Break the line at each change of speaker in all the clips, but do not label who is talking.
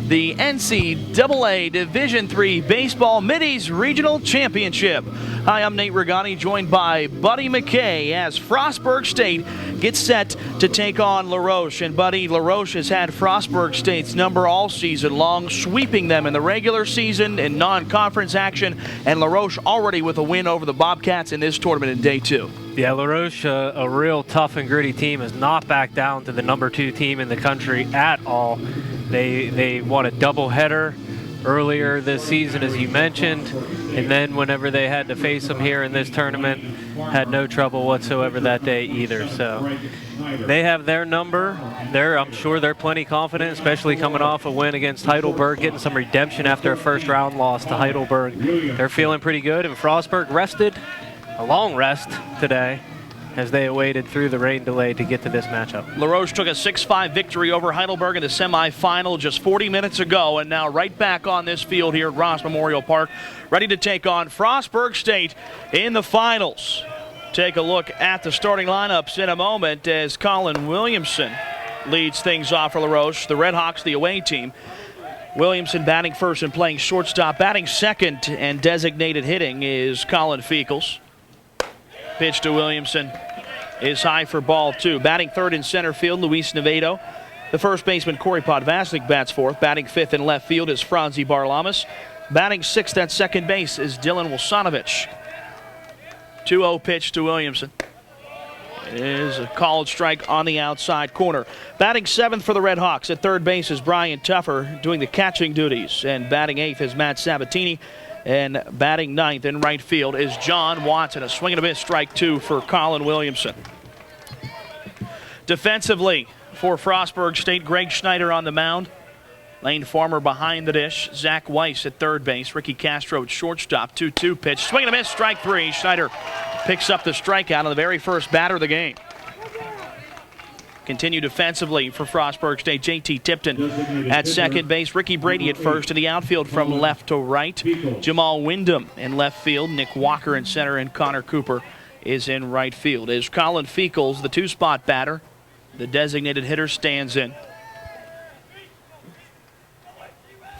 the NCAA Division III Baseball Mideast Regional Championship. Hi, I'm Nate Regani, joined by Buddy McKay as Frostburg State gets set to take on Roche. And Buddy, Roche has had Frostburg State's number all season long, sweeping them in the regular season in non-conference action, and Roche already with a win over the Bobcats in this tournament in day 2.
Yeah, Roche, a real tough and gritty team, has not backed down to the number 2 team in the country at all. They won a doubleheader earlier this season, as you mentioned, and then whenever they had to face them here in this tournament, had no trouble whatsoever that day either. So they have their number. I'm sure they're plenty confident, especially coming off a win against Heidelberg, getting some redemption after a first-round loss to Heidelberg. They're feeling pretty good, and Frostburg rested, a long rest today, as they awaited through the rain delay to get to this matchup.
Roche took a 6-5 victory over Heidelberg in the semifinal just 40 minutes ago, and now right back on this field here at Ross Memorial Park, ready to take on Frostburg State in the finals. Take a look at the starting lineups in a moment as Colin Williamson leads things off for Roche. The Redhawks, the away team. Williamson batting first and playing shortstop. Batting second and designated hitting is Colin Feekels. Pitch to Williamson is high for ball 2. Batting third in center field, Luis Navedo. The first baseman, Corey Podvasnik, bats fourth. Batting fifth in left field is Franzi Barlamas. Batting sixth at second base is Dylan Wilsonovich. 2-0 pitch to Williamson. It is a called strike on the outside corner. Batting seventh for the Redhawks at third base is Brian Tuffer doing the catching duties. And batting eighth is Matt Sabatini. And batting ninth in right field is John Watson. A swing and a miss, strike 2 for Colin Williamson. Defensively for Frostburg State, Greg Schneider on the mound. Lane Farmer behind the dish. Zach Weiss at third base. Ricky Castro at shortstop. 2-2 pitch. Swing and a miss, strike 3. Schneider picks up the strikeout on the very first batter of the game. Continue defensively for Frostburg State. J.T. Tipton at second base. Ricky Brady at first. In the outfield from left to right. Jamal Wyndham in left field. Nick Walker in center. And Connor Cooper is in right field. As Colin Feekels, the 2-spot batter, the designated hitter, stands in.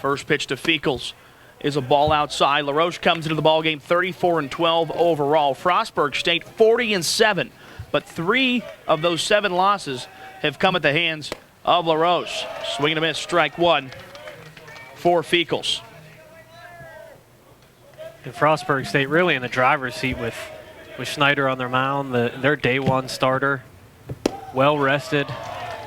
First pitch to Feekels is a ball outside. Roche comes into the ballgame 34-12 overall. Frostburg State 40-7. But 3 of those 7 losses have come at the hands of Roche. Swing and a miss, strike 1 for Feekels.
And Frostburg State really in the driver's seat with Schneider on their mound, their day 1 starter, well rested.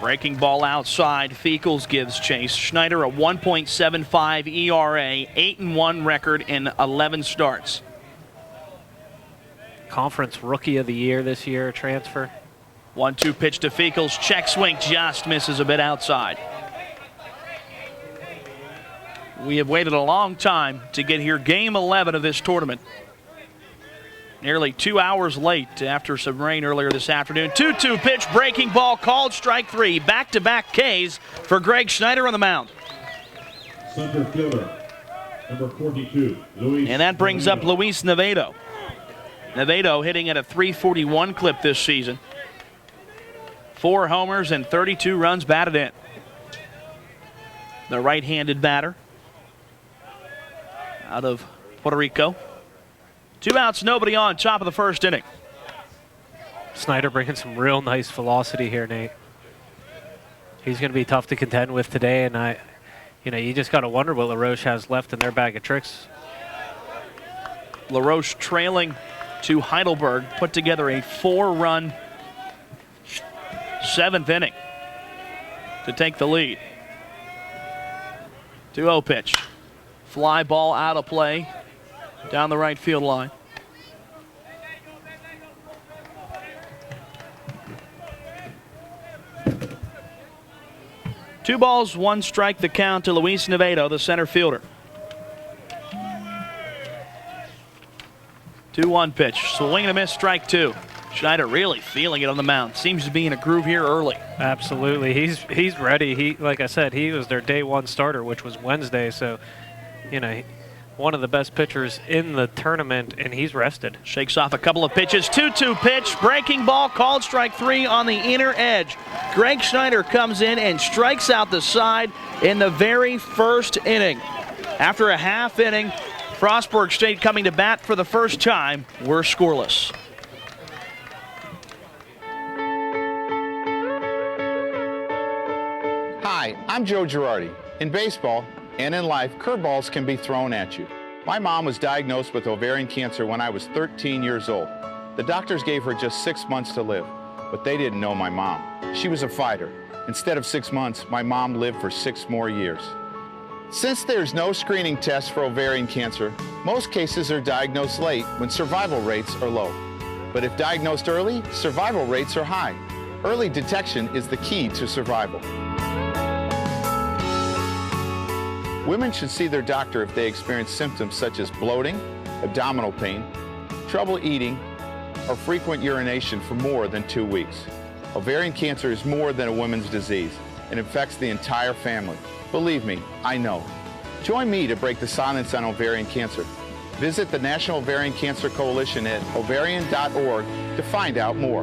Breaking ball outside. Feekels gives chase. Schneider a 1.75 ERA, 8-1 record in 11 starts.
Conference Rookie of the Year this year, transfer.
1-2 pitch to Feekels. Check swing, just misses a bit outside. We have waited a long time to get here. Game 11 of this tournament. Nearly 2 hours late after some rain earlier this afternoon. 2-2 pitch, breaking ball, called strike 3. Back-to-back Ks for Greg Schneider on the mound.
Center fielder, number 42, Luis.
And that brings up Luis Navedo. Navedo hitting at a .341 clip this season. 4 homers and 32 runs batted in. The right-handed batter out of Puerto Rico. 2 outs, nobody on, top of the first inning.
Snyder bringing some real nice velocity here, Nate. He's going to be tough to contend with today, and you just got to wonder what Roche has left in their bag of tricks.
Roche trailing to Heidelberg, put together a 4-run 7th inning to take the lead. 2-0 pitch. Fly ball out of play down the right field line. Two balls, 1 strike, the count to Luis Navedo, the center fielder. 2-1 pitch. Swing and a miss, strike 2. Schneider really feeling it on the mound. Seems to be in a groove here early.
Absolutely. He's ready. Like I said, he was their day 1 starter, which was Wednesday. So, one of the best pitchers in the tournament, and he's rested.
Shakes off a couple of pitches. 2-2 pitch. Breaking ball. Called strike 3 on the inner edge. Greg Schneider comes in and strikes out the side in the very first inning. After a half inning, Frostburg State coming to bat for the first time. We're scoreless.
Hi, I'm Joe Girardi. In baseball and in life, curveballs can be thrown at you. My mom was diagnosed with ovarian cancer when I was 13 years old. The doctors gave her just 6 months to live, but they didn't know my mom. She was a fighter. Instead of 6 months, my mom lived for 6 more years. Since there's no screening test for ovarian cancer, most cases are diagnosed late when survival rates are low. But if diagnosed early, survival rates are high. Early detection is the key to survival. Women should see their doctor if they experience symptoms such as bloating, abdominal pain, trouble eating, or frequent urination for more than 2 weeks. Ovarian cancer is more than a woman's disease. It affects the entire family. Believe me, I know. Join me to break the silence on ovarian cancer. Visit the National Ovarian Cancer Coalition at ovarian.org to find out more.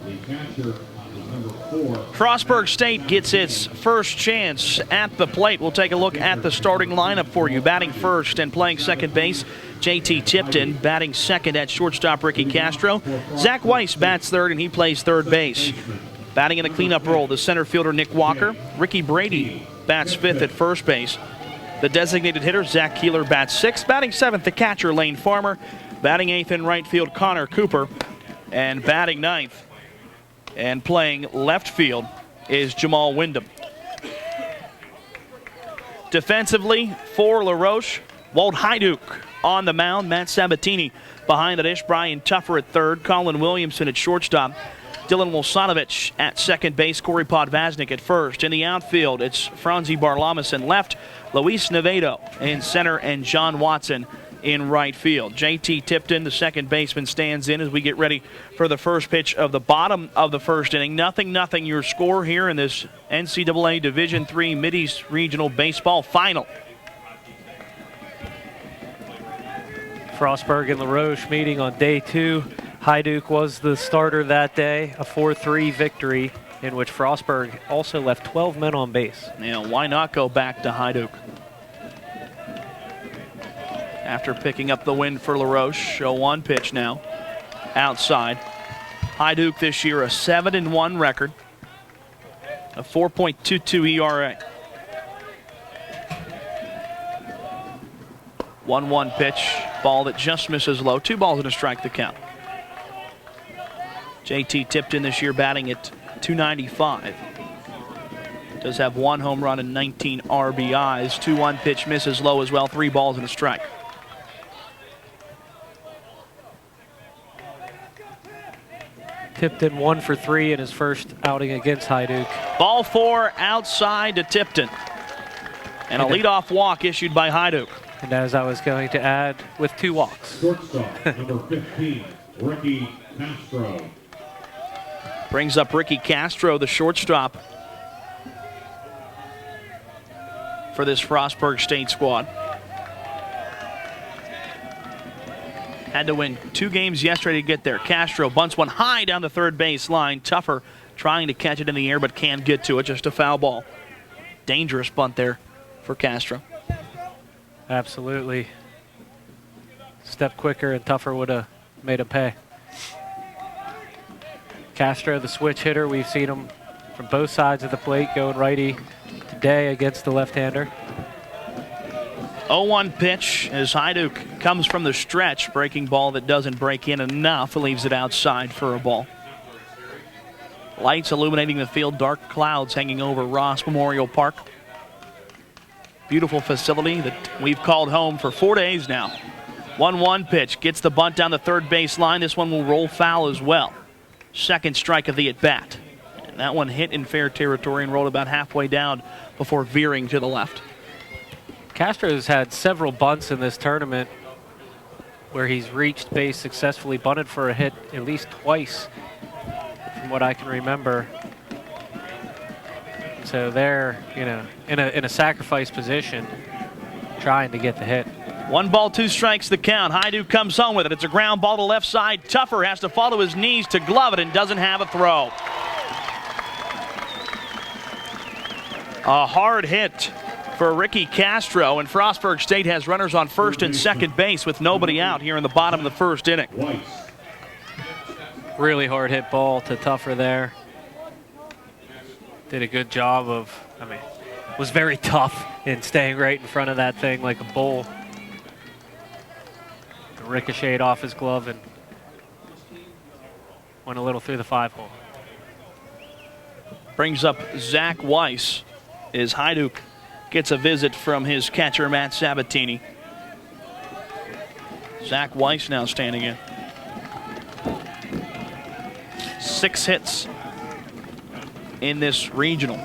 The catcher is number 4.
Frostburg State gets its first chance at the plate. We'll take a look at the starting lineup for you. Batting first and playing second base, JT Tipton. Batting second at shortstop, Ricky Castro. Zach Weiss bats third, and he plays third base. Batting in the cleanup role, the center fielder, Nick Walker. Ricky Brady bats fifth at first base. The designated hitter, Zach Keeler, bats sixth. Batting seventh, the catcher, Lane Farmer. Batting eighth in right field, Connor Cooper. And batting ninth and playing left field is Jamal Wyndham. Defensively for La Roche, Walt Hyduke on the mound. Matt Sabatini behind the dish. Brian Tuffer at third. Colin Williamson at shortstop. Dylan Wilsonovich at second base. Corey Podvaznik at first. In the outfield, it's Franzi Barlamas in left. Luis Navedo in center. And John Watson in right field. JT Tipton, the second baseman, stands in as we get ready for the first pitch of the bottom of the first inning. 0-0 your score here in this NCAA Division III Mideast Regional Baseball Final.
Frostburg and La Roche meeting on day 2. Hyduke was the starter that day, a 4-3 victory in which Frostburg also left 12 men on base.
Now, why not go back to Hyduke? After picking up the win for La Roche, 0-1 pitch now, outside. Hyduke this year a 7-1 record, a 4.22 ERA. 1-1 pitch, ball that just misses low. 2 balls and a strike the count. JT Tipton this year batting at .295. Does have 1 home run and 19 RBIs. 2-1 pitch misses low as well. 3 balls and a strike.
Tipton 1 for 3 in his first outing against Hyduke.
Ball 4 outside to Tipton. And a leadoff walk issued by Hyduke.
And as I was going to add, with 2 walks.
Shortstop, number 15, Ricky Castro.
Brings up Ricky Castro, the shortstop for this Frostburg State squad. Had to win 2 games yesterday to get there. Castro bunts one high down the third base line. Tuffer trying to catch it in the air but can't get to it. Just a foul ball. Dangerous bunt there for Castro.
Absolutely. Step quicker and Tuffer would have made him pay. Castro, the switch hitter. We've seen him from both sides of the plate going righty today against the left-hander.
0-1 pitch as Hyduke comes from the stretch. Breaking ball that doesn't break in enough. Leaves it outside for a ball. Lights illuminating the field. Dark clouds hanging over Ross Memorial Park. Beautiful facility that we've called home for 4 days now. 1-1 pitch. Gets the bunt down the third base line. This one will roll foul as well. Second strike of the at-bat. And that one hit in fair territory and rolled about halfway down before veering to the left.
Castro's had several bunts in this tournament where he's reached base successfully, bunted for a hit at least twice from what I can remember. So they're, in a sacrifice position, trying to get the hit.
1 ball, 2 strikes the count. Hajduk comes home with it. It's a ground ball to left side. Tuffer has to fall to his knees to glove it and doesn't have a throw. A hard hit for Ricky Castro, and Frostburg State has runners on first and second base with nobody out here in the bottom of the first inning.
Really hard hit ball to Tuffer there. Did a good job of, was very tough in staying right in front of that thing like a bull. Ricocheted off his glove and went a little through the 5-hole.
Brings up Zach Weiss as Hajduk gets a visit from his catcher, Matt Sabatini. Zach Weiss now standing in. 6 hits in this regional.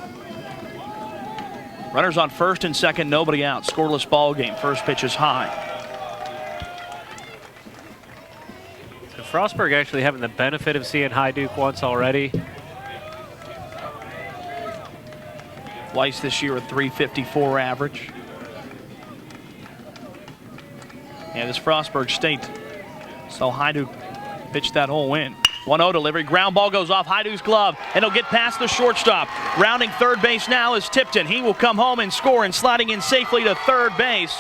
Runners on first and second, nobody out. Scoreless ball game. First pitch is high.
So Frostburg actually having the benefit of seeing Hajduk once already.
Weiss this year a .354 average. And this Frostburg State, so Hajduk pitched that whole win. 1-0 delivery, ground ball goes off Hajduk's glove, and he'll get past the shortstop. Rounding third base now is Tipton. He will come home and score, and sliding in safely to third base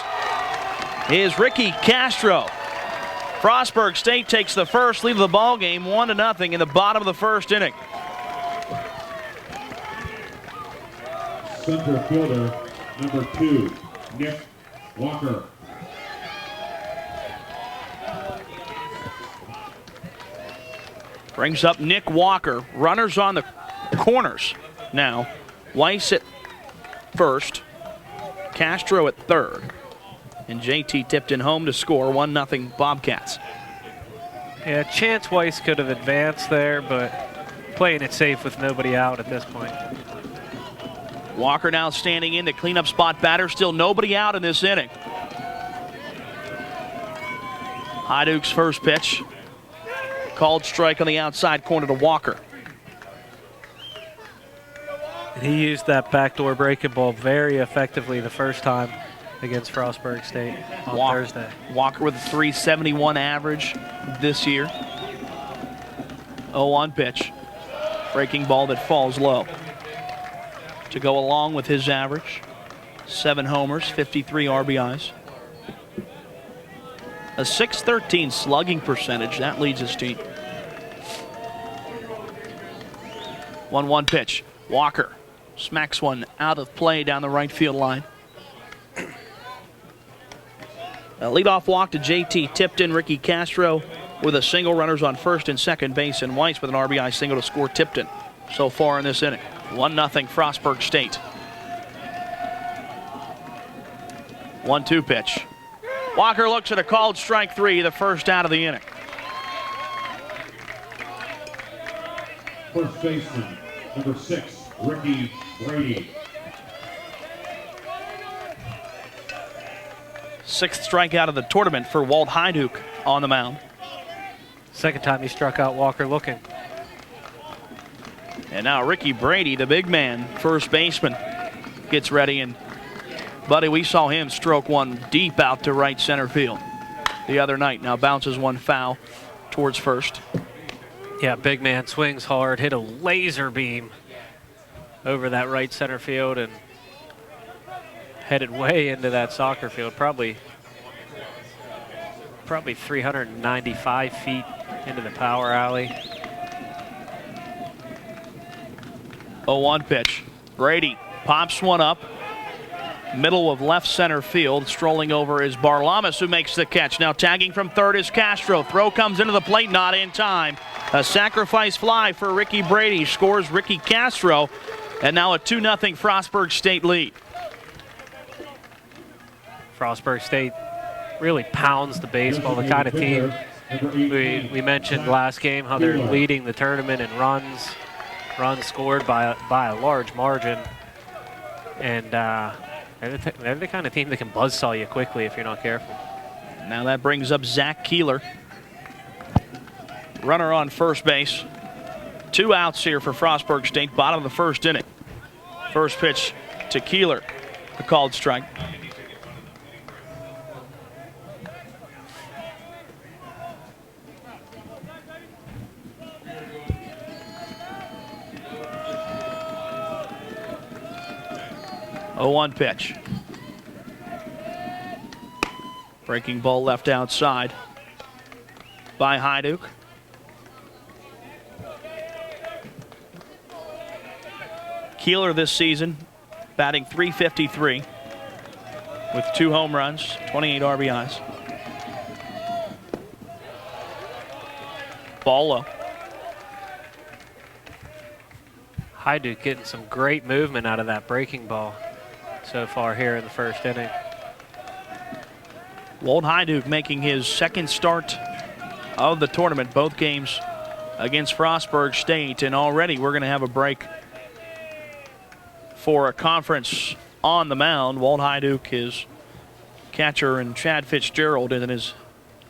is Ricky Castro. Frostburg State takes the first lead of the ball game, 1-0 in the bottom of the first inning.
Center fielder, number 2, Nick Walker.
Brings up Nick Walker. Runners on the corners now. Weiss at first, Castro at third, and JT Tipton home to score. 1-0 Bobcats.
Yeah, chance Weiss could have advanced there, but playing it safe with nobody out at this point.
Walker now standing in the cleanup spot batter. Still nobody out in this inning. Hajduk's first pitch. Called strike on the outside corner to Walker.
He used that backdoor breaking ball very effectively the first time against Frostburg State on Thursday.
Walker with a .371 average this year. 0-1 pitch. Breaking ball that falls low. To go along with his average. 7 homers, 53 RBIs. A .613 slugging percentage. That leads his team. 1-1 pitch. Walker smacks one out of play down the right field line. A leadoff walk to JT Tipton. Ricky Castro with a single, runners on first and second base, and Weiss with an RBI single to score Tipton so far in this inning. 1-0 Frostburg State. 1-2 pitch. Walker looks at a called strike 3, the first out of the inning.
First baseman, number 6, Ricky Brady.
6th strikeout of the tournament for Walt Hajduk on the mound.
Second time he struck out Walker looking.
And now Ricky Brady, the big man, first baseman, gets ready. And, buddy, we saw him stroke one deep out to right center field the other night. Now bounces one foul towards first.
Yeah, big man swings hard, hit a laser beam over that right center field and headed way into that soccer field, probably 395 feet into the power alley.
0-1 pitch. Brady pops one up. Middle of left center field. Strolling over is Barlamas, who makes the catch. Now tagging from third is Castro. Throw comes into the plate, not in time. A sacrifice fly for Ricky Brady. Scores Ricky Castro. And now a 2-0 Frostburg State lead.
Frostburg State really pounds the baseball, the kind of team we mentioned last game, how they're leading the tournament in runs scored by a large margin. And they're the kind of team that can buzzsaw you quickly if you're not careful.
Now that brings up Zach Keeler. Runner on first base. 2 outs here for Frostburg State, bottom of the first inning. First pitch to Keeler, a called strike. A 1 pitch. Breaking ball left outside by Hajduk. Keeler this season batting .353 with 2 home runs, 28 RBIs. Ball low.
Hajduk getting some great movement out of that breaking ball so far here in the first inning.
Walt Hajduk making his second start of the tournament, both games against Frostburg State, and already we're going to have a break for a conference on the mound. Walt Hajduk, his catcher, and Chad Fitzgerald, and his,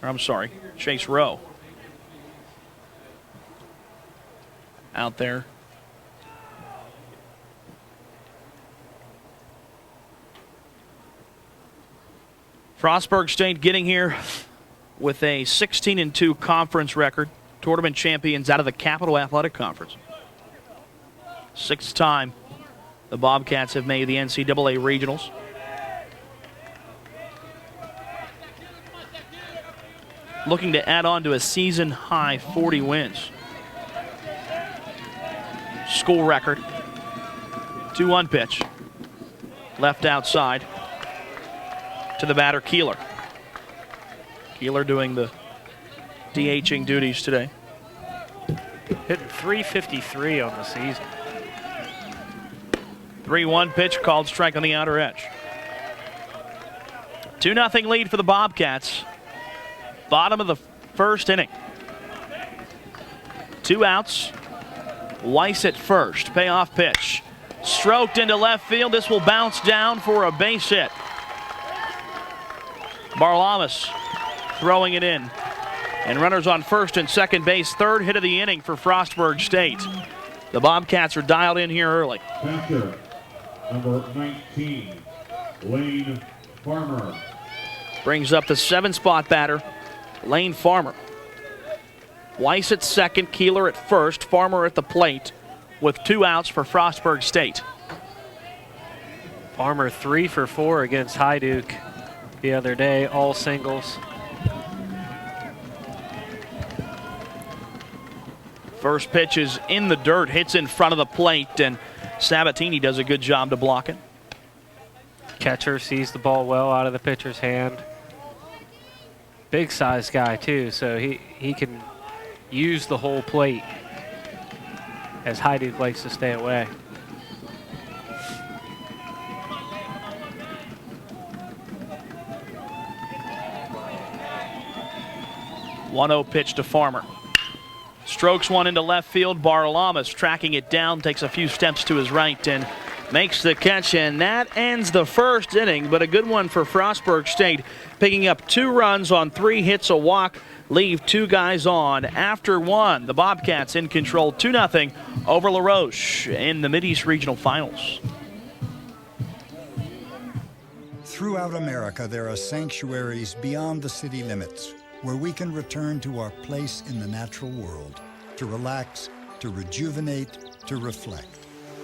or I'm sorry, Chase Rowe out there. Frostburg State getting here with a 16-2 conference record. Tournament champions out of the Capital Athletic Conference. 6th time the Bobcats have made the NCAA regionals. Looking to add on to a season-high 40 wins. School record. 2-1 pitch. Left outside to the batter, Keeler. Keeler doing the DHing duties today.
Hitting .353 on the season.
3-1 pitch, called strike on the outer edge. 2-0 lead for the Bobcats. Bottom of the first inning. 2 outs. Weiss at first. Payoff pitch. Stroked into left field. This will bounce down for a base hit. Barlamas throwing it in. And runners on first and second base. 3rd hit of the inning for Frostburg State. The Bobcats are dialed in here early.
Catcher, number 19, Lane Farmer.
Brings up the 7-spot batter, Lane Farmer. Weiss at second, Keeler at first, Farmer at the plate with 2 outs for Frostburg State.
Farmer 3 for 4 against Hajduk the other day, all singles.
First pitch is in the dirt, hits in front of the plate, and Sabatini does a good job to block it.
Catcher sees the ball well out of the pitcher's hand. Big size guy too, so he can use the whole plate, as Hajduk likes to stay away.
One-0 pitch to Farmer. Strokes one into left field. Barlamas tracking it down, takes a few steps to his right and makes the catch, and that ends the first inning, but a good one for Frostburg State, picking up 2 runs on 3 hits, a walk, leave 2 guys on. After 1, the Bobcats in control 2-0 over La Roche in the Mideast Regional Finals.
Throughout America, there are sanctuaries beyond the city limits where we can return to our place in the natural world, to relax, to rejuvenate, to reflect.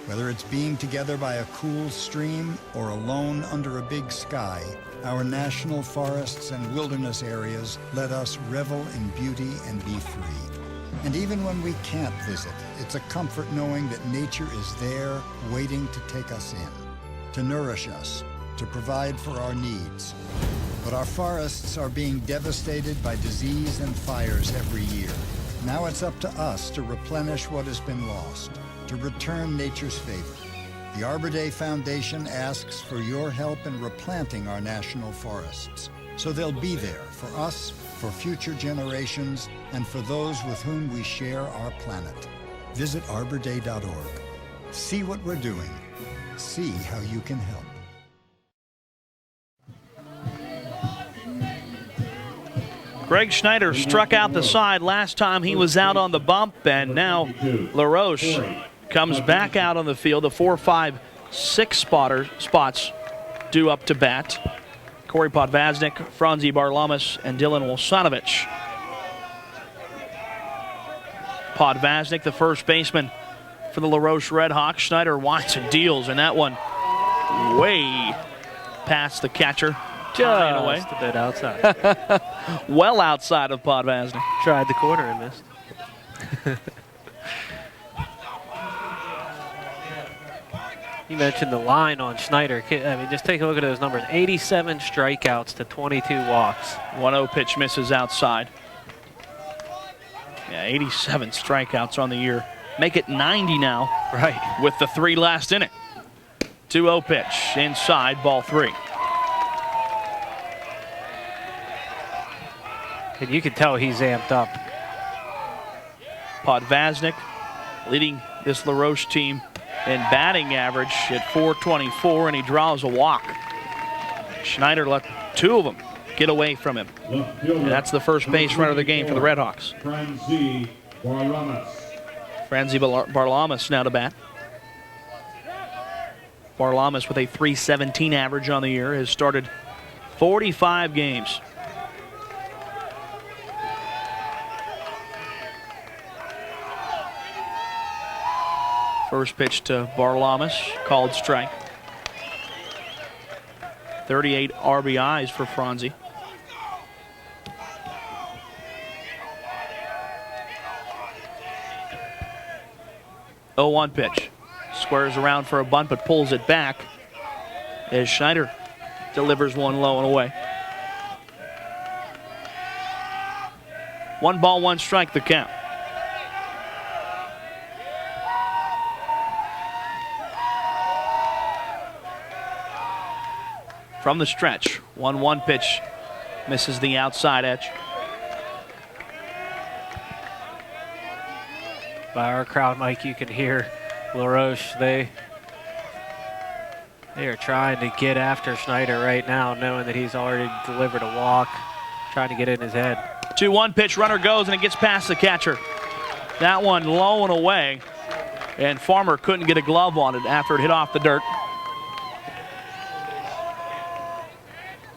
Whether it's being together by a cool stream or alone under a big sky, our national forests and wilderness areas let us revel in beauty and be free. And even when we can't visit, it's a comfort knowing that nature is there waiting to take us in, to nourish us, to provide for our needs. But our forests are being devastated by disease and fires every year. Now it's up to us to replenish what has been lost, to return nature's favor. The Arbor Day Foundation asks for your help in replanting our national forests, so they'll be there for us, for future generations, and for those with whom we share our planet. Visit arborday.org. See what we're doing. See how you can help.
Greg Schneider struck out the side last time he was out on the bump, and now La Roche comes back out on the field. The 4-5 6 spots due up to bat. Corey Podvaznik, Franzi Barlamas, and Dylan Wilsonovich. Podvaznik, the first baseman for the LaRoche Redhawks. Schneider winds and deals, and that one way past the catcher. Away.
Just a bit outside.
Well outside of Podvaznik.
Tried the corner and missed. You mentioned the line on Schneider. I mean, just take a look at those numbers. 87 strikeouts to 22 walks.
1-0 pitch misses outside. Yeah, 87 strikeouts on the year. Make it 90 now.
Right.
With the 3 last inning. 2-0 pitch inside, ball 3.
And you can tell he's amped up.
Podvaznik leading this LaRoche team in batting average at .424, and he draws a walk. Schneider let 2 of them get away from him. And that's the first base runner of the game for the Redhawks.
Franzi Barlamas.
Franzi Barlamas now to bat. Barlamas with a .317 average on the year has started 45 games. First pitch to Barlamas, called strike. 38 RBIs for Franzi. Oh, 1 pitch. Squares around for a bunt, but pulls it back as Schneider delivers one low and away. 1 ball, 1 strike, the count. From the stretch, 1-1 pitch, misses the outside edge.
By our crowd, Mike, you can hear LaRoche. They are trying to get after Schneider right now, knowing that he's already delivered a walk, trying to get in his head.
2-1 pitch, runner goes, and it gets past the catcher. That one low and away, and Farmer couldn't get a glove on it after it hit off the dirt.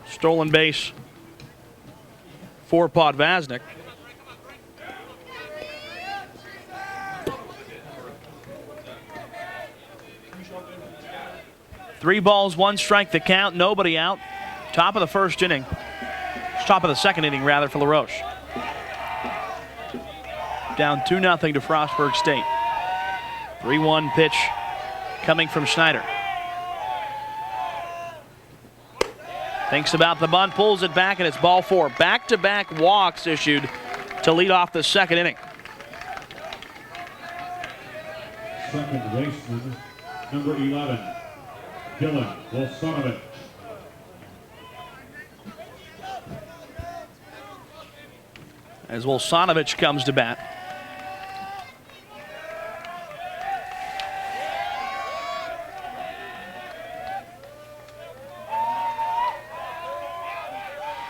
Stolen base for Podvaznik. Three balls, 1 strike, the count, nobody out. Top of the first inning. Top of the second inning, rather, for LaRoche. Down 2-0 to Frostburg State. 3-1 pitch coming from Schneider. Thinks about the bunt, pulls it back, and it's ball 4. Back-to-back walks issued to lead off the second inning.
Second baseman, number 11, Dylan Wilsonovich.
As Wilsonovich comes to bat.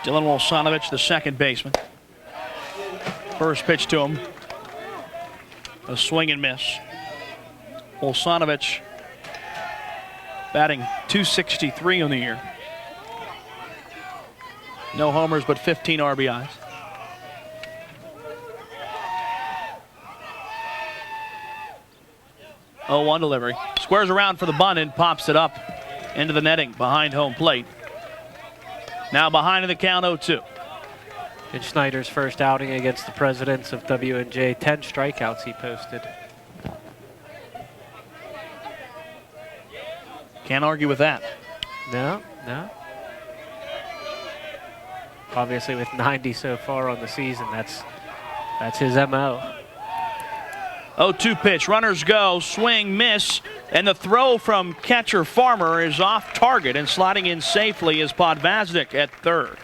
Dylan Wilsonovich, the second baseman. First pitch to him. A swing and miss. Wilsonovich batting .263 on the year. No homers, but 15 RBIs. Oh, 1 delivery. Squares around for the bunt and pops it up into the netting behind home plate. Now behind in the count, 0-2.
In Schneider's first outing against the presidents of WNJ, 10 strikeouts he posted.
Can't argue with that.
No. Obviously with 90 so far on the season, that's his MO.
0-2 pitch, runners go, swing, miss, and the throw from catcher Farmer is off target, and sliding in safely is Podvaznik at third.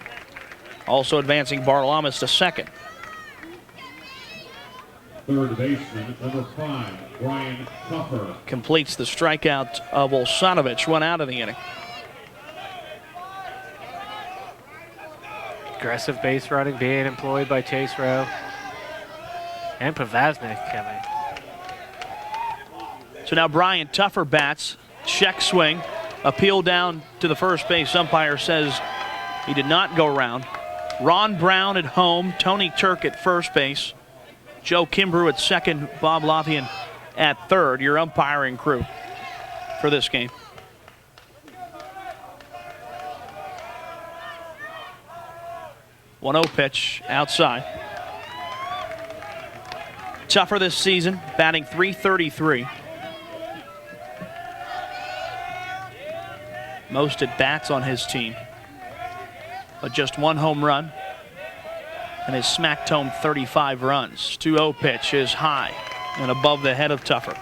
Also advancing Barlamas to second.
Third baseman, number 5, Brian Tuffer.
Completes the strikeout of Wilsonovich, 1 out of the inning.
Aggressive base running being employed by Chase Rowe. And Podvaznik, I mean.
So now Brian Tuffer bats Check swing. Appeal down to the first base umpire, says he did not go around. Ron Brown at home, Tony Turk at first base, Joe Kimbrough at second, Bob Lothian at third. Your umpiring crew for this game. One-0 pitch outside. Tougher this season, batting .333. Most at bats on his team, but just one home run and has smacked home 35 runs. 2-0 pitch is high and above the head of Tuffer.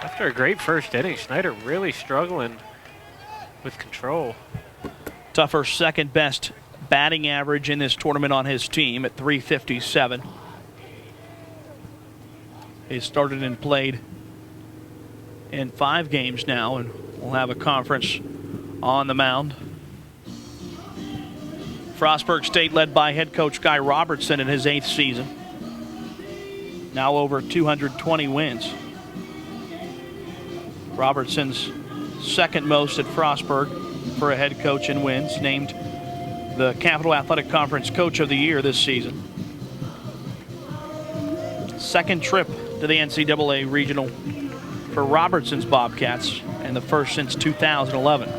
After a great first inning, Schneider really struggling with control.
Tuffer's second best batting average in this tournament on his team at .357. He started and played in 5 games now, and we'll have a conference on the mound. Frostburg State led by head coach Guy Robertson in his 8th season. Now over 220 wins. Robertson's second most at Frostburg for a head coach in wins, named the Capital Athletic Conference Coach of the Year this season. Second trip to the NCAA Regional for Robertson's Bobcats, and the first since 2011.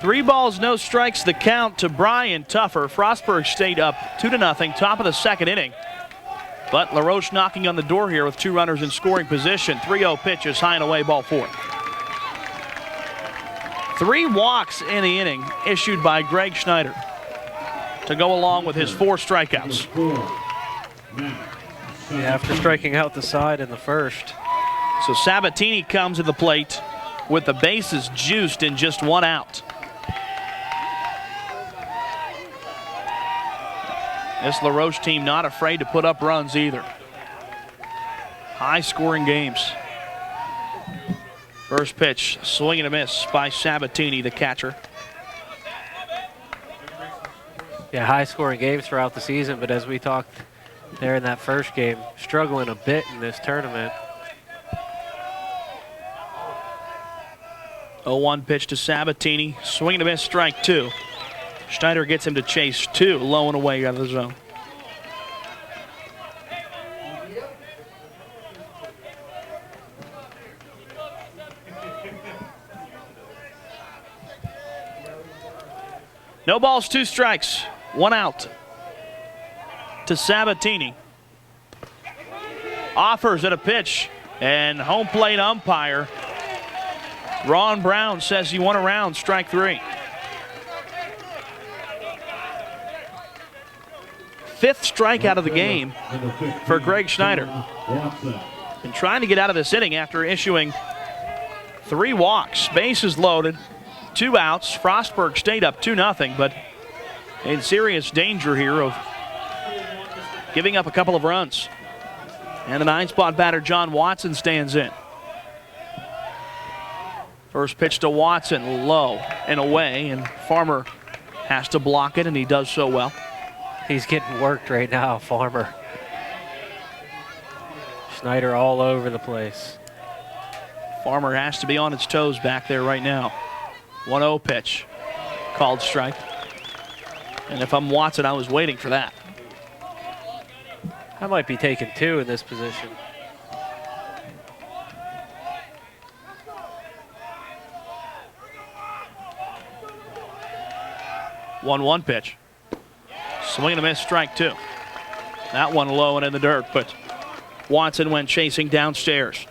Three balls, no strikes, the count to Brian Tuffer. Frostburg State up 2-0, top of the second inning. But LaRoche knocking on the door here with 2 runners in scoring position. 3-0 pitch is high and away, ball 4. 3 walks in the inning issued by Greg Schneider to go along with his 4 strikeouts.
Yeah, after striking out the side in the first.
So Sabatini comes to the plate with the bases juiced and just 1 out. This LaRoche team not afraid to put up runs either. High scoring games. First pitch, swing and a miss by Sabatini, the catcher.
Yeah, high-scoring games throughout the season, but as we talked there in that first game, struggling a bit in this tournament.
0-1 pitch to Sabatini, swing and a miss, strike 2. Schneider gets him to chase 2, low and away out of the zone. No balls, 2 strikes, 1 out to Sabatini. Offers at a pitch, and home plate umpire Ron Brown says he won a round, strike 3. 5th strikeout of the game for Greg Schneider. Been trying to get out of this inning after issuing 3 walks. Bases loaded, 2 outs. Frostburg State up 2-0, but in serious danger here of giving up a couple of runs. And the 9-spot batter John Watson stands in. First pitch to Watson, low and away, and Farmer has to block it, and he does so well.
He's getting worked right now, Farmer. Schneider all over the place.
Farmer has to be on its toes back there right now. 1-0 pitch, called strike. And if I'm Watson, I was waiting for that.
I might be taking 2 in this position.
One pitch. Swing and a miss, strike 2. That one low and in the dirt, but Watson went chasing downstairs.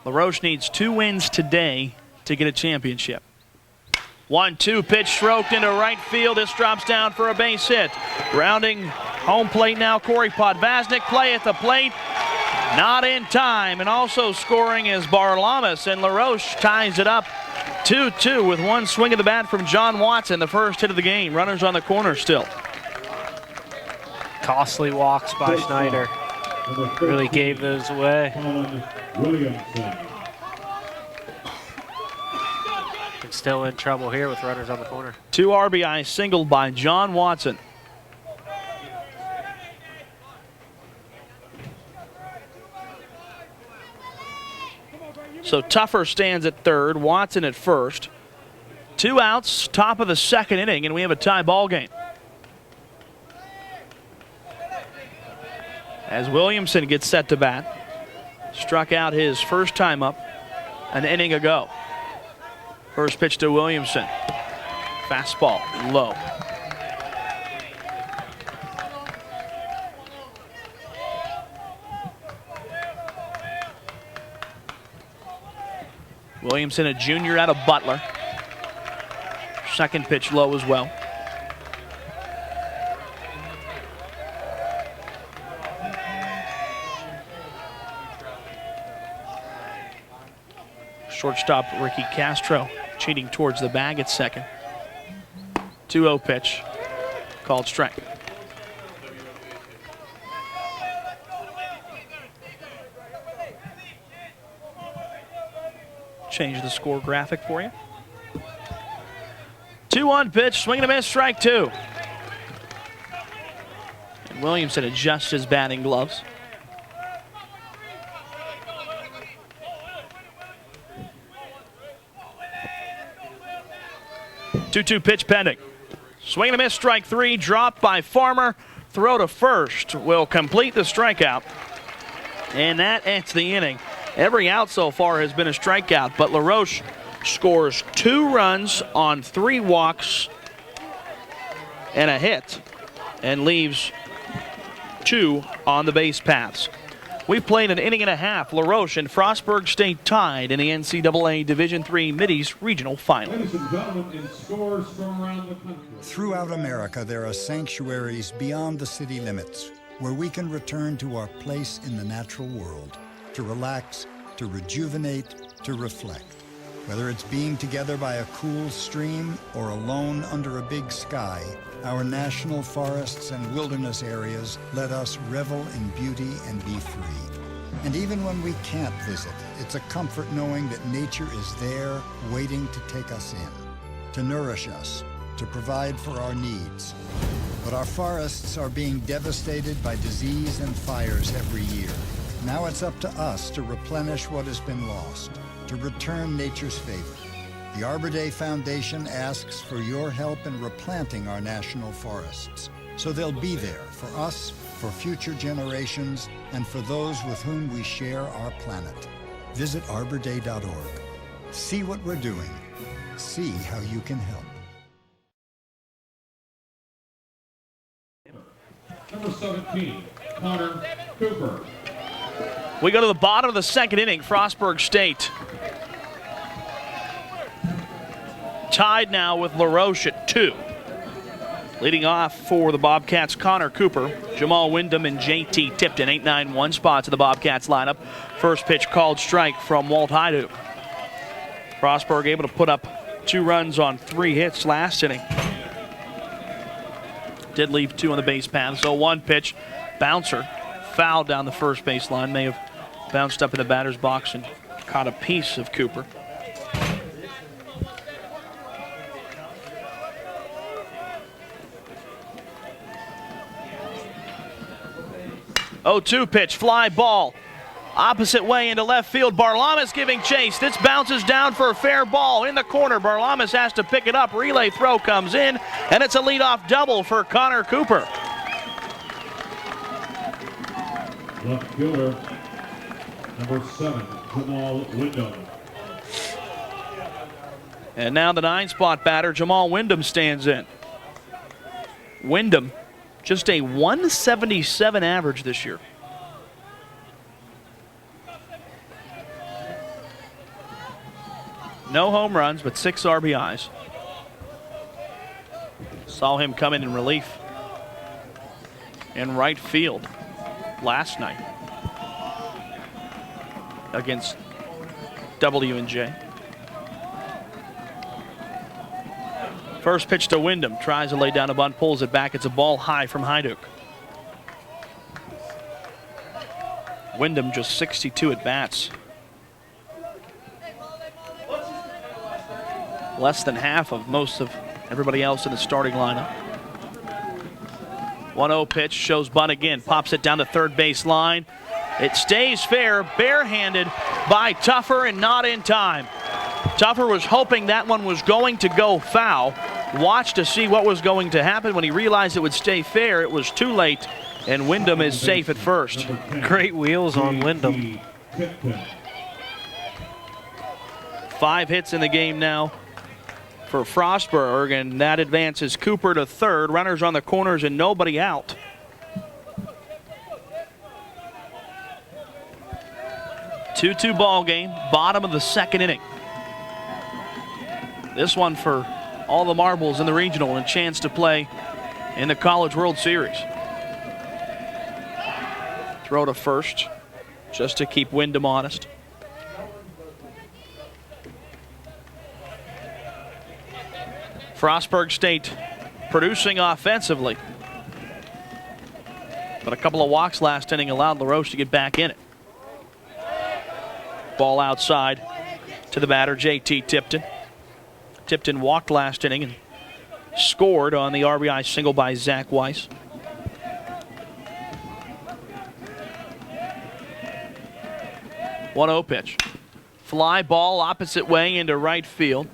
LaRoche needs 2 wins today to get a championship. 1-2 pitch stroked into right field. This drops down for a base hit. Rounding home plate now, Corey Podvasnik. Play at the plate. Not in time. And also scoring is Barlamas. And LaRoche ties it up 2-2 with 1 swing of the bat from John Watson, the first hit of the game. Runners on the corner still.
Costly walks by Schneider.
Number 13,
Really gave those away.
Colin Williamson.
And still in trouble here with runners on the corner.
2 RBI singled by John Watson. So Tuffer stands at third, Watson at first. 2 outs, top of the second inning, and we have a tie ball game. As Williamson gets set to bat, struck out his first time up an inning ago. First pitch to Williamson. Fastball, low. Williamson, a junior out of Butler. Second pitch low as well. Shortstop Ricky Castro cheating towards the bag at second. 2-0 pitch, called strike. Change the score graphic for you. 2-1 pitch, swing and a miss, strike 2. And Williamson adjusts his batting gloves. Two pitch pending. Swing and a miss, strike 3, dropped by Farmer. Throw to first will complete the strikeout. And that ends the inning. Every out so far has been a strikeout, but LaRoche scores 2 runs on 3 walks and a hit and leaves 2 on the base paths. We've played an inning and a half. LaRoche and Frostburg State tied in the NCAA Division III Mideast Regional Final.
Ladies and gentlemen, in scores from around the country.
Throughout America, there are sanctuaries beyond the city limits where we can return to our place in the natural world, to relax, to rejuvenate, to reflect. Whether it's being together by a cool stream or alone under a big sky, our national forests and wilderness areas let us revel in beauty and be free. And even when we can't visit, it's a comfort knowing that nature is there waiting to take us in, to nourish us, to provide for our needs. But our forests are being devastated by disease and fires every year. Now it's up to us to replenish what has been lost, to return nature's favor. The Arbor Day Foundation asks for your help in replanting our national forests, so they'll be there for us, for future generations, and for those with whom we share our planet. Visit arborday.org. See what we're doing. See how you can help.
Number 17, Connor Cooper.
We go to the bottom of the second inning. Frostburg State tied now with LaRoche at 2. Leading off for the Bobcats, Connor Cooper, Jamal Wyndham, and JT Tipton. 8-9-1 spots in the Bobcats lineup. First pitch called strike from Walt Heiduch. Frostburg able to put up 2 runs on 3 hits last inning. Did leave 2 on the base path, so 1 pitch, bouncer, foul down the first base line. May have bounced up in the batter's box and caught a piece of Cooper. Oh, 2 pitch, fly ball. Opposite way into left field. Barlamas giving chase. This bounces down for a fair ball in the corner. Barlamas has to pick it up. Relay throw comes in, and it's a leadoff double for Connor Cooper.
Left fielder, number 7, Jamal Wyndham.
And now the 9-spot batter, Jamal Wyndham, stands in. Wyndham, just a 177 average this year. No home runs, but 6 RBIs. Saw him come in relief in right field last night against W&J. First pitch to Wyndham, tries to lay down a bunt, pulls it back. It's a ball high from Heiduch. Wyndham just 62 at bats. Less than half of most of everybody else in the starting lineup. 1-0 pitch, shows bunt again, pops it down the third base line. It stays fair, barehanded by Tuffer and not in time. Tuffer was hoping that one was going to go foul. Watched to see what was going to happen. When he realized it would stay fair, it was too late, and Wyndham is safe at first.
Great wheels on Wyndham.
5 hits in the game now for Frostburg, and that advances Cooper to third. Runners on the corners and nobody out. Two-two ball game, bottom of the second inning. This one for all the marbles in the regional and chance to play in the College World Series. Throw to first just to keep Wyndham honest. Frostburg State producing offensively, but a couple of walks last inning allowed LaRoche to get back in it. Ball outside to the batter, JT Tipton. Tipton walked last inning and scored on the RBI single by Zach Weiss. One 0 pitch. Fly ball opposite way into right field.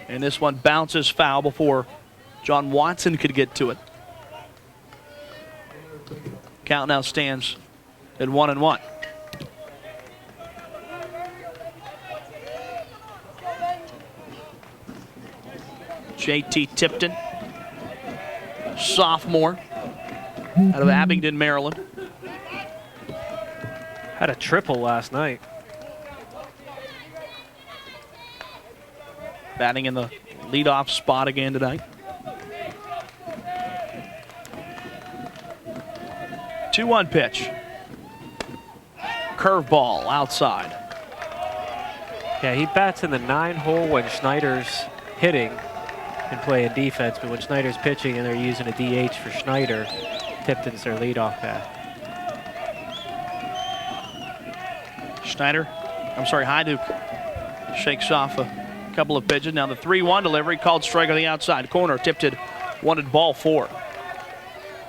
And this one bounces foul before John Watson could get to it. Count now stands at 1-1. JT Tipton, sophomore out of Abingdon, Maryland.
Had a triple last night.
Batting in the leadoff spot again tonight. 2-1 pitch. Curveball outside.
Yeah, he bats in the 9-hole when Schneider's hitting and playing defense, but when Schneider's pitching and they're using a DH for Schneider, Tipton's their leadoff bat.
Hajduk shakes off a couple of pitches. Now the 3-1 delivery, called strike on the outside corner. Tipton wanted ball 4.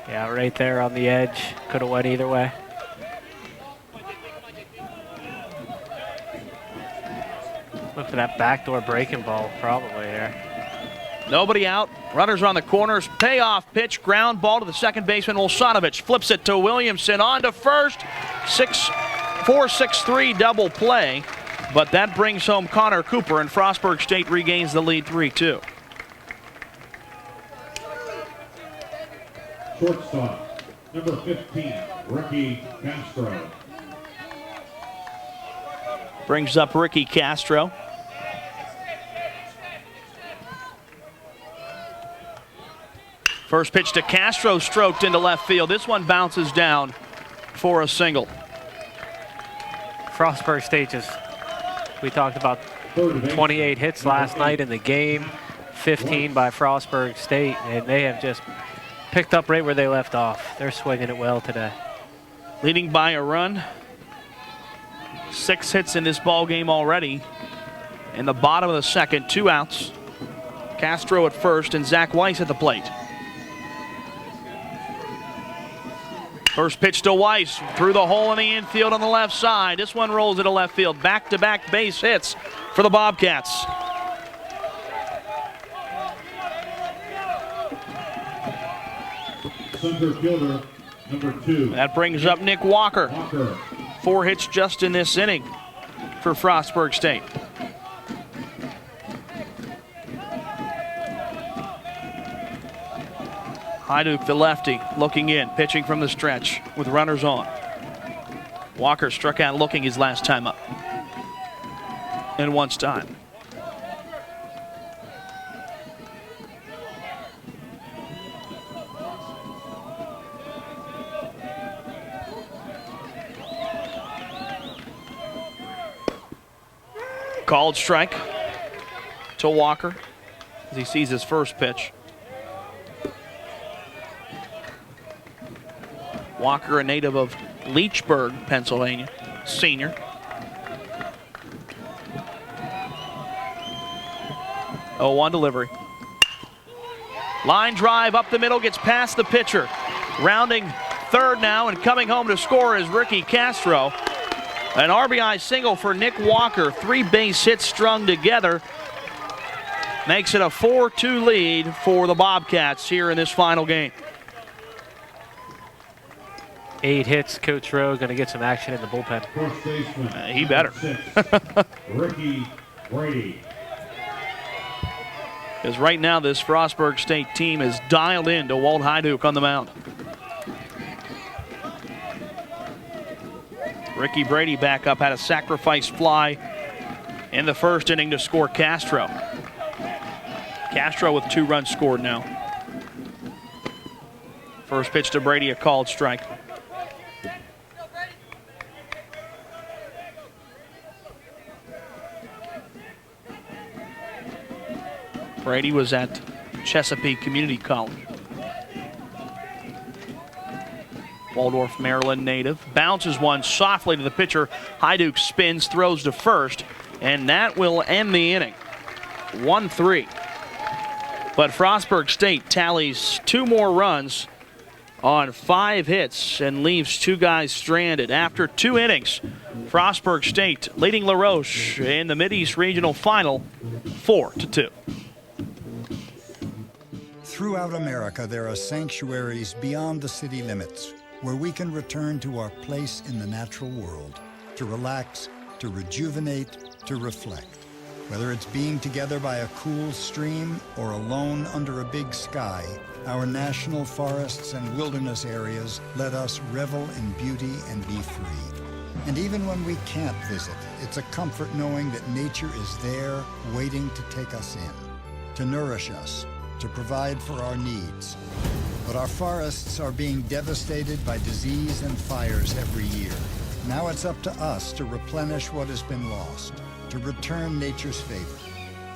Yeah, right there on the edge. Could have went either way. Look for that backdoor breaking ball probably there.
Nobody out. Runners on the corners. Payoff pitch. Ground ball to the second baseman. Olsanovic flips it to Williamson. On to first. 4-6-3 double play. But that brings home Connor Cooper, and Frostburg State regains the lead 3-2.
Shortstop, number 15, Ricky Castro.
Brings up Ricky Castro. First pitch to Castro, stroked into left field. This one bounces down for a single.
Frostburg State just, we talked about 28 hits last night in the game, 15 by Frostburg State, and they have just picked up right where they left off. They're swinging it well today.
Leading by a run. 6 hits in this ball game already. In the bottom of the second, 2 outs. Castro at first and Zach Weiss at the plate. First pitch to Weiss, through the hole in the infield on the left side. This one rolls into left field. Back-to-back base hits for the Bobcats.
Center fielder, number 2.
That brings up Nick Walker. 4 hits just in this inning for Frostburg State. Hajduk, the lefty, looking in, pitching from the stretch with runners on. Walker struck out looking his last time up. And once time. Called strike to Walker as he sees his first pitch. Walker, a native of Leechburg, Pennsylvania, senior. Oh, 1 delivery. Line drive up the middle, gets past the pitcher. Rounding third now and coming home to score is Ricky Castro. An RBI single for Nick Walker. 3 base hits strung together. Makes it a 4-2 lead for the Bobcats here in this final game.
8 hits. Coach Rowe going to get some action in the bullpen.
First baseman.
He better.
6, Ricky Brady.
Because right now this Frostburg State team is dialed in to Walt Heiduch on the mound. Ricky Brady back up, had a sacrifice fly in the first inning to score Castro. Castro with 2 runs scored now. First pitch to Brady, a called strike. Brady was at Chesapeake Community College. Waldorf, Maryland native. Bounces one softly to the pitcher. Heiduch spins, throws to first, and that will end the inning. 1-3. But Frostburg State tallies 2 more runs on 5 hits and leaves 2 guys stranded. After 2 innings, Frostburg State leading La Roche in the Mideast Regional Final 4-2.
Throughout America, there are sanctuaries beyond the city limits where we can return to our place in the natural world, to relax, to rejuvenate, to reflect. Whether it's being together by a cool stream or alone under a big sky, our national forests and wilderness areas let us revel in beauty and be free. And even when we can't visit, it's a comfort knowing that nature is there waiting to take us in, to nourish us, to provide for our needs. But our forests are being devastated by disease and fires every year. Now it's up to us to replenish what has been lost, to return nature's favor.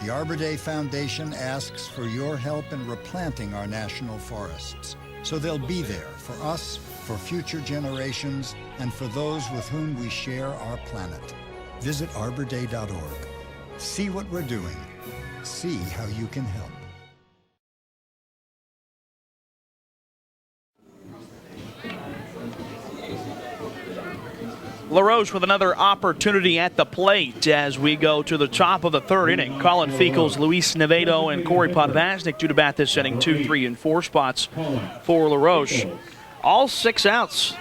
The Arbor Day Foundation asks for your help in replanting our national forests, so they'll be there for us, for future generations, and for those with whom we share our planet. Visit arborday.org. See what we're doing. See how you can help.
La Roche with another opportunity at the plate as we go to the top of the 3rd inning. Colin Feekles, Luis Nevedo, and Corey Podvasnik due to bat this inning. 2, 3, and 4 spots for La Roche. All 6 outs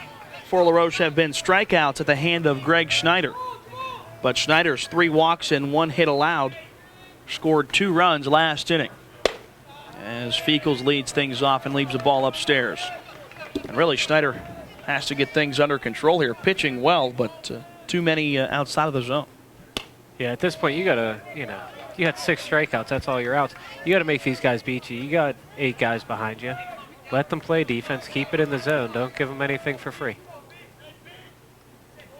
for La Roche have been strikeouts at the hand of Greg Schneider. But Schneider's 3 walks and 1 hit allowed scored 2 runs last inning. As Feekles leads things off and leaves the ball upstairs. And really, Schneider has to get things under control here. Pitching well, but too many outside of the zone.
Yeah, at this point, you got to, you had 6 strikeouts. That's all your outs. You got to make these guys beat you. You got 8 guys behind you. Let them play defense. Keep it in the zone. Don't give them anything for free.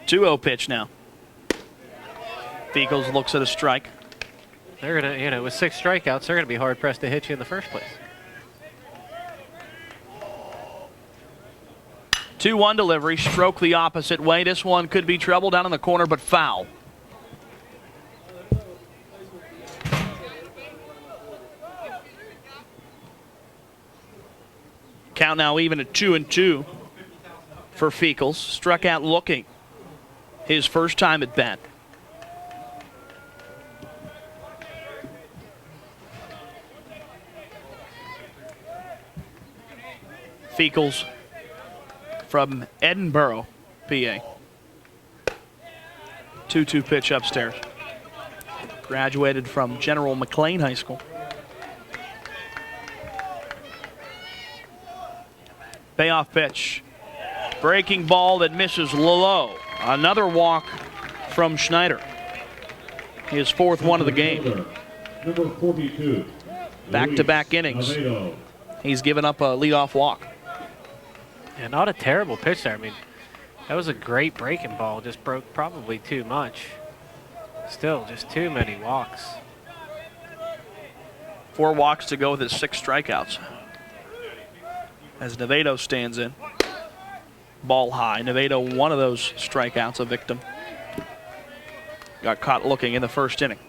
2-0 pitch now. Feekles looks at a strike.
They're going to, with 6 strikeouts, they're going to be hard-pressed to hit you in the first place.
2-1 delivery, stroke the opposite way. This one could be trouble down in the corner, but foul. Count now even at 2-2 for Feekles. Struck out looking his first time at bat. Feekles from Edinburgh, PA. 2-2 pitch upstairs. Graduated from General McLean High School. Payoff pitch. Breaking ball that misses low. Another walk from Schneider. His 4th one of the game.
Number 42.
Back-to-back innings.
Nevedo.
He's given up a leadoff walk.
Yeah, not a terrible pitch there. I mean, that was a great breaking ball. Just broke probably too much. Still, just too many walks.
4 walks to go with his 6 strikeouts. As Nevedo stands in. ball high. Nevada, one of those strikeouts, a victim. Got caught looking in the first inning.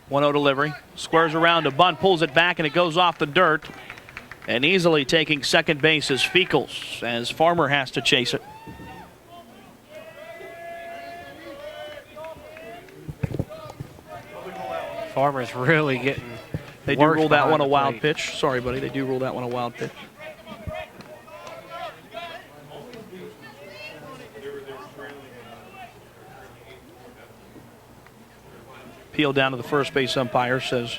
One-0 delivery. Squares around a bunt, pulls it back, and it goes off the dirt. And easily taking second base is Feekles, as Farmer has to chase it.
Farmer's really getting.
They do rule that one a wild pitch. Sorry, buddy. They do rule that one a wild pitch. Appeal down to the first base umpire, says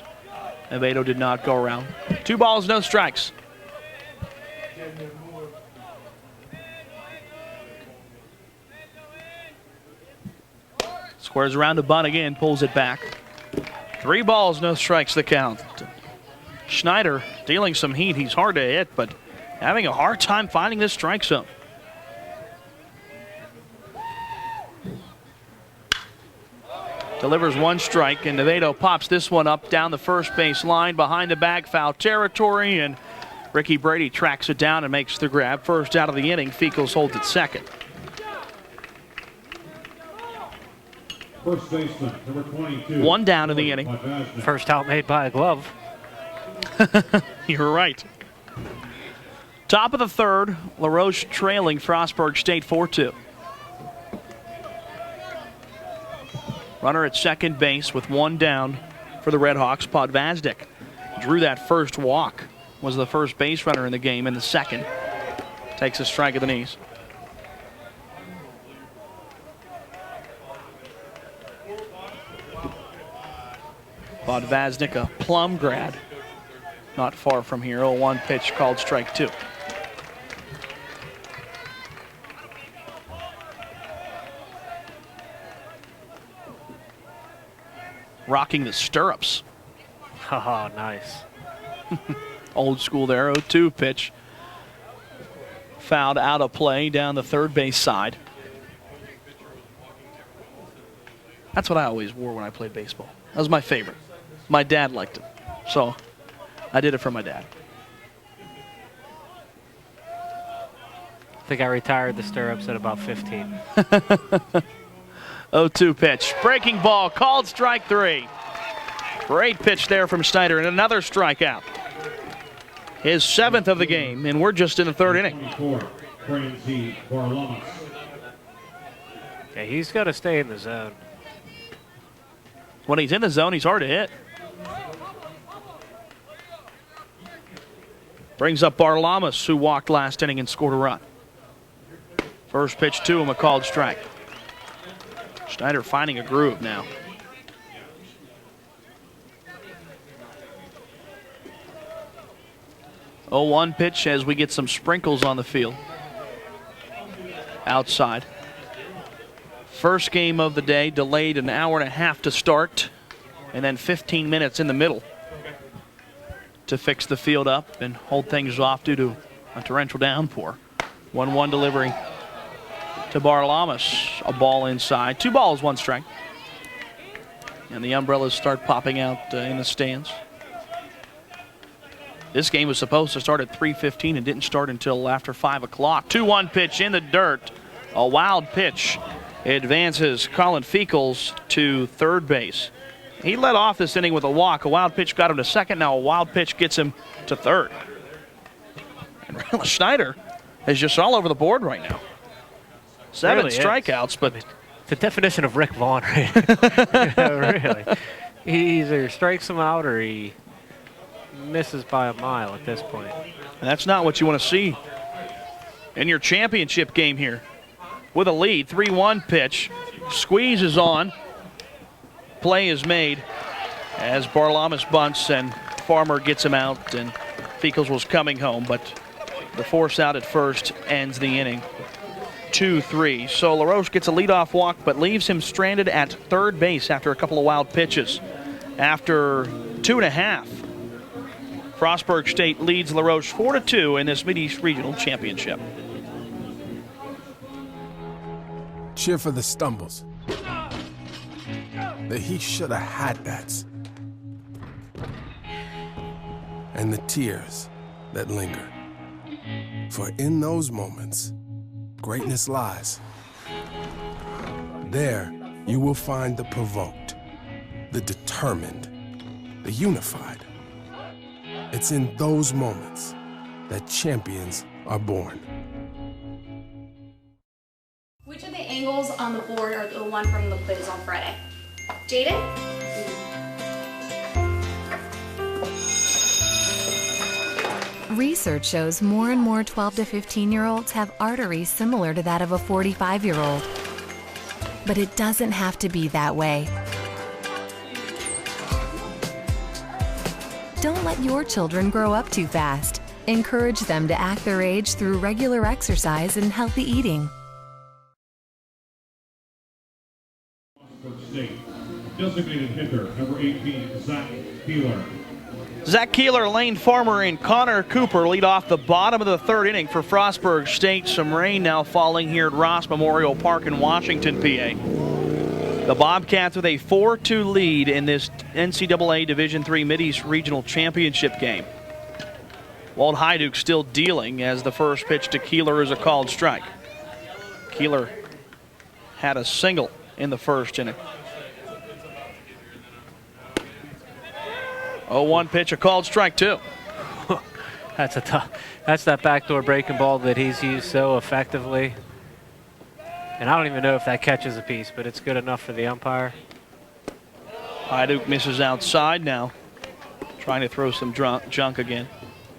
Nevada did not go around. 2 balls, no strikes. Squares around to bunt again, pulls it back. 3 balls, no strikes the count. Schneider dealing some heat. He's hard to hit, but having a hard time finding this strike zone. Delivers 1 strike, and Nevada pops this one up down the first base line behind the bag, foul territory, and Ricky Brady tracks it down and makes the grab. First out of the inning, Feekles holds it second.
First baseman, number 22.
1 down in the inning.
First out made by a glove.
You're right. Top of the third, LaRoche trailing Frostburg State 4-2. Runner at second base with 1 down for the Red Hawks. Podvazdik drew that first walk, was the first base runner in the game, in the second. Takes a strike at the knees. Podvazdik, a Plum grad, not far from here. 0-1 pitch called strike 2. Rocking the stirrups.
Haha, nice.
Old school there. 0-2 pitch. Fouled out of play down the third base side. That's what I always wore when I played baseball. That was my favorite. My dad liked it, so I did it for my dad.
I think I retired the stirrups at about 15.
0-2 pitch. Breaking ball, called strike 3. Great pitch there from Schneider, and another strikeout. His 7th of the game, and we're just in the third inning.
Yeah, he's got to stay in the zone.
When he's in the zone, he's hard to hit. Brings up Barlamas, who walked last inning and scored a run. First pitch to him, a called strike. Schneider finding a groove now. Oh, 1 pitch as we get some sprinkles on the field. Outside. First game of the day, delayed an hour and a half to start, and then 15 minutes in the middle to fix the field up and hold things off due to a torrential downpour. 1-1 delivery to Barlamas, a ball inside. 2 balls, 1 strike. And the umbrellas start popping out in the stands. This game was supposed to start at 3:15 and didn't start until after 5 o'clock. 2-1 pitch in the dirt. A wild pitch advances Colin Feekles to third base. He led off this inning with a walk. A wild pitch got him to second. Now a wild pitch gets him to third. And Schneider is just all over the board right now. 7
really
strikeouts, but
it's the definition of Rick Vaughn, right? Yeah, really. He either strikes him out or he misses by a mile at this point.
And that's not what you want to see in your championship game here. With a lead, 3-1 pitch. Squeeze is on. Play is made as Barlamas bunts and Farmer gets him out, and Feekles was coming home, but the force out at first ends the inning. 2-3. So LaRoche gets a leadoff walk, but leaves him stranded at third base after a couple of wild pitches. After 2.5, Frostburg State leads LaRoche 4-2 in this Mideast Regional Championship.
Cheer for the stumbles. That he should have had that. and the tears that linger. For in those moments, greatness lies. There, you will find the provoked, the determined, the unified. It's in those moments that champions are born.
Which of the angles on the board are the one from the quiz on Friday? Jaden?
Research shows more and more 12 to 15-year-olds have arteries similar to that of a 45-year-old. But it doesn't have to be that way. Don't let your children grow up too fast. Encourage them to act their age through regular exercise and healthy eating.
State. Designated hitter, number 18, Zach Keeler.
Zach Keeler, Lane Farmer, and Connor Cooper lead off the bottom of the third inning for Frostburg State. Some rain now falling here at Roche Memorial Park in Washington, PA. The Bobcats with a 4-2 lead in this NCAA Division III Mideast Regional Championship game. Walt Hyduk still dealing as the first pitch to Keeler is a called strike. Keeler had a single in the first inning. 0-1 pitch, a called strike two.
That's a tough. That's that backdoor breaking ball that he's used so effectively. And I don't even know if that catches a piece, but it's good enough for the umpire.
Hyduk misses outside now, trying to throw some junk again.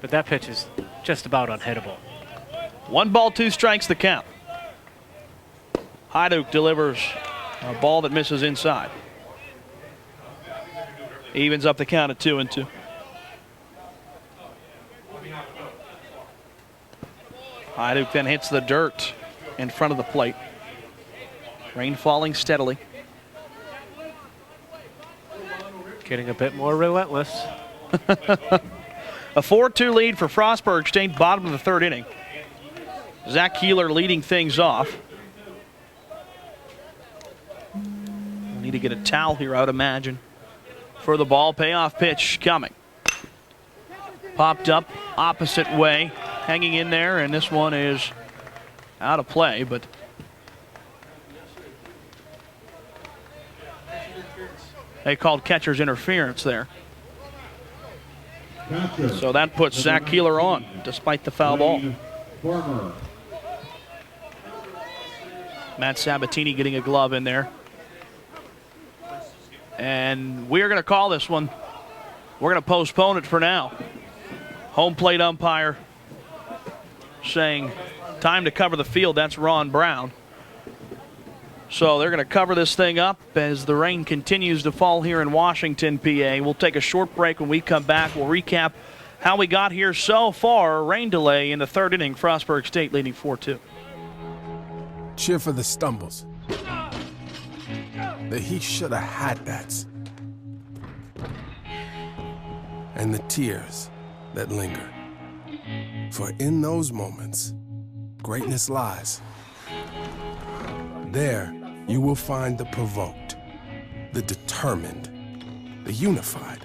But that pitch is just about unhittable.
1 ball, 2 strikes the count. Hyduk delivers a ball that misses inside. Evens up the count at 2-2. Hyduk then hits the dirt in front of the plate. Rain falling steadily.
Getting a bit more relentless.
A 4-2 lead for Frostburg State, bottom of the third inning. Zach Keeler leading things off. We'll need to get a towel here, I would imagine, for the ball. Payoff pitch coming. Popped up opposite way, hanging in there, and this one is out of play, but they called catcher's interference there. So that puts Zach Keeler on, despite the foul ball. Matt Sabatini getting a glove in there. And we are going to call this one. We're going to postpone it for now. Home plate umpire saying time to cover the field. That's Ron Brown. So they're going to cover this thing up as the rain continues to fall here in Washington, PA. We'll take a short break. When we come back, we'll recap how we got here so far. Rain delay in the third inning. Frostburg State leading 4-2.
Cheer for the stumbles. That he should have had that. And the tears that linger. For in those moments, greatness lies. There, you will find the provoked, the determined, the unified.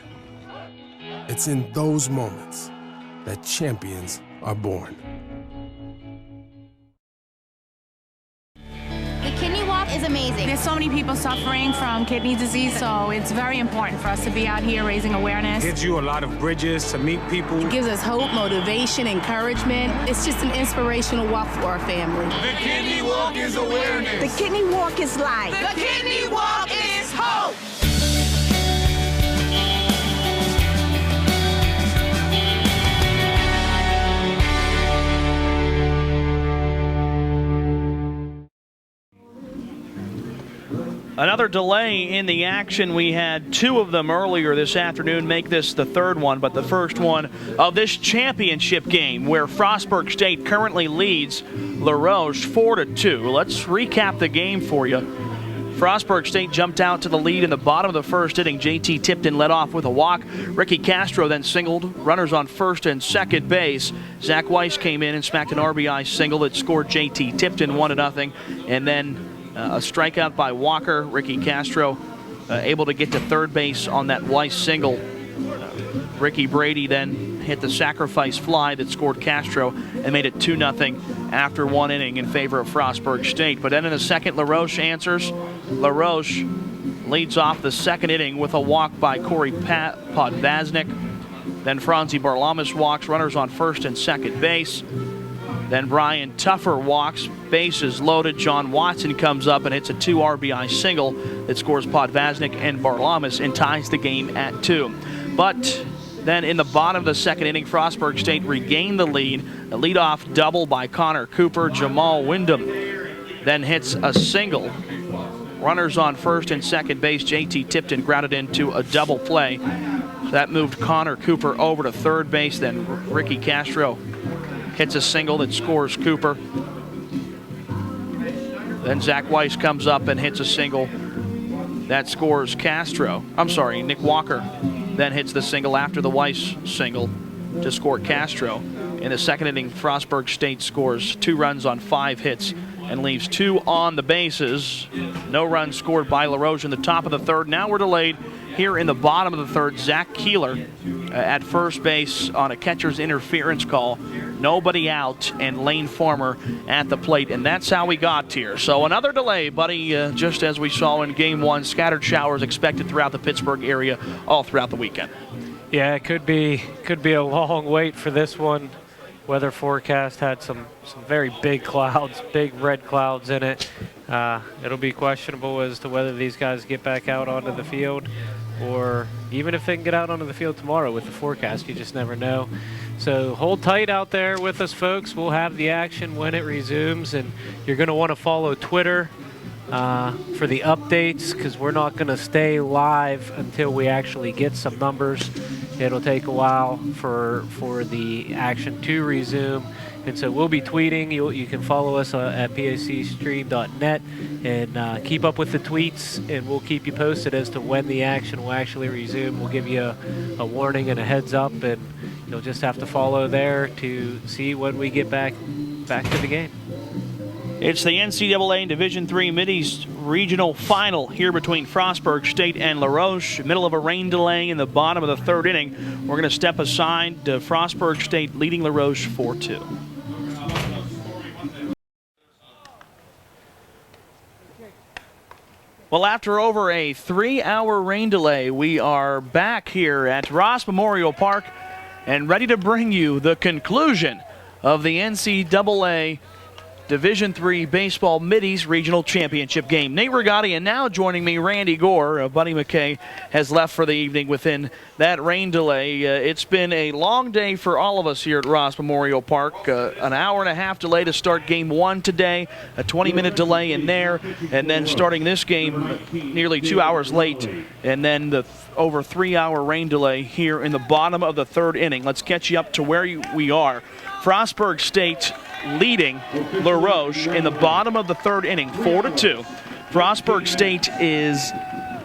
It's in those moments that champions are born.
The kidney walk is amazing.
There's so many people suffering from kidney disease, so it's very important for us to be out here raising awareness.
Gives you a lot of bridges to meet people.
It gives us hope, motivation, encouragement. It's just an inspirational walk for our family.
The kidney walk is awareness.
The kidney walk is life.
The kidney walk is hope.
Another delay in the action. We had 2 of them earlier this afternoon, make this the third one, but the first one of this championship game where Frostburg State currently leads La Roche 4-2. Let's recap the game for you. Frostburg State jumped out to the lead in the bottom of the first inning. JT Tipton led off with a walk. Ricky Castro then singled. Runners on first and second base. Zach Weiss came in and smacked an RBI single that scored JT Tipton 1-0. And then a strikeout by Walker. Ricky Castro able to get to third base on that Weiss single. Ricky Brady then hit the sacrifice fly that scored Castro and made it 2-0 after 1 inning in favor of Frostburg State. But then in the second, LaRoche answers. LaRoche leads off the second inning with a walk by Corey Podvaznik. Then Franzi Barlamas walks, runners on first and second base. Then Brian Tuffer walks, bases loaded. John Watson comes up and hits a 2 RBI single that scores Podvaznik and Barlamas and ties the game at 2. But then in the bottom of the second inning, Frostburg State regained the lead. A leadoff double by Connor Cooper. Jamal Wyndham then hits a single. Runners on first and second base. JT Tipton grounded into a double play. So that moved Connor Cooper over to third base. Then Ricky Castro hits a single that scores Cooper. Then Zach Weiss comes up and hits a single that scores Castro. I'm sorry, Nick Walker then hits the single after the Weiss single to score Castro. In the second inning, Frostburg State scores 2 runs on 5 hits and leaves 2 on the bases. No runs scored by LaRoche in the top of the third. Now we're delayed here in the bottom of the third. Zach Keeler at first base on a catcher's interference call. Nobody out, and Lane Farmer at the plate, and that's how we got here. So another delay, buddy, just as we saw in Game 1. Scattered showers expected throughout the Pittsburgh area all throughout the weekend.
Yeah, it could be a long wait for this one. Weather forecast had some very big clouds, big red clouds in it. It'll be questionable as to whether these guys get back out onto the field, or even if they can get out onto the field tomorrow with the forecast. You just never know. So hold tight out there with us, folks. We'll have the action when it resumes, and you're going to want to follow Twitter for the updates, because we're not going to stay live until we actually get some numbers. It'll take a while for the action to resume, and so we'll be tweeting. You can follow us at pacstream.net and keep up with the tweets, and we'll keep you posted as to when the action will actually resume. We'll give you a warning and a heads up, and you'll just have to follow there to see when we get back to the game.
It's the NCAA Division III Mideast Regional Final here between Frostburg State and LaRoche. Middle of a rain delay in the bottom of the third inning. We're going to step aside. Frostburg State leading LaRoche 4-2. Well, after over a 3-hour rain delay, we are back here at Roche Memorial Park and ready to bring you the conclusion of the NCAA Division III Baseball Mideast Regional Championship game. Nate Rigotti, and now joining me, Randy Gore. Buddy McKay has left for the evening within that rain delay. It's been a long day for all of us here at Roche Memorial Park. An hour and a half delay to start Game 1 today, a 20-minute delay in there, and then starting this game nearly 2 hours late, and then the over 3-hour rain delay here in the bottom of the third inning. Let's catch you up to where we are. Frostburg State leading LaRoche in the bottom of the third inning, 4-2. Frostburg State is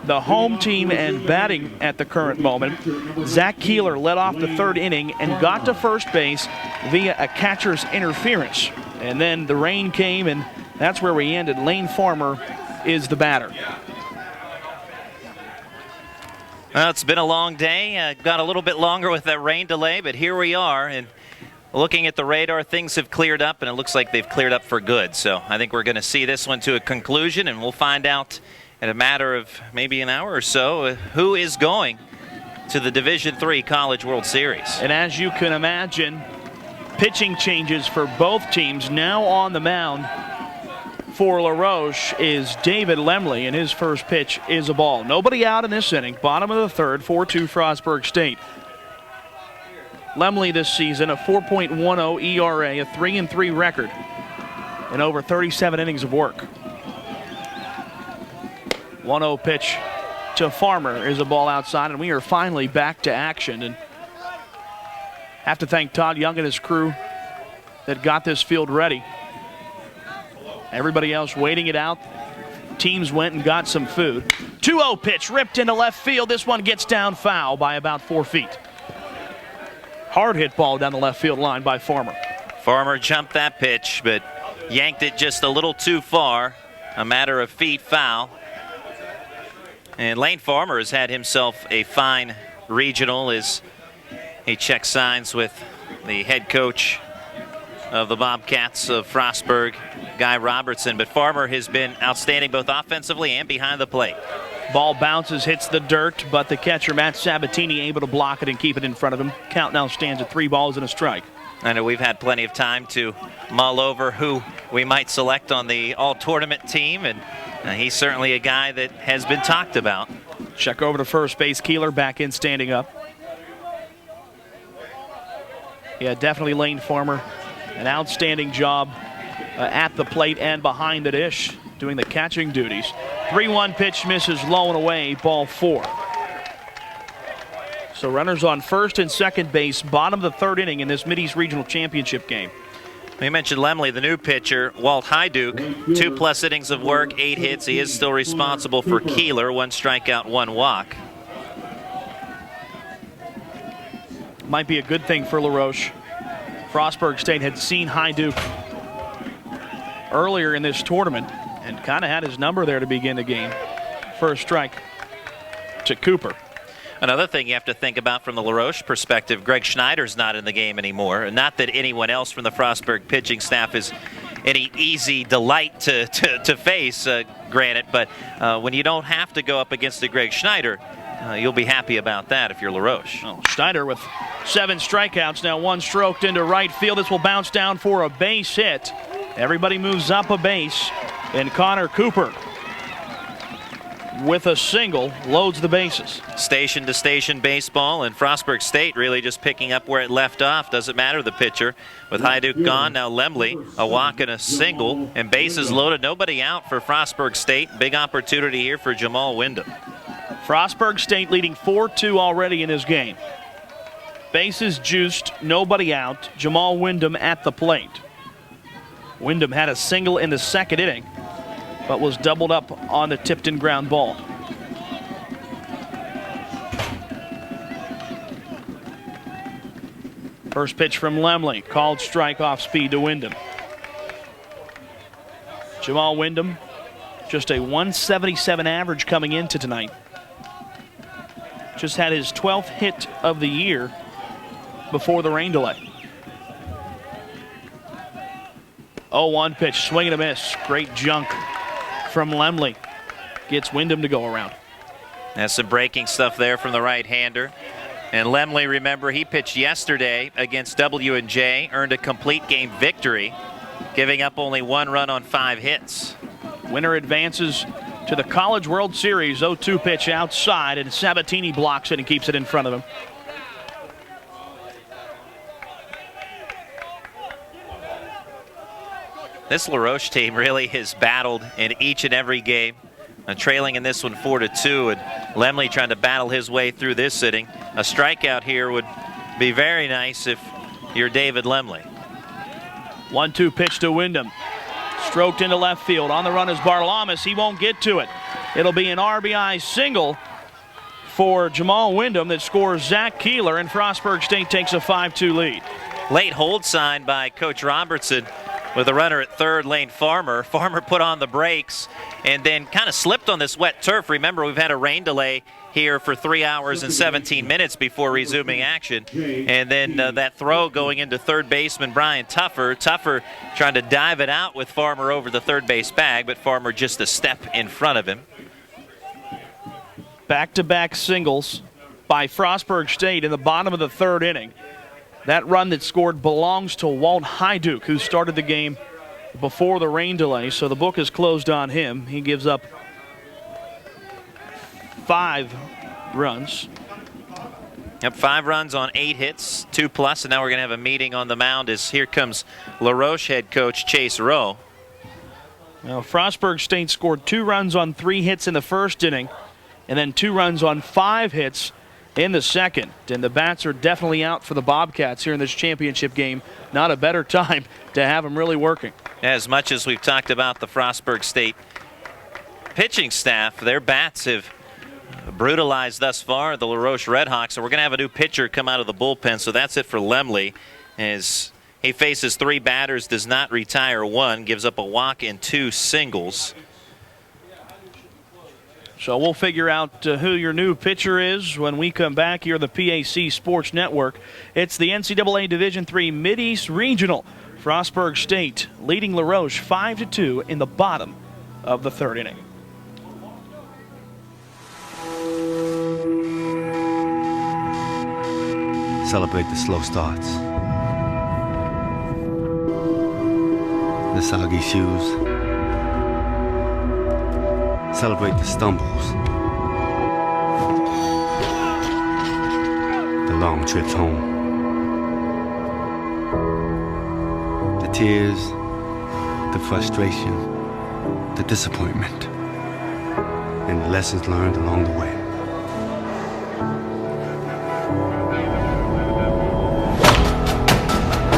the home team and batting at the current moment. Zach Keeler led off the third inning and got to first base via a catcher's interference. And then the rain came, and that's where we ended. Lane Farmer is the batter.
Well, it's been a long day. Got a little bit longer with that rain delay, but here we are. And looking at the radar, things have cleared up, and it looks like they've cleared up for good. So I think we're going to see this one to a conclusion, and we'll find out in a matter of maybe an hour or so who is going to the Division III College World Series.
And as you can imagine, pitching changes for both teams. Now on the mound for LaRoche is David Lemley, and his first pitch is a ball. Nobody out in this inning. Bottom of the third, 4-2 Frostburg State. Lemley this season, a 4.10 ERA, a 3-3 record, and over 37 innings of work. 1-0 pitch to Farmer is a ball outside, and we are finally back to action. And have to thank Todd Young and his crew that got this field ready. Everybody else waiting it out. Teams went and got some food. 2-0 pitch ripped into left field. This one gets down foul by about 4 feet. Hard hit ball down the left field line by Farmer.
Farmer jumped that pitch, but yanked it just a little too far. A matter of feet foul. And Lane Farmer has had himself a fine regional, as He checked signs with the head coach of the Bobcats of Frostburg, Guy Robertson. But Farmer has been outstanding both offensively and behind the plate.
Ball bounces, hits the dirt, but the catcher, Matt Sabatini, able to block it and keep it in front of him. Count now stands at 3 balls and a strike.
I know we've had plenty of time to mull over who we might select on the all-tournament team, and he's certainly a guy that has been talked about.
Check over to first base. Keeler back in, standing up. Yeah, definitely Lane Farmer. An outstanding job at the plate and behind the dish, doing the catching duties. 3-1 pitch misses low and away, ball 4. So runners on first and second base, bottom of the 3rd inning in this Mideast Regional Championship game.
We mentioned Lemley, the new pitcher. Walt Hyduke, 2+ innings of work, 8 hits. He is still responsible for Keeler, 1 strikeout, 1 walk.
Might be a good thing for LaRoche. Frostburg State had seen Hyduke earlier in this tournament and kind of had his number there to begin the game. First strike to Cooper.
Another thing you have to think about from the LaRoche perspective, Greg Schneider's not in the game anymore. Not that anyone else from the Frostburg pitching staff is any easy delight to face, granted, but when you don't have to go up against a Greg Schneider, you'll be happy about that if you're LaRoche.
Oh, Schneider with 7 strikeouts, now 1 stroked into right field. This will bounce down for a base hit. Everybody moves up a base, and Connor Cooper with a single loads the bases.
Station to station baseball, and Frostburg State really just picking up where it left off. Doesn't matter the pitcher. With Hyduke gone, now Lemley, a walk and a single, and bases loaded. Nobody out for Frostburg State. Big opportunity here for Jamal Wyndham.
Frostburg State leading 4-2 already in this game. Bases juiced, nobody out. Jamal Wyndham at the plate. Wyndham had a single in the 2nd inning, but was doubled up on the tipped-in ground ball. First pitch from Lemley, called strike off speed to Wyndham. Jamal Wyndham, just a 177 average coming into tonight. Just had his 12th hit of the year before the rain delay. 0-1 pitch, swing and a miss. Great junk from Lemley. Gets Wyndham to go around.
That's some breaking stuff there from the right-hander. And Lemley, remember, he pitched yesterday against W&J, earned a complete game victory, giving up only 1 run on 5 hits.
Winner advances to the College World Series. 0-2 pitch outside, and Sabatini blocks it and keeps it in front of him.
This LaRoche team really has battled in each and every game. Trailing in this one 4-2, and Lemley trying to battle his way through this inning. A strikeout here would be very nice if you're David Lemley.
1-2 pitch to Wyndham. Stroked into left field. On the run is Barlamas. He won't get to it. It'll be an RBI single for Jamal Wyndham that scores Zach Keeler, and Frostburg State takes a 5-2 lead.
Late hold sign by Coach Robertson with a runner at third, Lane Farmer. Farmer put on the brakes and then kind of slipped on this wet turf. Remember, we've had a rain delay here for 3 hours and 17 minutes before resuming action. And then that throw going into third baseman Brian Tuffer. Tuffer trying to dive it out with Farmer over the third base bag, but Farmer just a step in front of him.
Back-to-back singles by Frostburg State in the bottom of the 3rd inning. That run that scored belongs to Walt Hyduke, who started the game before the rain delay, so the book is closed on him. He gives up 5 runs.
Yep, 5 runs on 8 hits, 2+, and now we're going to have a meeting on the mound as here comes LaRoche head coach Chase Rowe.
Now, Frostburg State scored 2 runs on 3 hits in the 1st inning, and then 2 runs on 5 hits in the 2nd. And the bats are definitely out for the Bobcats here in this championship game. Not a better time to have them really working.
As much as we've talked about the Frostburg State pitching staff, their bats have brutalized thus far the LaRoche Redhawks. So we're going to have a new pitcher come out of the bullpen. So that's it for Lemley as he faces 3 batters, does not retire 1, gives up a walk and 2 singles.
So we'll figure out who your new pitcher is when we come back here on the PAC Sports Network. It's the NCAA Division III Mideast Regional. Frostburg State leading La Roche 5-2 in the bottom of the third inning.
Celebrate the slow starts, the soggy shoes. Celebrate the stumbles, the long trips home, the tears, the frustration, the disappointment, and the lessons learned along the way.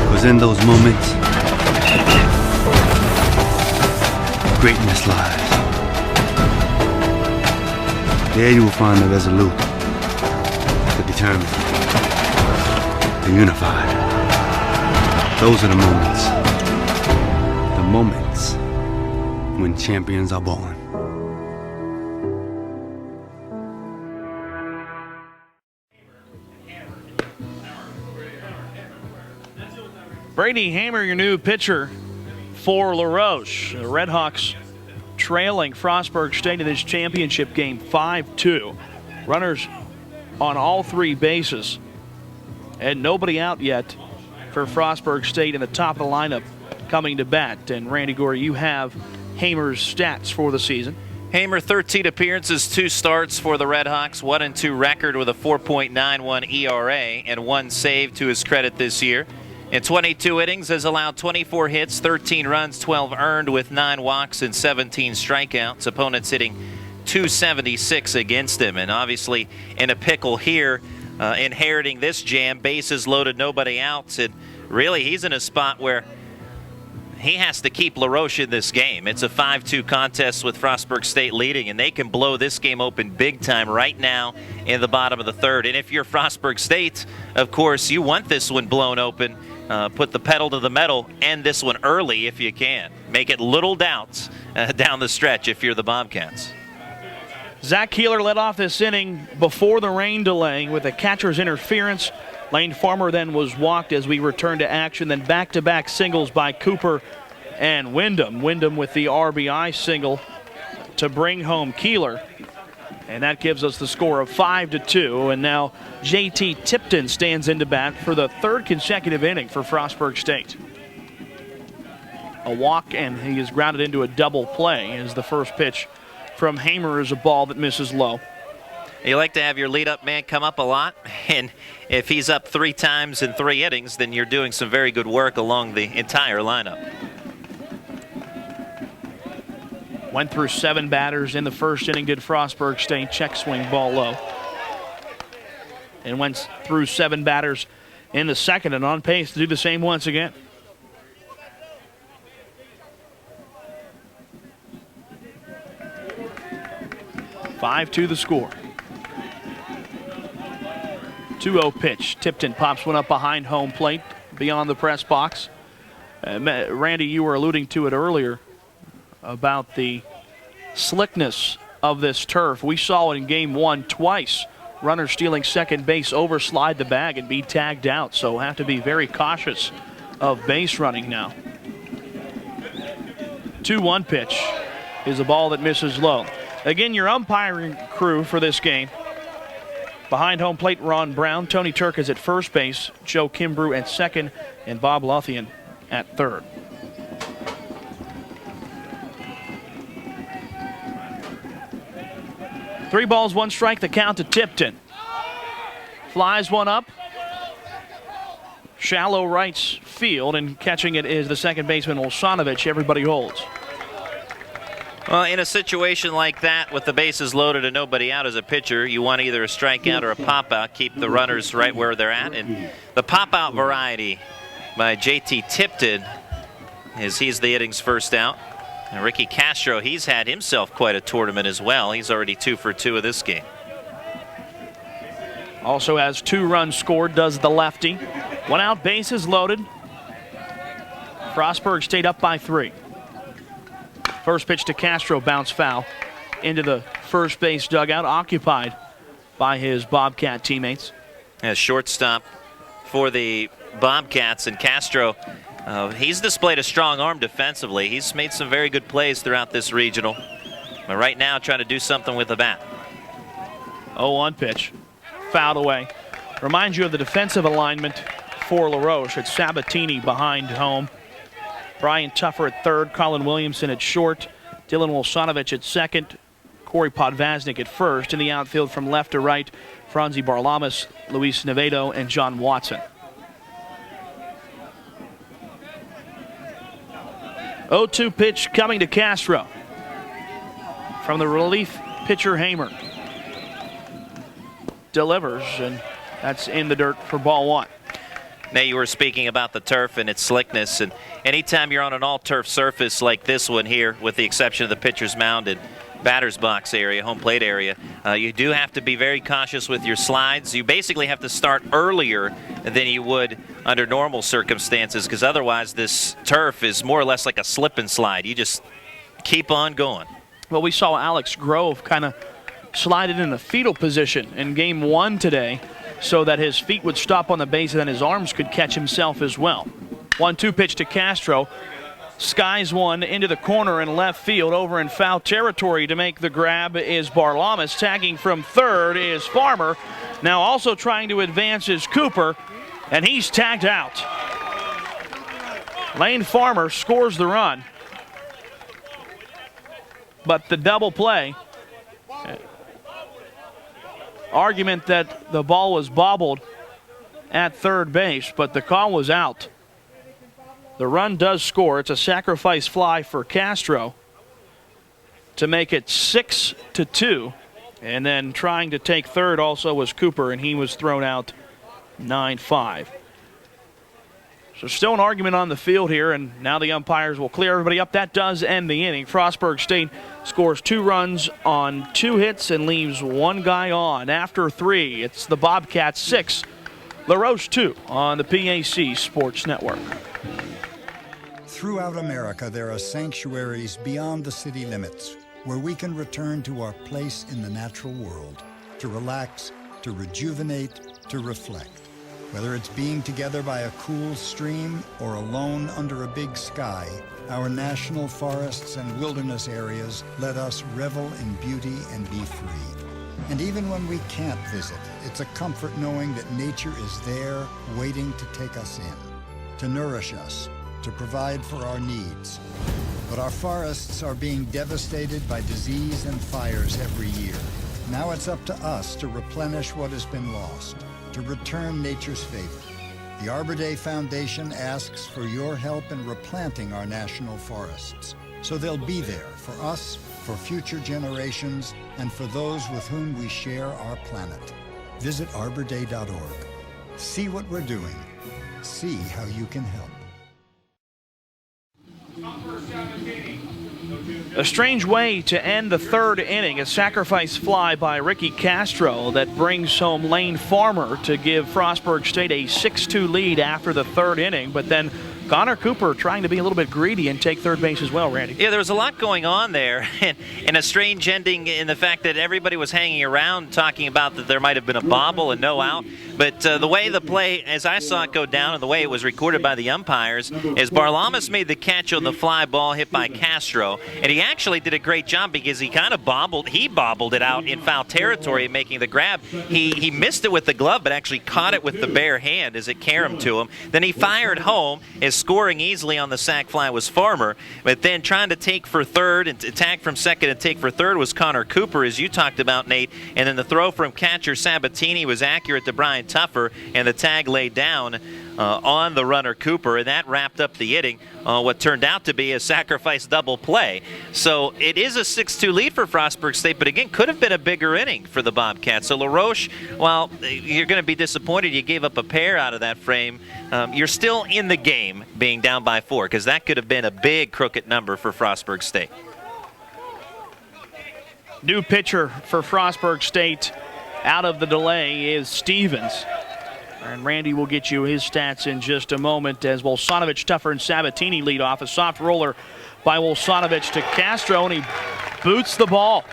Because in those moments, greatness lies. There you will find the resolute, the determined, the unified. Those are the moments when champions are born.
Brady Hamer, your new pitcher for La Roche. The Red Hawks trailing Frostburg State in this championship game 5-2. Runners on all three bases. And nobody out yet for Frostburg State in the top of the lineup coming to bat. And Randy Gorey, you have Hamer's stats for the season.
Hamer, 13 appearances, 2 starts for the Red Hawks, 1-2 record with a 4.91 ERA and 1 save to his credit this year. In 22 innings, has allowed 24 hits, 13 runs, 12 earned with 9 walks and 17 strikeouts. Opponents hitting .276 against him, and obviously in a pickle here, inheriting this jam, bases loaded, nobody outs, and really he's in a spot where he has to keep La Roche in this game. It's a 5-2 contest with Frostburg State leading, and they can blow this game open big time right now in the bottom of the third. And if you're Frostburg State, of course, you want this one blown open. Put the pedal to the metal, end this one early if you can. Make it little doubts down the stretch if you're the Bobcats.
Zach Keeler led off this inning before the rain delay with a catcher's interference. Lane Farmer then was walked as we returned to action. Then back-to-back singles by Cooper and Wyndham. Wyndham with the RBI single to bring home Keeler. And that gives us the score of 5-2. And now J.T. Tipton stands into bat for the third consecutive inning for Frostburg State. A walk, and he is grounded into a double play as the first pitch from Hamer is a ball that misses low.
You like to have your lead-up man come up a lot, and if he's up 3 times in 3 innings, then you're doing some very good work along the entire lineup.
Went through 7 batters in the first inning, did Frostburg State. Check swing, ball low. And went through 7 batters in the second, and on pace to do the same once again. (5-2) the score. 2-0 pitch. Tipton pops one up behind home plate, beyond the press box. Randy, you were alluding to it earlier about the slickness of this turf. We saw it in game 1 twice. Runner stealing second base, overslide the bag and be tagged out. So have to be very cautious of base running now. 2-1 pitch is a ball that misses low. Again, your umpiring crew for this game. Behind home plate, Ron Brown. Tony Turk is at first base. Joe Kimbrew at second. And Bob Lothian at third. Three balls, 1 strike, the count to Tipton. Flies one up. Shallow right field, and catching it is the second baseman, Olshanovich. Everybody holds.
Well, in a situation like that, with the bases loaded and nobody out as a pitcher, you want either a strikeout or a pop-out, keep the runners right where they're at. And the pop-out variety by J.T. Tipton is he's the inning's first out. And Ricky Castro, he's had himself quite a tournament as well. He's already 2 for 2 of this game.
Also has 2 runs scored, does the lefty. 1 out, bases loaded. Frostburg State up by 3. First pitch to Castro, bounce foul into the first base dugout, occupied by his Bobcat teammates.
As shortstop for the Bobcats, and Castro, he's displayed a strong arm defensively. He's made some very good plays throughout this regional. But right now, trying to do something with the bat.
0-1 pitch. Fouled away. Reminds you of the defensive alignment for LaRoche. It's Sabatini behind home. Brian Tuffer at third. Colin Williamson at short. Dylan Wilsonovich at second. Corey Podvaznik at first. In the outfield from left to right, Franzi Barlamas, Luis Nevedo, and John Watson. 0-2 pitch coming to Castro from the relief pitcher Hamer. Delivers, and that's in the dirt for ball one.
Nate, you were speaking about the turf and its slickness, and anytime you're on an all-turf surface like this one here, with the exception of the pitcher's mound and batter's box area, home plate area, you do have to be very cautious with your slides. You basically have to start earlier than you would under normal circumstances, because otherwise this turf is more or less like a slip and slide. You just keep on going.
Well, we saw Alex Grove kind of slide it in a fetal position in game one today so that his feet would stop on the base and then his arms could catch himself as well. 1-2 pitch to Castro. Skies one into the corner in left field. Over in foul territory to make the grab is Barlamas. Tagging from third is Farmer. Now also trying to advance is Cooper, and he's tagged out. Lane Farmer scores the run, but the double play, argument that the ball was bobbled at third base, but the call was out. The run does score. It's a sacrifice fly for Castro to make it 6-2. And then trying to take third also was Cooper, and he was thrown out 9-5. So still an argument on the field here, and now the umpires will clear everybody up. That does end the inning. Frostburg State scores 2 runs on 2 hits and leaves 1 guy on. After 3, it's the Bobcats 6, LaRoche 2 on the PAC Sports Network.
Throughout America, there are sanctuaries beyond the city limits where we can return to our place in the natural world, to relax, to rejuvenate, to reflect. Whether it's being together by a cool stream or alone under a big sky, our national forests and wilderness areas let us revel in beauty and be free. And even when we can't visit, it's a comfort knowing that nature is there waiting to take us in, to nourish us, to provide for our needs. But our forests are being devastated by disease and fires every year. Now it's up to us to replenish what has been lost, to return nature's favor. The Arbor Day Foundation asks for your help in replanting our national forests, so they'll be there for us, for future generations, and for those with whom we share our planet. Visit arborday.org. See what we're doing. See how you can help.
A strange way to end the third inning, a sacrifice fly by Ricky Castro that brings home Lane Farmer to give Frostburg State a 6-2 lead after the third inning, but then Connor Cooper trying to be a little bit greedy and take third base as well, Randy.
Yeah, there was a lot going on there, and a strange ending in the fact that everybody was hanging around talking about that there might have been a bobble and no out. But the way the play, as I saw it go down, and the way it was recorded by the umpires, is Barlamas made the catch on the fly ball hit by Castro, and he actually did a great job because he kind of bobbled it out in foul territory, making the grab. He missed it with the glove, but actually caught it with the bare hand as it caromed to him. Then he fired home. His scoring easily on the sac fly was Farmer, but then trying to take for third and tag from second and take for third was Connor Cooper, as you talked about, Nate. And then the throw from catcher Sabatini was accurate to Brian Tuffer, and the tag laid down on the runner Cooper, and that wrapped up the inning. What turned out to be a sacrifice double play. So it is a 6-2 lead for Frostburg State, but again, could have been a bigger inning for the Bobcats. So LaRoche, while you're going to be disappointed you gave up a pair out of that frame, you're still in the game being down by 4, because that could have been a big crooked number for Frostburg State.
New pitcher for Frostburg State out of the delay is Stevens. And Randy will get you his stats in just a moment as Wilsonovich, Tuffer, and Sabatini lead off. A soft roller by Wilsonovich to Castro, and he boots the ball.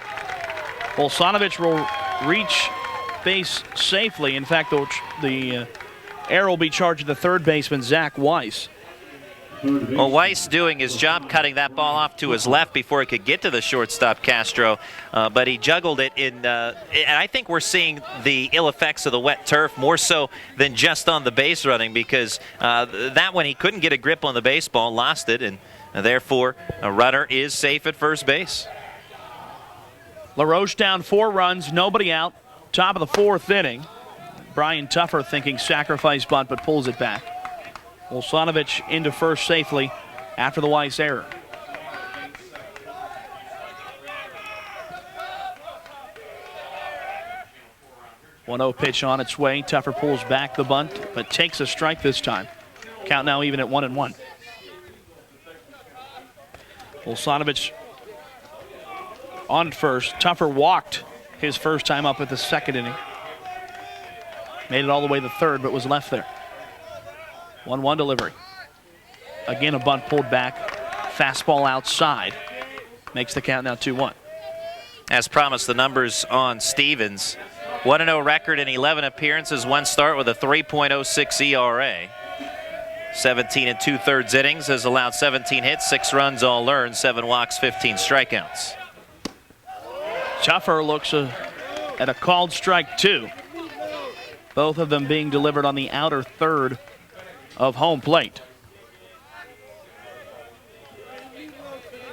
Volsanovich will reach base safely. In fact, the error will be charged to the third baseman, Zach Weiss.
Well, Weiss doing his job cutting that ball off to his left before he could get to the shortstop, Castro. But he juggled it in, and I think we're seeing the ill effects of the wet turf more so than just on the base running, because that one he couldn't get a grip on the baseball, lost it, and therefore a runner is safe at first base.
LaRoche down 4 runs, nobody out. Top of the 4th inning. Brian Tuffer thinking sacrifice bunt, but pulls it back. Volsanovich into first safely after the Weiss error. One 0 pitch on its way. Tuffer pulls back the bunt, but takes a strike this time. Count now even at 1-1. Volsanovich on first. Tuffer walked his first time up at the 2nd inning. Made it all the way to the 3rd, but was left there. 1-1 delivery. Again, a bunt pulled back. Fastball outside. Makes the count now 2-1.
As promised, the numbers on Stevens. 1-0 record in 11 appearances, 1 start with a 3.06 ERA. 17 2/3 innings, has allowed 17 hits, 6 runs all earned, 7 walks, 15 strikeouts.
Tuffer looks at a called strike 2. Both of them being delivered on the outer third of home plate.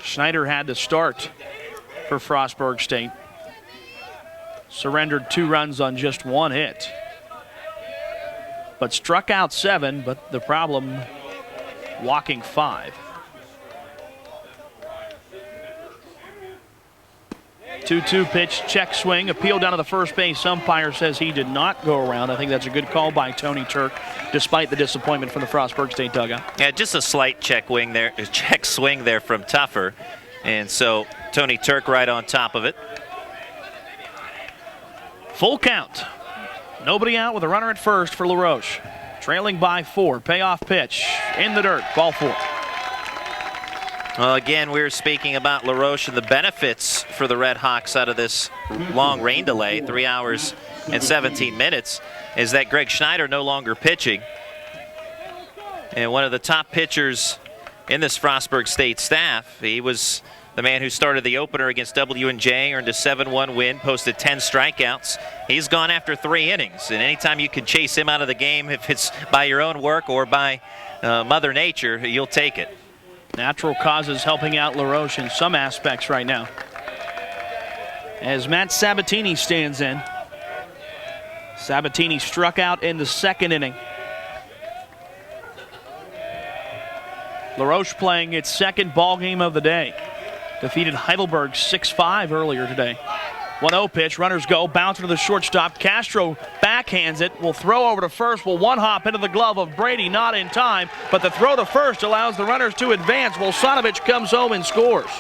Schneider had to start for Frostburg State. Surrendered 2 runs on just 1 hit. But struck out 7, but the problem, walking 5. 2-2 pitch, check swing, appeal down to the first base. Umpire says he did not go around. I think that's a good call by Tony Turk, despite the disappointment from the Frostburg State dugout.
Yeah, just a slight check swing there from Tuffer. And so Tony Turk right on top of it.
Full count. Nobody out with a runner at first for LaRoche. Trailing by 4. Payoff pitch in the dirt. Ball 4.
Well, again, we were speaking about LaRoche and the benefits for the Red Hawks out of this long rain delay, 3 hours and 17 minutes, is that Greg Schneider no longer pitching. And one of the top pitchers in this Frostburg State staff. He was the man who started the opener against W&J, earned a 7-1 win, posted 10 strikeouts. He's gone after 3 innings, and anytime you can chase him out of the game, if it's by your own work or by Mother Nature, you'll take it.
Natural causes helping out LaRoche in some aspects right now. As Matt Sabatini stands in. Sabatini struck out in the 2nd inning. LaRoche playing its 2nd ball game of the day. Defeated Heidelberg 6-5 earlier today. 1-0 pitch, runners go, bouncer to the shortstop. Castro backhands it, will throw over to first, will one-hop into the glove of Brady, not in time, but the throw to first allows the runners to advance. Volsanovich comes home and scores.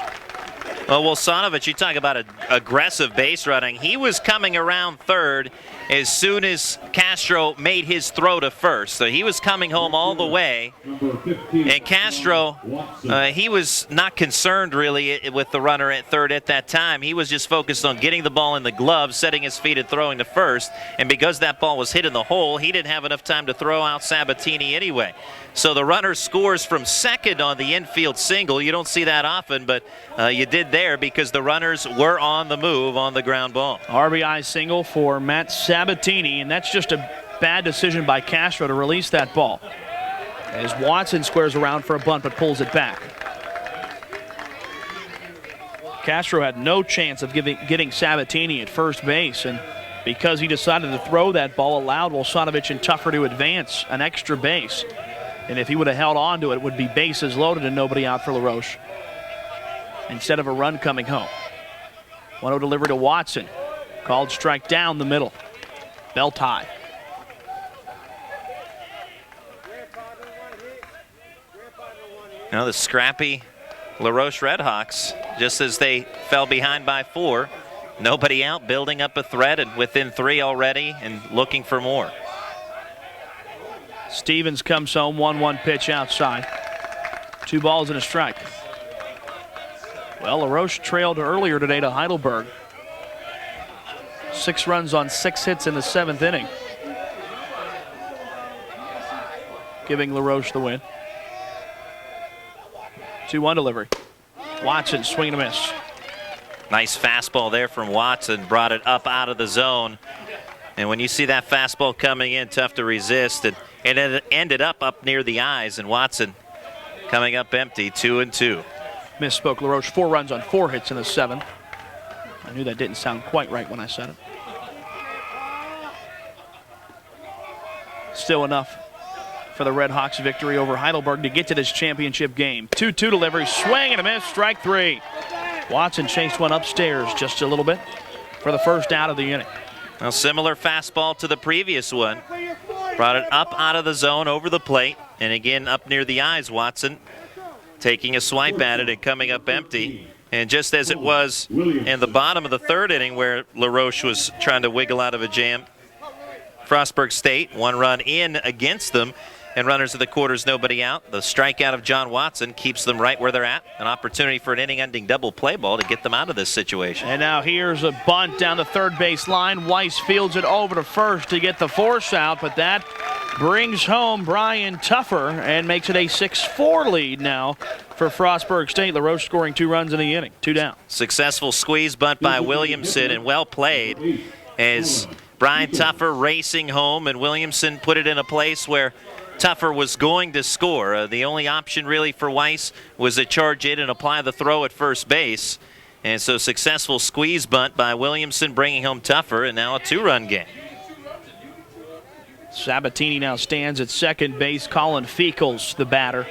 Well, Volsanovich, you talk about aggressive base running. He was coming around third as soon as Castro made his throw to first. So he was coming home all the way. And Castro, he was not concerned really with the runner at third at that time. He was just focused on getting the ball in the glove, setting his feet and throwing to first. And because that ball was hit in the hole, he didn't have enough time to throw out Sabatini anyway. So the runner scores from second on the infield single. You don't see that often, but you did there because the runners were on the move on the ground ball.
RBI single for Matt Sabatini, and that's just a bad decision by Castro to release that ball. As Watson squares around for a bunt but pulls it back. Castro had no chance of getting Sabatini at first base, and because he decided to throw that ball, allowed Volsanovich and Tuffer to advance an extra base. And if he would have held on to it, it would be bases loaded and nobody out for LaRoche instead of a run coming home. 1-0 delivery to Watson. Called strike down the middle. Belt high.
Now the scrappy LaRoche Redhawks, just as they fell behind by 4, nobody out, building up a threat and within 3 already and looking for more.
Stevens comes home, 1-1 pitch outside. 2 balls and a strike. Well, LaRoche trailed earlier today to Heidelberg. 6 runs on 6 hits in the 7th inning, giving LaRoche the win. 2-1 delivery. Watson, swing and a miss.
Nice fastball there from Watson, brought it up out of the zone. And when you see that fastball coming in, tough to resist. And it ended up near the eyes, and Watson coming up empty, 2-2.
Misspoke, LaRoche, 4 runs on 4 hits in the 7th. I knew that didn't sound quite right when I said it. Still enough for the Red Hawks' victory over Heidelberg to get to this championship game. 2-2 delivery, swing and a miss, strike 3. Watson chased one upstairs just a little bit for the first out of the inning.
A similar fastball to the previous one. Brought it up out of the zone over the plate, and again up near the eyes. Watson taking a swipe at it and coming up empty. And just as it was in the bottom of the 3rd inning where LaRoche was trying to wiggle out of a jam, Frostburg State, 1 run in against them, and runners of the quarters, nobody out. The strikeout of John Watson keeps them right where they're at. An opportunity for an inning-ending double play ball to get them out of this situation.
And now here's a bunt down the 3rd base line. Weiss fields it over to first to get the force out, but that brings home Brian Tuffer and makes it a 6-4 lead now for Frostburg State. LaRoche scoring 2 runs in the inning, 2 down.
Successful squeeze bunt by Williamson, and well played as Brian Tuffer racing home, and Williamson put it in a place where Tuffer was going to score. The only option really for Weiss was to charge it and apply the throw at first base. And so successful squeeze bunt by Williamson, bringing home Tuffer, and now a 2-run game.
Sabatini now stands at second base. Colin Feekles, the batter.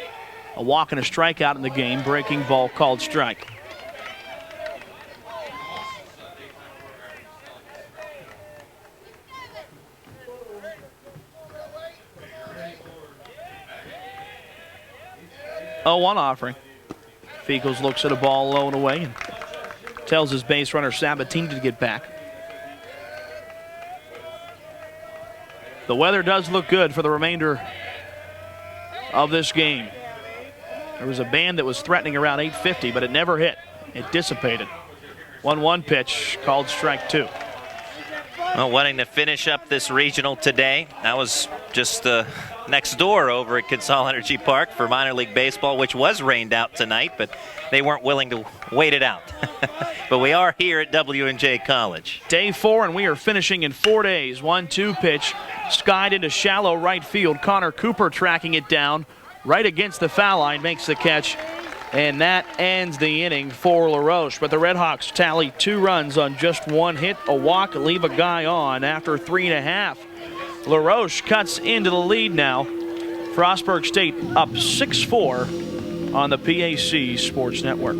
A walk and a strikeout in the game. Breaking ball called strike. Oh, 1 offering. Feekles looks at a ball low and away and tells his base runner Sabatini to get back. The weather does look good for the remainder of this game. There was a band that was threatening around 8:50, but it never hit. It dissipated. 1-1 pitch called strike 2.
Well, wanting to finish up this regional today. That was just next door over at Consol Energy Park for minor league baseball, which was rained out tonight, but they weren't willing to wait it out. But we are here at W&J College.
Day 4, and we are finishing in 4 days. 1-2 pitch, skied into shallow right field. Connor Cooper tracking it down right against the foul line, makes the catch, and that ends the inning for LaRoche. But the Red Hawks tally 2 runs on just 1 hit, a walk, leave a guy on after 3.5. LaRoche cuts into the lead now. Frostburg State up 6-4 on the PAC Sports Network.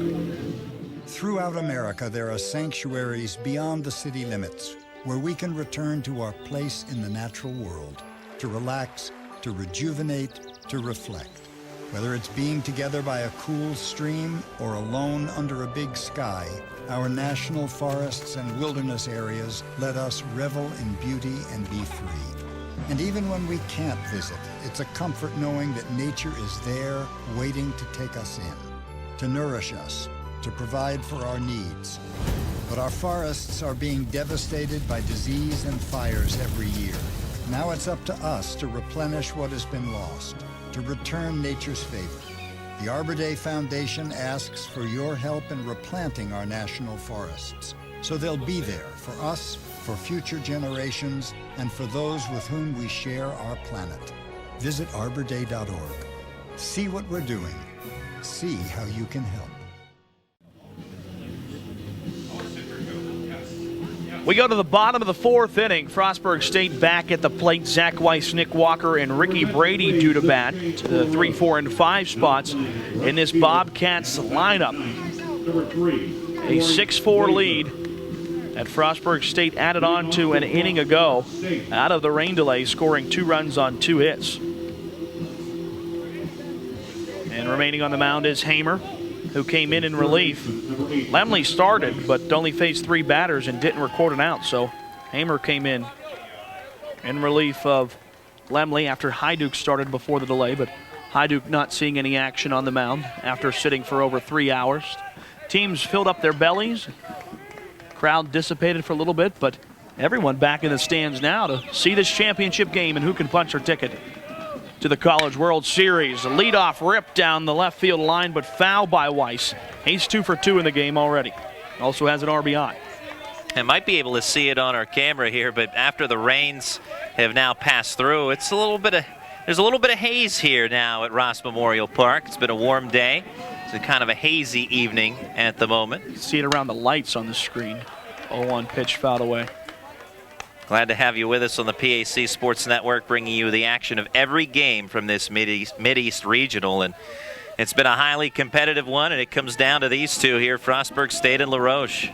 Throughout America, there are sanctuaries beyond the city limits where we can return to our place in the natural world, to relax, to rejuvenate, to reflect. Whether it's being together by a cool stream or alone under a big sky, our national forests and wilderness areas let us revel in beauty and be free. And even when we can't visit, it's a comfort knowing that nature is there waiting to take us in, to nourish us, to provide for our needs. But our forests are being devastated by disease and fires every year. Now it's up to us to replenish what has been lost, to return nature's favor. The Arbor Day Foundation asks for your help in replanting our national forests, so they'll be there for us, for future generations, and for those with whom we share our planet. Visit arborday.org. See what we're doing. See how you can help.
We go to the bottom of the 4th inning. Frostburg State back at the plate. Zach Weiss, Nick Walker, and Ricky Brady due to bat to the 3, 4, and 5 spots in this Bobcats lineup. A 6-4 lead that Frostburg State added on to an inning ago out of the rain delay, scoring 2 runs on 2 hits. And remaining on the mound is Hamer, who came in relief. Lemley started, but only faced 3 batters and didn't record an out. So Hamer came in relief of Lemley after Hajduk started before the delay, but Hajduk not seeing any action on the mound after sitting for over 3 hours. Teams filled up their bellies. Crowd dissipated for a little bit, but everyone back in the stands now to see this championship game and who can punch their ticket to the College World Series. A leadoff rip down the left field line, but foul by Weiss. He's 2 for 2 in the game already. Also has an RBI.
I might be able to see it on our camera here, but after the rains have now passed through, there's a little bit of haze here now at Ross Memorial Park. It's been a warm day. It's a kind of a hazy evening at the moment.
You can see it around the lights on the screen. 0-1 pitch fouled away.
Glad to have you with us on the PAC Sports Network, bringing you the action of every game from this Mideast Regional. And it's been a highly competitive one, and it comes down to these two here, Frostburg State and La Roche.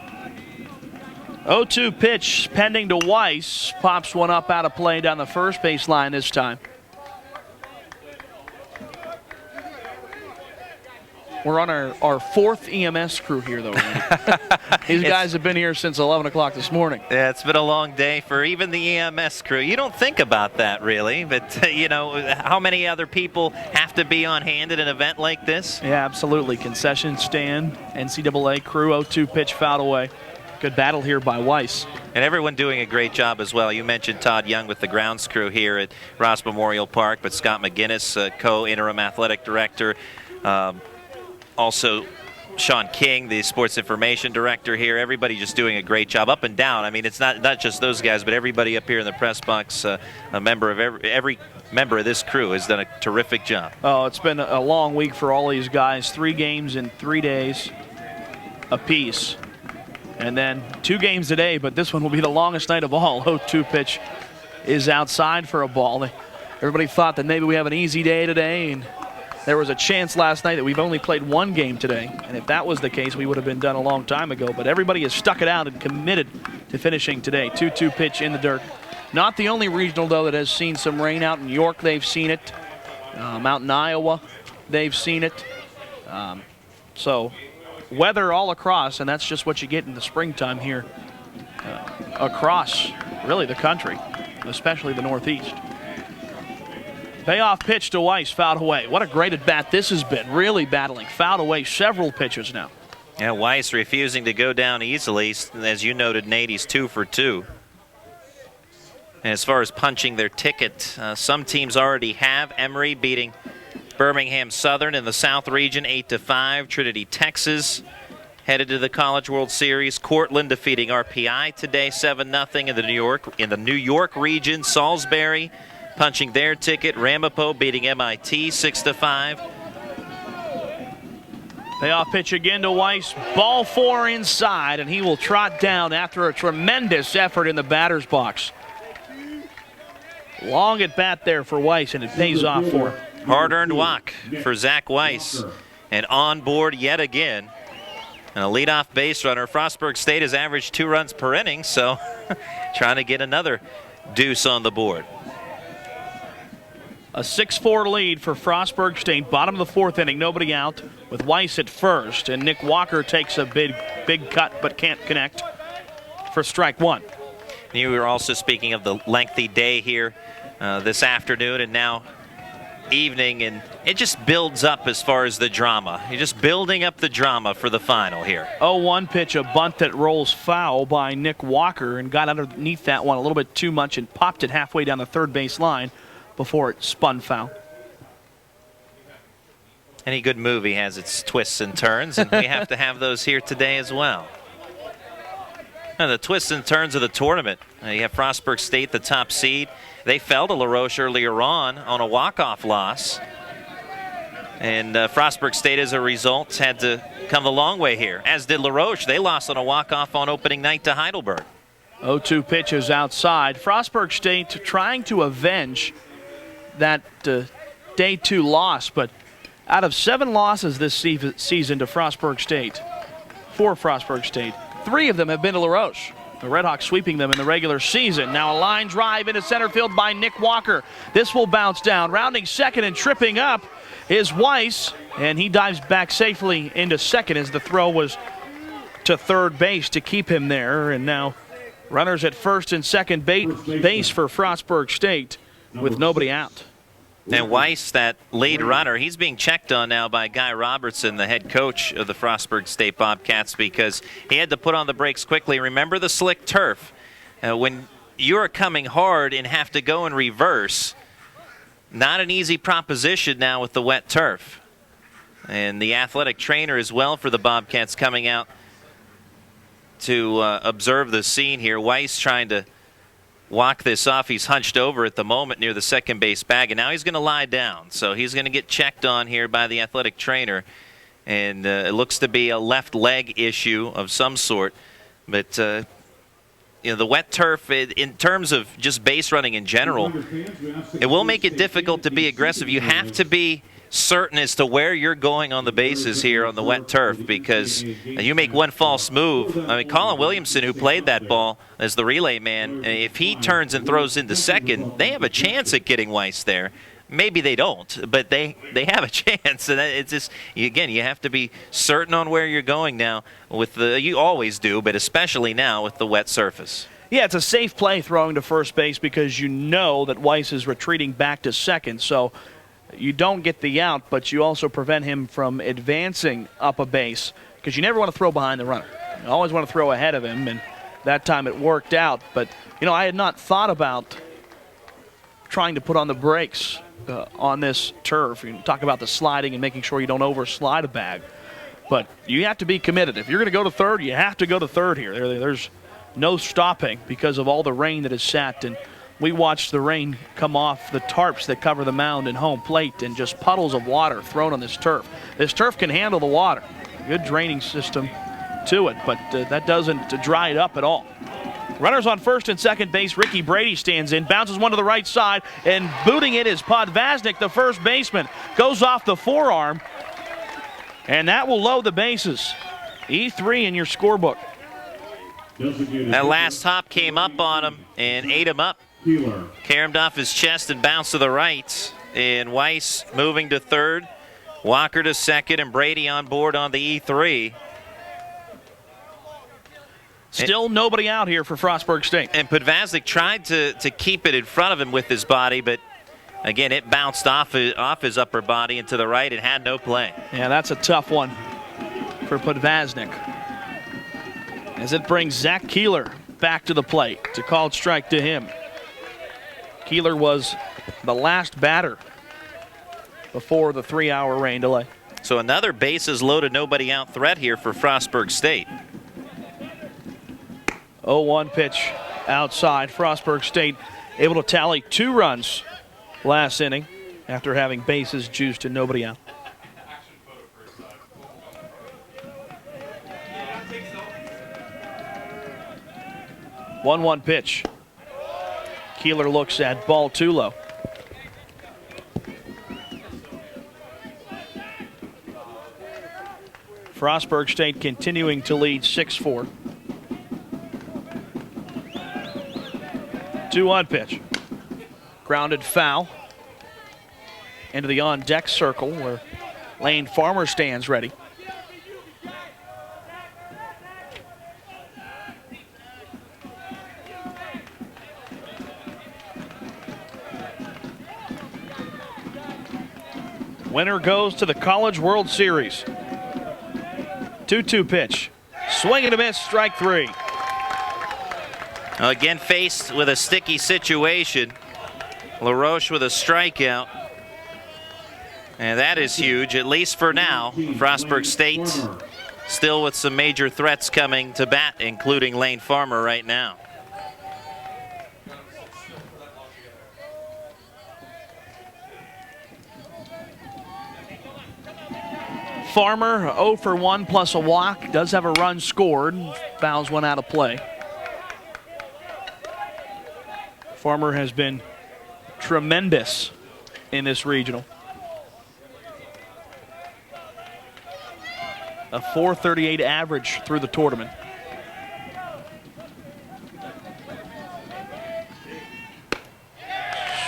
0-2 pitch pending to Weiss. Pops one up out of play down the first baseline this time. We're on our fourth EMS crew here, though. These guys have been here since 11 o'clock this morning.
Yeah, it's been a long day for even the EMS crew. You don't think about that, really, but, you know, how many other people have to be on hand at an event like this?
Yeah, absolutely. Concession stand, NCAA crew, 0-2 pitch fouled away. Good battle here by Weiss.
And everyone doing a great job as well. You mentioned Todd Young with the grounds crew here at Ross Memorial Park, but Scott McGinnis, co-interim athletic director, also Sean King, the sports information director here. Everybody just doing a great job up and down. I mean, it's not just those guys, but everybody up here in the press box, a member of every member of this crew has done a terrific job.
Oh, it's been a long week for all these guys. 3 games in 3 days apiece. And then 2 games today, but this one will be the longest night of all. 0-2 pitch is outside for a ball. Everybody thought that maybe we have an easy day today, and there was a chance last night that we've only played 1 game today. And if that was the case, we would have been done a long time ago. But everybody has stuck it out and committed to finishing today. 2-2 pitch in the dirt. Not the only regional, though, that has seen some rain. Out in York, they've seen it. Out in Iowa, they've seen it. So weather all across, and that's just what you get in the springtime here across, really, the country, especially the Northeast. Payoff pitch to Weiss, fouled away. What a great at-bat this has been. Really battling. Fouled away several pitches now.
Yeah, Weiss refusing to go down easily. As you noted, Nate, he's 2 for 2. And as far as punching their ticket, some teams already have. Emory beating Birmingham Southern in the South Region 8-5. Trinity, Texas headed to the College World Series. Cortland defeating RPI today 7-0 in the New York region. Salisbury punching their ticket. Ramapo beating MIT 6-5.
Payoff pitch again to Weiss. Ball 4 inside, and he will trot down after a tremendous effort in the batter's box. Long at bat there for Weiss, and it pays off for him.
Hard-earned walk for Zach Weiss. And on board yet again. And a leadoff base runner. Frostburg State has averaged 2 runs per inning, so trying to get another deuce on the board.
A 6-4 lead for Frostburg State. Bottom of the 4th inning, nobody out, with Weiss at first. And Nick Walker takes a big cut but can't connect for strike 1.
You were also speaking of the lengthy day here this afternoon and now evening, and it just builds up as far as the drama. You're just building up the drama for the final here.
0-1 pitch, a bunt that rolls foul by Nick Walker and got underneath that one a little bit too much and popped it halfway down the third base line before it spun foul.
Any good movie has its twists and turns, and we have to have those here today as well. And the twists and turns of the tournament. You have Frostburg State, the top seed. They fell to La Roche earlier on a walk-off loss. And Frostburg State, as a result, had to come the long way here, as did La Roche. They lost on a walk-off on opening night to Heidelberg.
0-2 pitches outside. Frostburg State trying to avenge that day 2 loss, but out of 7 losses this season to Frostburg State, for Frostburg State, 3 of them have been to La Roche. The Redhawks sweeping them in the regular season. Now a line drive into center field by Nick Walker. This will bounce down. Rounding second and tripping up is Weiss, and he dives back safely into second as the throw was to third base to keep him there. And now runners at first and second base for Frostburg State with nobody out.
And Weiss, that lead runner, he's being checked on now by Guy Robertson, the head coach of the Frostburg State Bobcats, because he had to put on the brakes quickly. Remember the slick turf when you're coming hard and have to go in reverse, not an easy proposition now with the wet turf. And the athletic trainer as well for the Bobcats coming out to observe the scene here. Weiss trying to walk this off. He's hunched over at the moment near the second base bag, and now he's going to lie down. So he's going to get checked on here by the athletic trainer. And it looks to be a left leg issue of some sort. But, the wet turf, in terms of just base running in general, it will make it difficult to be aggressive. You have to be certain as to where you're going on the bases here on the wet turf, because you make one false move. I mean, Colin Williamson, who played that ball as the relay man, if he turns and throws into second, they have a chance at getting Weiss there. Maybe they don't, but they have a chance. And it's just, again, you have to be certain on where you're going now. You always do, but especially now with the wet surface.
Yeah, it's a safe play throwing to first base because you know that Weiss is retreating back to second. So you don't get the out, but you also prevent him from advancing up a base because you never want to throw behind the runner. You always want to throw ahead of him, and that time it worked out. But, I had not thought about trying to put on the brakes on this turf. You talk about the sliding and making sure you don't overslide a bag. But you have to be committed. If you're going to go to third, you have to go to third here. There's no stopping because of all the rain that has sat. And we watched the rain come off the tarps that cover the mound and home plate and just puddles of water thrown on this turf. This turf can handle the water. Good draining system to it, but that doesn't dry it up at all. Runners on first and second base. Ricky Brady stands in, bounces one to the right side, and booting it is Podvaznik, the first baseman. Goes off the forearm, and that will load the bases. E3 in your scorebook.
That last hop came up on him and ate him up. Caromed off his chest and bounced to the right. And Weiss moving to third, Walker to second, and Brady on board on the E3.
Still nobody out here for Frostburg State.
And Podvaznik tried to keep it in front of him with his body, but again, it bounced off his upper body and to the right. It had no play.
Yeah, that's a tough one for Podvaznik, as it brings Zach Keeler back to the plate to call it strike to him. Keeler was the last batter before the 3-hour rain delay.
So another bases loaded, nobody out threat here for Frostburg State.
0-1 pitch outside. Frostburg State able to tally 2 runs last inning after having bases juiced and nobody out. One pitch. Keeler looks at ball too low. Frostburg State continuing to lead 6-4. 2-1 pitch. Grounded foul into the on-deck circle where Lane Farmer stands ready. Winner goes to the College World Series. 2-2 pitch. Swing and a miss, strike 3.
Again, faced with a sticky situation. LaRoche with a strikeout. And that is huge, at least for now. Frostburg State still with some major threats coming to bat, including Lane Farmer right now.
Farmer 0 for 1 plus a walk. Does have a run scored. Fouls one out of play. Farmer has been tremendous in this regional. A .438 average through the tournament.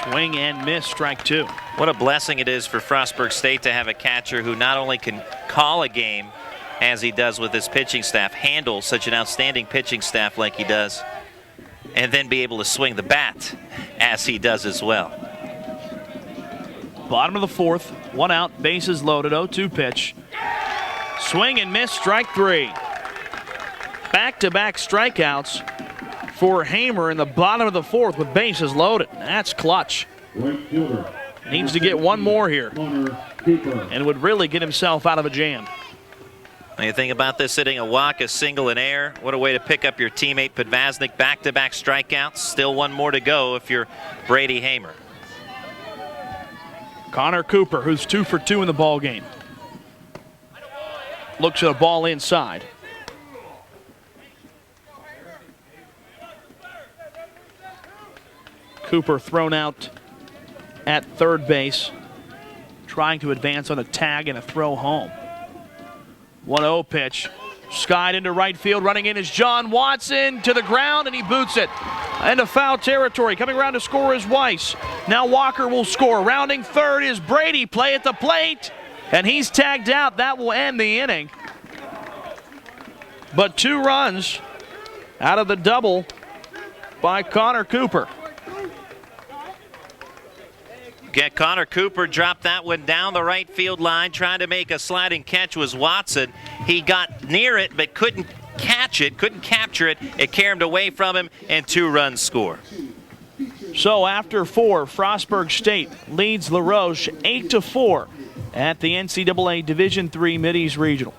Swing and miss, strike 2.
What a blessing it is for Frostburg State to have a catcher who not only can call a game as he does with his pitching staff, handle such an outstanding pitching staff like he does, and then be able to swing the bat as he does as well.
Bottom of the 4th, 1 out, bases loaded, 0-2 pitch. Swing and miss, strike 3. Back-to-back strikeouts for Hamer in the bottom of the fourth with bases loaded. That's clutch.
Right fielder.
Needs to get one more here and would really get himself out of a jam.
When you think about this, hitting a walk, a single, and air, what a way to pick up your teammate Podvaznik. Back-to-back strikeouts. Still one more to go if you're Brady Hamer.
Connor Cooper, who's 2 for 2 in the ball game. Looks at a ball inside. Cooper thrown out at third base, trying to advance on a tag and a throw home. 1-0 pitch. Skied into right field. Running in is John Watson to the ground, and he boots it into foul territory. Coming around to score is Weiss. Now Walker will score. Rounding third is Brady. Play at the plate, and he's tagged out. That will end the inning. But 2 runs out of the double by Connor Cooper.
Connor Cooper dropped that one down the right field line, trying to make a sliding catch was Watson. He got near it but couldn't catch it, couldn't capture it. It carried away from him, and 2 runs score.
So after 4, Frostburg State leads La Roche 8-4 at the NCAA Division III Mideast Regional.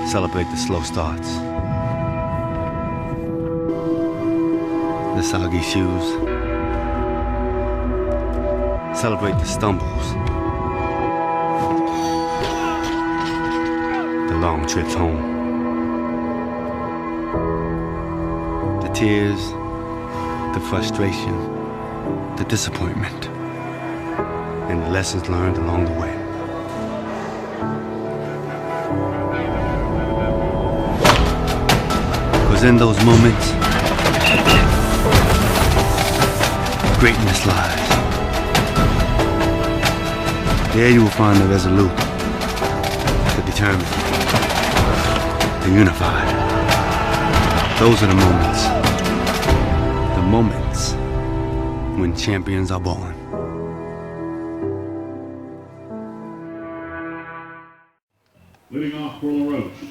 Celebrate the slow starts, the soggy shoes. Celebrate the stumbles, the long trips home, the tears, the frustration, the disappointment, and the lessons learned along the way. Because in those moments, greatness lies. There you will find the resolute, the determined, the unified. Those are the moments when champions are born.
Leading off for La Roche.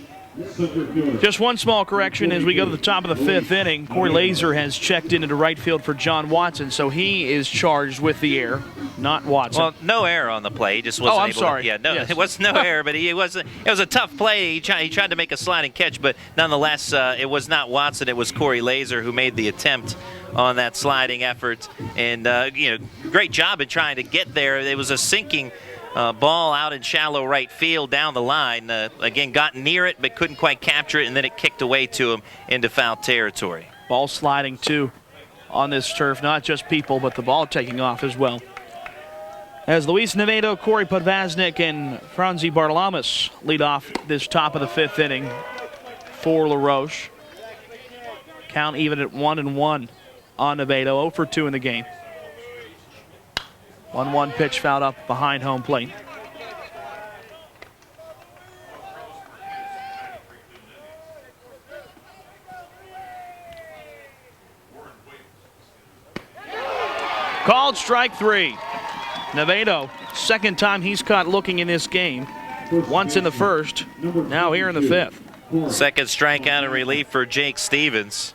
Just one small correction as we go to the top of the 5th inning. Corey Laser has checked into right field for John Watson, so he is charged with the error, not Watson.
Well, no error on the play. He just wasn't
I'm
able
sorry.
To, yeah, no,
yes.
It was no error, but it was a tough play. He tried to make a sliding catch, but nonetheless, it was not Watson. It was Corey Laser who made the attempt on that sliding effort, and great job in trying to get there. It was a sinking ball out in shallow right field down the line. Again, got near it but couldn't quite capture it, and then it kicked away to him into foul territory.
Ball sliding too on this turf, not just people, but the ball taking off as well. As Luis Nevedo, Corey Podvaznik, and Franzi Bartolamas lead off this top of the 5th inning for La Roche. Count even at 1-1 on Nevedo, 0 for 2 in the game. 1-1 pitch fouled up behind home plate. Called strike 3. Nevedo, second time he's caught looking in this game. Once in the first, now here in the 5th.
Second strikeout in relief for Jake Stevens.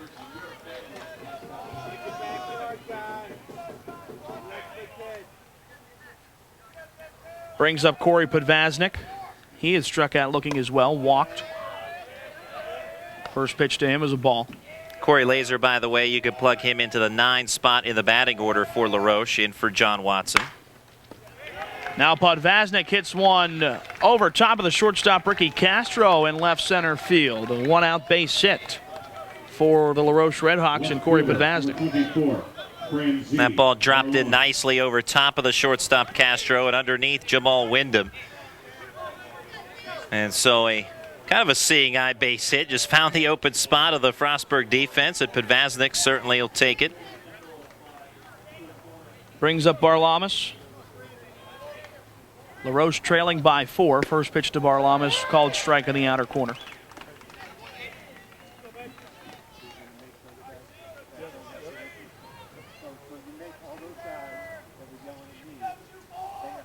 Brings up Corey Podvaznik. He is struck out looking as well, walked. First pitch to him is a ball.
Corey Laser, by the way, you could plug him into the 9 spot in the batting order for La Roche, in for John Watson.
Now Podvaznik hits one over top of the shortstop Ricky Castro in left center field. A 1-out base hit for the La Roche Redhawks and Corey Podvaznik.
That ball dropped in nicely over top of the shortstop Castro and underneath Jamal Wyndham. And so a kind of a seeing eye base hit. Just found the open spot of the Frostburg defense, and Podvaznik certainly will take it.
Brings up Bartolamas. La Roche trailing by 4. First pitch to Bartolamas, called strike in the outer corner.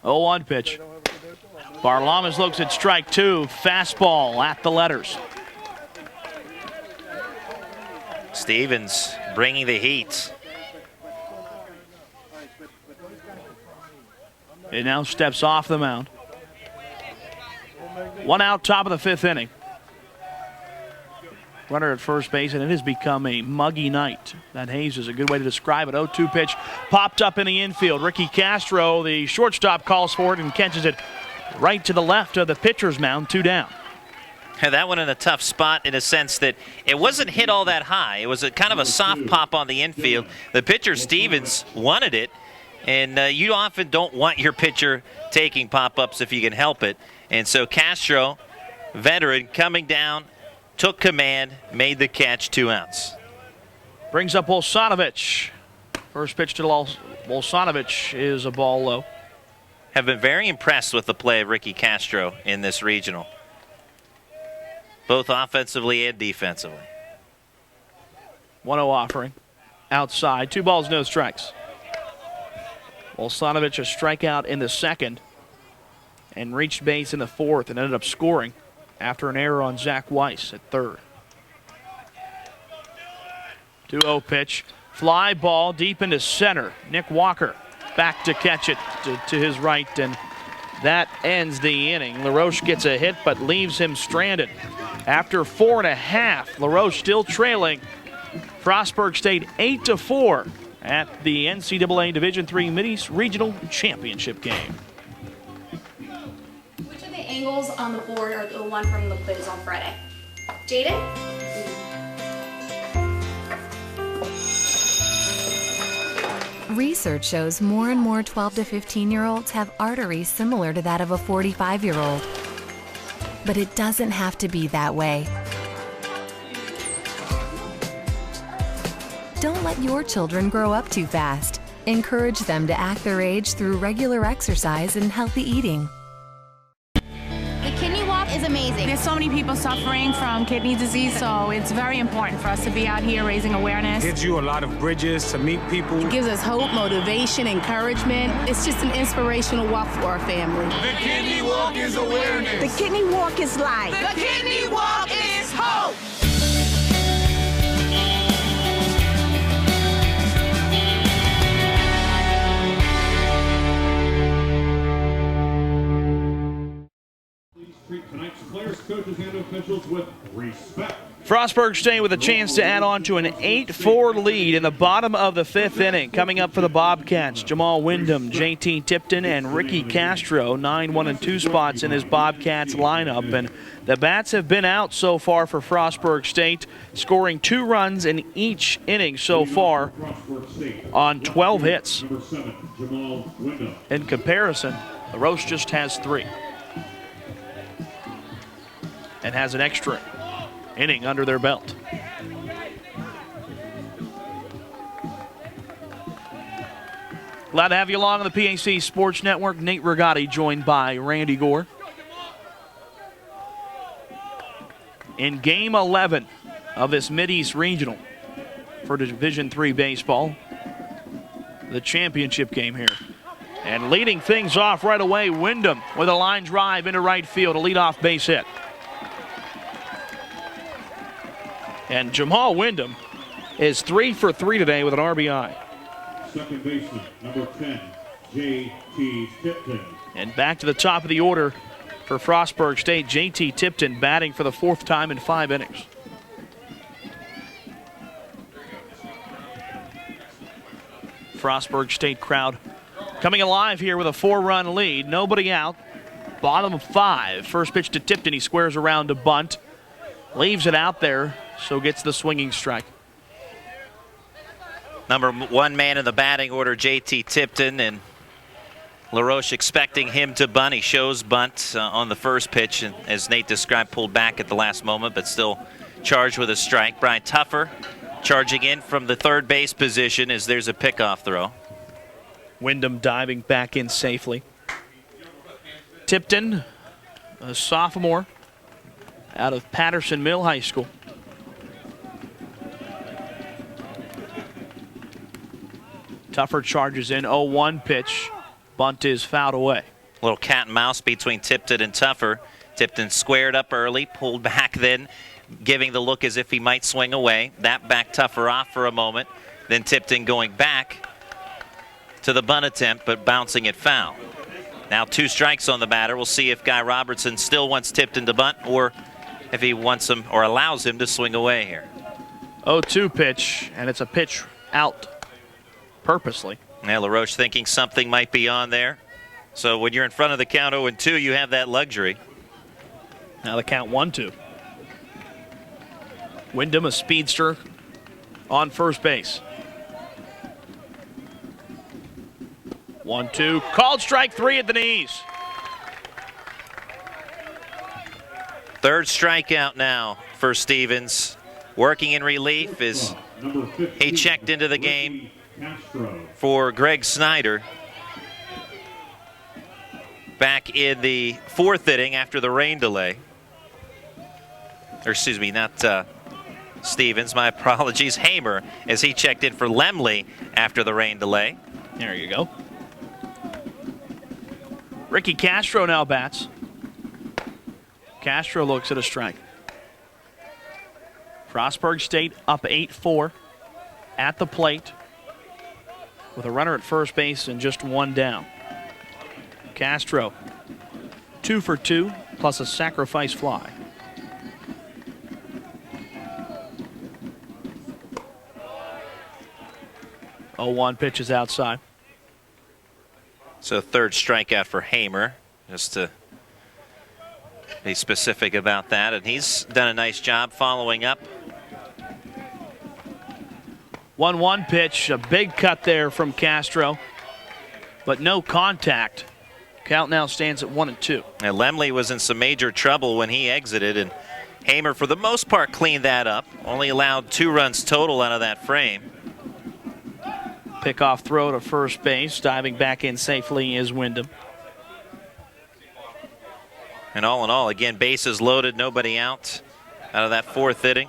Oh, 1 pitch. Barlamas looks at strike two. Fastball at the letters.
Stevens bringing the heat.
It now steps off the mound. One out, top of the fifth inning. Runner at first base, and it has become a muggy night. That haze is a good way to describe it. 0-2 pitch popped up in the infield. Ricky Castro, the shortstop, calls for it and catches it right to the left of the pitcher's mound, 2 down.
That one in a tough spot in a sense that it wasn't hit all that high. It was a kind of a soft pop on the infield. The pitcher, Stevens, wanted it, and you often don't want your pitcher taking pop-ups if you can help it. And so Castro, veteran, coming down, took command, made the catch, 2 outs.
Brings up Wolsanovich. First pitch to Wolsanovich is a ball low.
Have been very impressed with the play of Ricky Castro in this regional, both offensively and defensively.
1-0 offering. Outside. 2 balls, no strikes. Wolsanovich a strikeout in the second and reached base in the fourth and ended up scoring after an error on Zach Weiss at third. 2-0 pitch. Fly ball deep into center. Nick Walker back to catch it to his right, and that ends the inning. LaRoche gets a hit but leaves him stranded. After 4.5, LaRoche still trailing Frostburg State 8-4 at the NCAA Division III Mideast Regional Championship game.
Which of the angles on the board are the one from the quiz on Friday? Jaden?
Research shows more and more 12 to 15-year-olds have arteries similar to that of a 45-year-old. But it doesn't have to be that way. Don't let your children grow up too fast. Encourage them to act their age through regular exercise and healthy eating.
The kidney walk is amazing.
There's so many people suffering from kidney disease, so it's very important for us to be out here raising awareness.
Gives you a lot of bridges to meet people.
It gives us hope, motivation, encouragement. It's just an inspirational walk for our family.
The kidney walk is awareness.
The kidney walk is life.
The kidney walk is hope.
Treat tonight's players, coaches, and officials with respect.
Frostburg State with a chance to add on to an 8-4 lead in the bottom of the fifth inning. Coming up for the Bobcats, Jamal Wyndham, JT Tipton, and Ricky Castro, 9, 1, and 2 spots in this Bobcats lineup. And the bats have been out so far for Frostburg State, scoring 2 runs in each inning so far on 12 hits.
Number 7, Jamal Wyndham.
In comparison, LaRoche just has 3. And has an extra inning under their belt. Glad to have you along on the PAC Sports Network. Nate Rigotti joined by Randy Gore. In Game 11 of this Mideast Regional for Division III baseball, the championship game here. And leading things off right away, Wyndham with a line drive into right field, a leadoff base hit. And Jamal Wyndham is 3 for 3 today with an RBI.
Second baseman, number 10, J.T. Tipton.
And back to the top of the order for Frostburg State, J.T. Tipton batting for the 4th time in 5 innings. Frostburg State crowd coming alive here with a 4-run lead. Nobody out. Bottom of 5. First pitch to Tipton. He squares around to bunt. Leaves it out there, so gets the swinging strike.
Number 1 man in the batting order, JT Tipton, and LaRoche expecting him to bunt. He shows bunt on the first pitch, and as Nate described, pulled back at the last moment, but still charged with a strike. Brian Tuffer charging in from the third base position as there's a pickoff throw.
Wyndham diving back in safely. Tipton, a sophomore out of Patterson Mill High School. Tuffer charges in, 0-1 pitch. Bunt is fouled away.
Little cat and mouse between Tipton and Tuffer. Tipton squared up early, pulled back then, giving the look as if he might swing away. That backed Tuffer off for a moment. Then Tipton going back to the bunt attempt, but bouncing it foul. Now 2 strikes on the batter. We'll see if Guy Robertson still wants Tipton to bunt or if he wants him or allows him to swing away here.
0-2 pitch, and it's a pitch out purposely.
Now LaRoche thinking something might be on there. So when you're in front of the count 0-2, you have that luxury.
Now the count 1-2. Wyndham, a speedster, on first base. 1-2, called strike 3 at the knees.
3rd strikeout now for Stevens. Working in relief as he checked into the game for Greg Snyder back in the 4th inning after the rain delay. Or excuse me, not Stevens, my apologies. Hamer as he checked in for Lemley after the rain delay.
There you go. Ricky Castro now bats. Castro looks at a strike. Frostburg State up 8-4 at the plate with a runner at first base and just 1 down. Castro 2 for 2 plus a sacrifice fly. Oh, 1 pitch is outside.
So 3rd strikeout for Hamer, just to be specific about that. And he's done a nice job following up.
1-1 pitch, a big cut there from Castro, but no contact. Count now stands at 1-2.
And Lemley was in some major trouble when he exited, and Hamer, for the most part, cleaned that up. Only allowed 2 runs total out of that frame.
Pickoff throw to first base. Diving back in safely is Wyndham.
And all in all, again, bases loaded, nobody out of that 4th inning.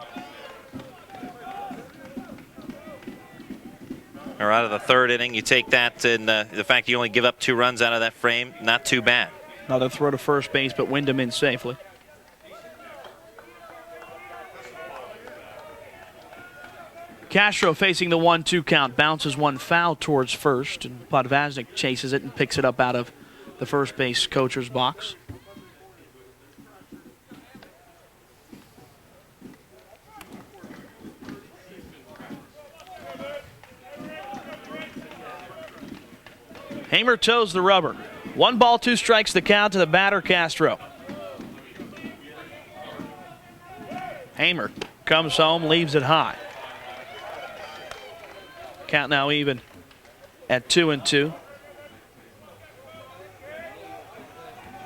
Or out of the 3rd inning. You take that, and the fact you only give up 2 runs out of that frame, not too bad.
Another throw to first base, but Wyndham in safely. Castro facing the 1-2 count, bounces 1 foul towards first, and Podvaznik chases it and picks it up out of the first base coacher's box. Hamer toes the rubber. 1 ball, 2 strikes the count to the batter, Castro. Hamer comes home, leaves it high. Count now even at 2-2.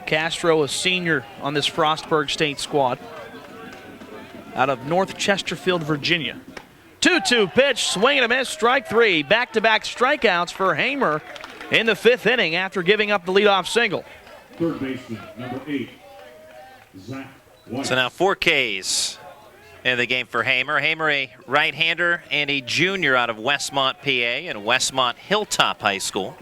Castro, a senior on this Frostburg State squad out of North Chesterfield, Virginia. 2-2 pitch, swing and a miss, strike 3. Back-to-back strikeouts for Hamer in the 5th inning after giving up the leadoff single.
3rd baseman, number 8, Zach White.
So now 4 Ks in the game for Hamer. Hamer, a right-hander and a junior out of Westmont, PA, and Westmont Hilltop High School.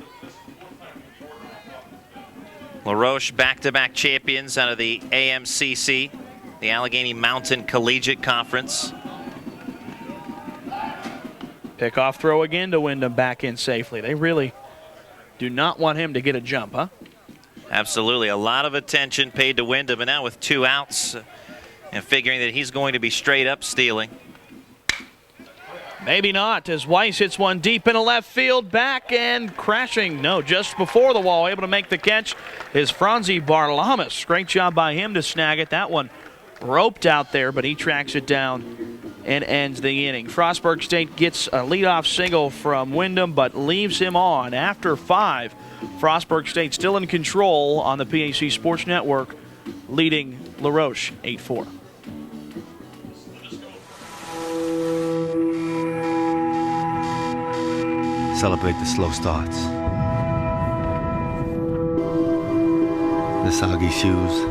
LaRoche back-to-back champions out of the AMCC, the Allegheny Mountain Collegiate Conference.
Pickoff throw again to Wyndham, back in safely. They really do not want him to get a jump, huh?
Absolutely. A lot of attention paid to Wyndham, and now with 2 outs and figuring that he's going to be straight up stealing.
Maybe not, as Weiss hits one deep into left field, back and crashing. No, just before the wall, able to make the catch is Franzi Barlamas. Great job by him to snag it. That one roped out there, but he tracks it down and ends the inning. Frostburg State gets a leadoff single from Wyndham, but leaves him on after 5. Frostburg State still in control on the PAC Sports Network, leading LaRoche 8-4.
Celebrate the slow starts, the soggy shoes.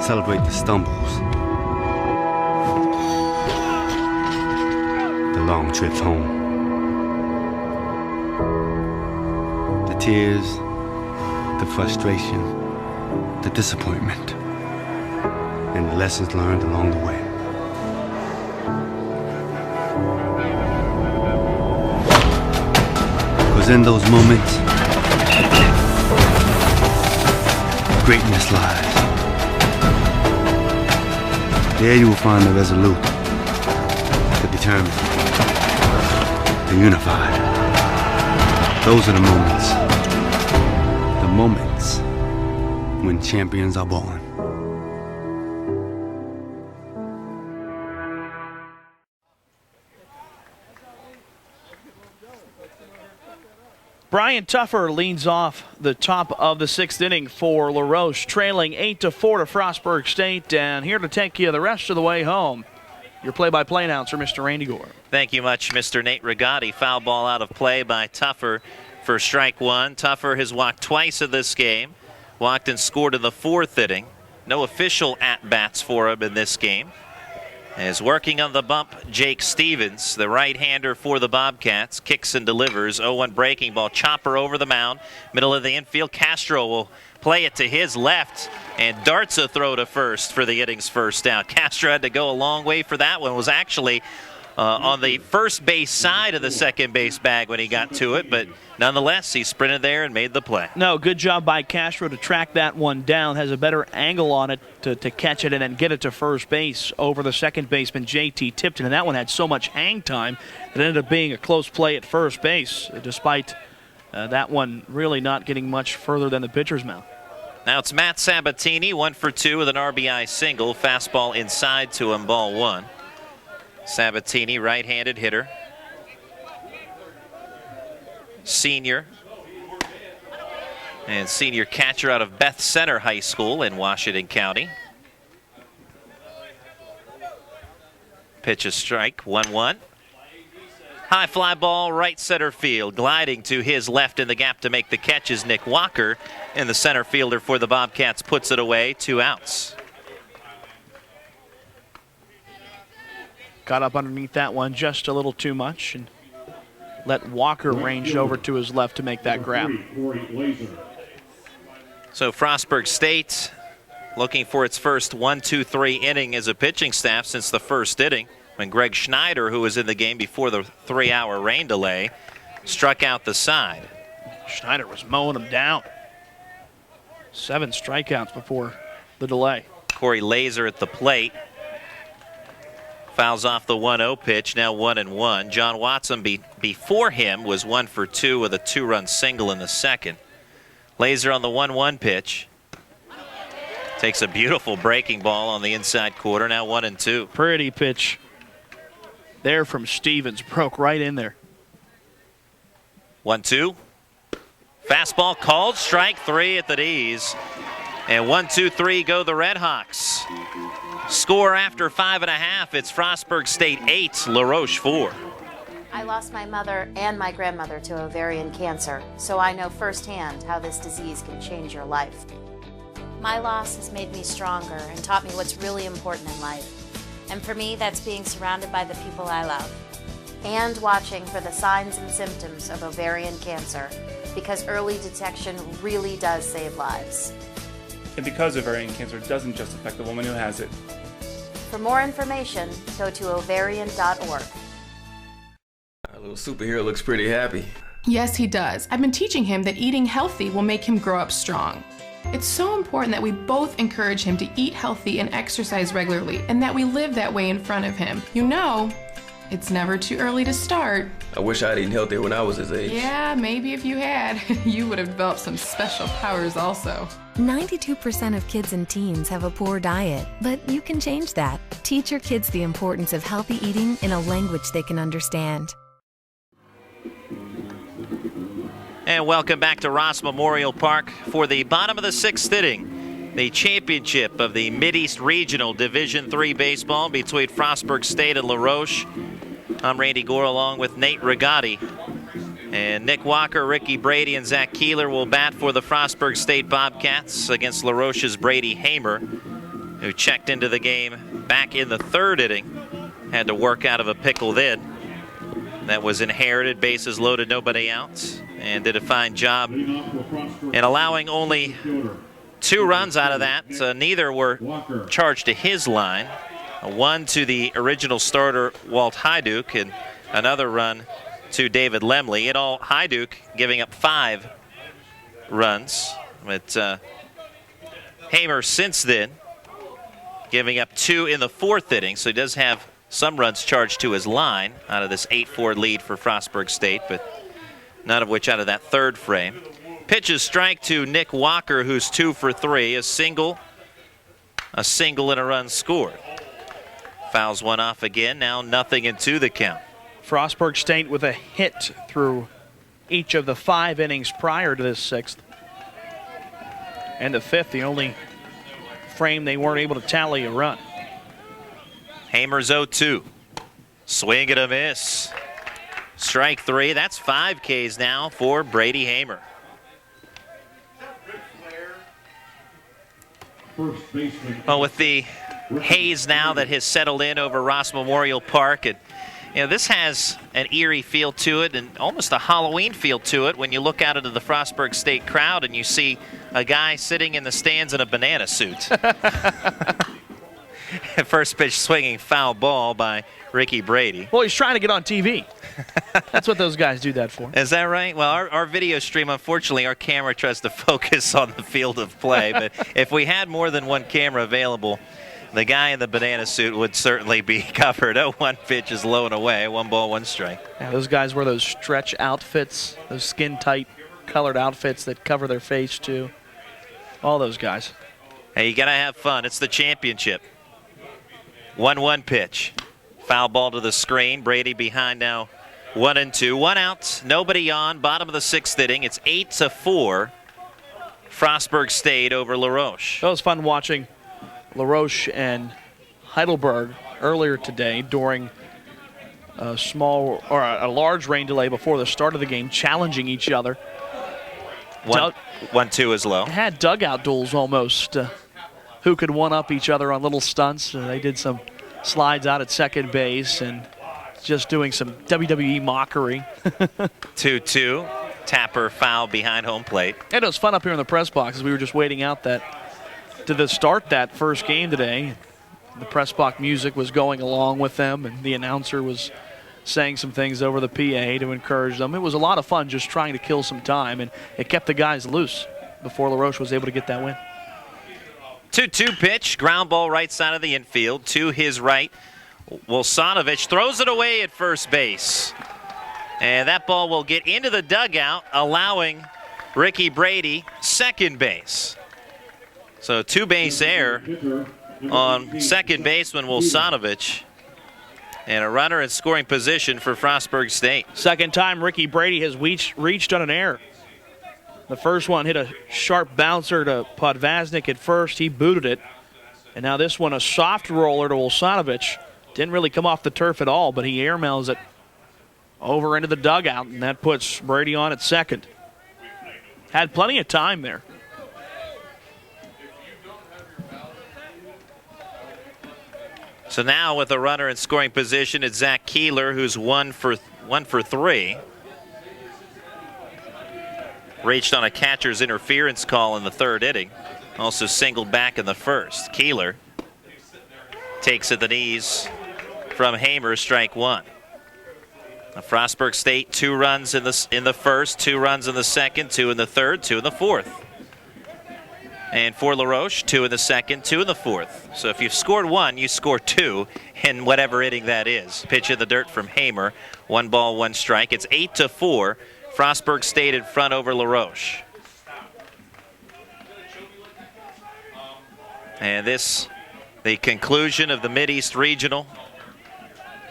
Celebrate the stumbles, the long trips home, the tears, the frustration, the disappointment, and the lessons learned along the way. Because in those moments, greatness lies. There you will find the resolute, the determined, the unified. Those are the moments when champions are born.
Brian Tuffer leads off the top of the 6th inning for La Roche, trailing 8-4 to Frostburg State, and here to take you the rest of the way home, your play-by-play announcer, Mr. Randy Gore.
Thank you much, Mr. Nate Rigotti. Foul ball out of play by Tuffer for strike one. Tuffer has walked twice in this game, walked and scored in the 4th inning. No official at-bats for him in this game. Is working on the bump, Jake Stevens, the right-hander for the Bobcats, kicks and delivers. 0-1 breaking ball, chopper over the mound, middle of the infield. Castro will play it to his left and darts a throw to first for the inning's first out. Castro had to go a long way for that one. Was actually on the first base side of the second base bag when he got to it, but nonetheless, he sprinted there and made the play.
No, good job by Castro to track that one down. Has a better angle on it to catch it and then get it to first base over the second baseman, J.T. Tipton. And that one had so much hang time that it ended up being a close play at first base, despite that one really not getting much further than the pitcher's mound.
Now it's Matt Sabatini, 1 for 2 with an RBI single. Fastball inside to him, ball 1. Sabatini, right-handed hitter. Senior. And senior catcher out of Beth Center High School in Washington County. Pitch a strike, 1-1. High fly ball, right center field. Gliding to his left in the gap to make the catch is Nick Walker. And the center fielder for the Bobcats puts it away, 2 outs.
Got up underneath that one just a little too much and let Walker range over to his left to make that grab.
So Frostburg State looking for its first 1-2-3 inning as a pitching staff since the 1st inning when Greg Schneider, who was in the game before the 3-hour rain delay, struck out the side.
Schneider was mowing him down. 7 strikeouts before the delay.
Corey Laser at the plate. Fouls off the 1-0 pitch, now 1-1. John Watson before him was 1 for 2 with a 2-run single in the 2nd. Laser on the 1-1 pitch. Takes a beautiful breaking ball on the inside quarter, now 1-2.
Pretty pitch there from Stevens, broke right in there.
1-2. Fastball called, strike 3 at the knees. And 1-2-3 go the Red Hawks. Score after 5.5. It's Frostburg State 8, La Roche 4.
I lost my mother and my grandmother to ovarian cancer, so I know firsthand how this disease can change your life. My loss has made me stronger and taught me what's really important in life. And for me, that's being surrounded by the people I love and watching for the signs and symptoms of ovarian cancer, because early detection really does save lives.
And because ovarian cancer doesn't just affect the woman who has it.
For more information, go to ovarian.org.
Our little superhero looks pretty happy.
Yes, he does. I've been teaching him that eating healthy will make him grow up strong. It's so important that we both encourage him to eat healthy and exercise regularly, and that we live that way in front of him. You know, it's never too early to start.
I wish I'd eaten healthier when I was his age.
Yeah, maybe if you had, you would have developed some special powers also.
92% of kids and teens have a poor diet, but you can change that. Teach your kids the importance of healthy eating in a language they can understand.
And welcome back to Ross Memorial Park for the bottom of the 6th inning. The championship of the Mideast Regional Division III baseball between Frostburg State and La Roche. I'm Randy Gore along with Nate Rigotti. And Nick Walker, Ricky Brady, and Zach Keeler will bat for the Frostburg State Bobcats against La Roche's Brady Hamer, who checked into the game back in the 3rd inning. Had to work out of a pickle then. That was inherited, bases loaded, nobody out. and did a fine job in allowing only 2 runs out of that. Neither were charged to his line. One to the original starter, Walt Heiduch, and another run to David Lemley. In all, Heiduch giving up 5 runs. But Hamer since then giving up 2 in the 4th inning, so he does have some runs charged to his line out of this 8-4 lead for Frostburg State, but none of which out of that 3rd frame. Pitches strike to Nick Walker, who's 2 for 3, a single, and a run scored. Fouls one off again, now 0-2 the count.
Frostburg State with a hit through each of the 5 innings prior to this 6th. And the 5th, the only frame they weren't able to tally a run.
Hamer's 0-2. Swing and a miss. Strike 3. That's 5 Ks now for Brady Hamer. Well, with the haze now that has settled in over Ross Memorial Park, and this has an eerie feel to it and almost a Halloween feel to it when you look out into the Frostburg State crowd and you see a guy sitting in the stands in a banana suit. First pitch swinging foul ball by Ricky Brady.
Well, he's trying to get on TV. That's what those guys do that for.
Is that right? Well, our video stream, unfortunately, our camera tries to focus on the field of play. But if we had more than one camera available, the guy in the banana suit would certainly be covered. 0-1 pitch is low and away. 1 ball, 1 strike.
Yeah, those guys wear those stretch outfits, those skin-tight colored outfits that cover their face, too. All those guys.
Hey, you got to have fun. It's the championship. 1-1 pitch. Foul ball to the screen. Brady behind now 1-2. 1 out, nobody on. Bottom of the 6th inning. It's 8-4. Frostburg State over La Roche.
That was fun watching La Roche and Heidelberg earlier today during a large rain delay before the start of the game, challenging each other.
1-2 is low.
Had dugout duels almost. Who could one-up each other on little stunts. They did some slides out at second base and just doing some WWE mockery.
2-2. Tapper foul behind home plate.
And it was fun up here in the press box as we were just waiting out to start that first game today. The press box music was going along with them, and the announcer was saying some things over the PA to encourage them. It was a lot of fun just trying to kill some time, and it kept the guys loose before La Roche was able to get that win.
2-2 pitch, ground ball right side of the infield. To his right, Wilsonovich throws it away at first base. And that ball will get into the dugout, allowing Ricky Brady second base. So 2-base error on second baseman Wilsonovich. And a runner in scoring position for Frostburg State.
Second time Ricky Brady has reached on an error. The first one hit a sharp bouncer to Podvaznik at first. He booted it. And now this one, a soft roller to Wilsonovich. Didn't really come off the turf at all, but he airmails it over into the dugout, and that puts Brady on at second. Had plenty of time there.
So now with a runner in scoring position, it's Zach Keeler, who's 1 for 3. Reached on a catcher's interference call in the 3rd inning. Also singled back in the 1st. Keeler takes at the knees from Hamer, strike 1. Frostburg State, 2 runs in the 1st, 2 runs in the 2nd, 2 in the 3rd, 2 in the 4th. And for La Roche, 2 in the 2nd, 2 in the 4th. So if you've scored 1, you score 2 in whatever inning that is. Pitch in the dirt from Hamer. 1 ball, 1 strike. It's 8-4. Frostburg State in front over La Roche. And this, the conclusion of the Mideast Regional.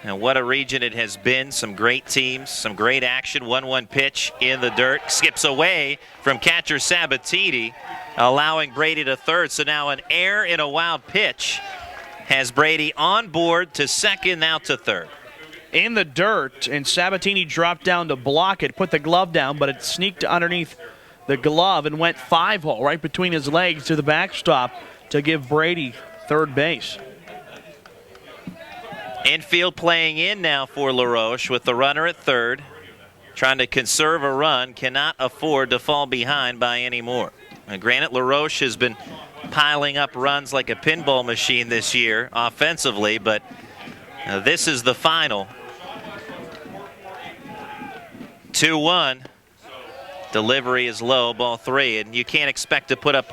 And what a region it has been. Some great teams, some great action. 1-1 pitch in the dirt. Skips away from catcher Sabatini, allowing Brady to third. So now an error in a wild pitch has Brady on board to second, now to third.
In the dirt, and Sabatini dropped down to block it, put the glove down, but it sneaked underneath the glove and went 5-hole right between his legs to the backstop to give Brady third base.
Infield playing in now for La Roche with the runner at third. trying to conserve a run, cannot afford to fall behind by any more. And granted, LaRoche has been piling up runs like a pinball machine this year offensively, but this is the final. 2-1. Delivery is low, ball 3, and you can't expect to put up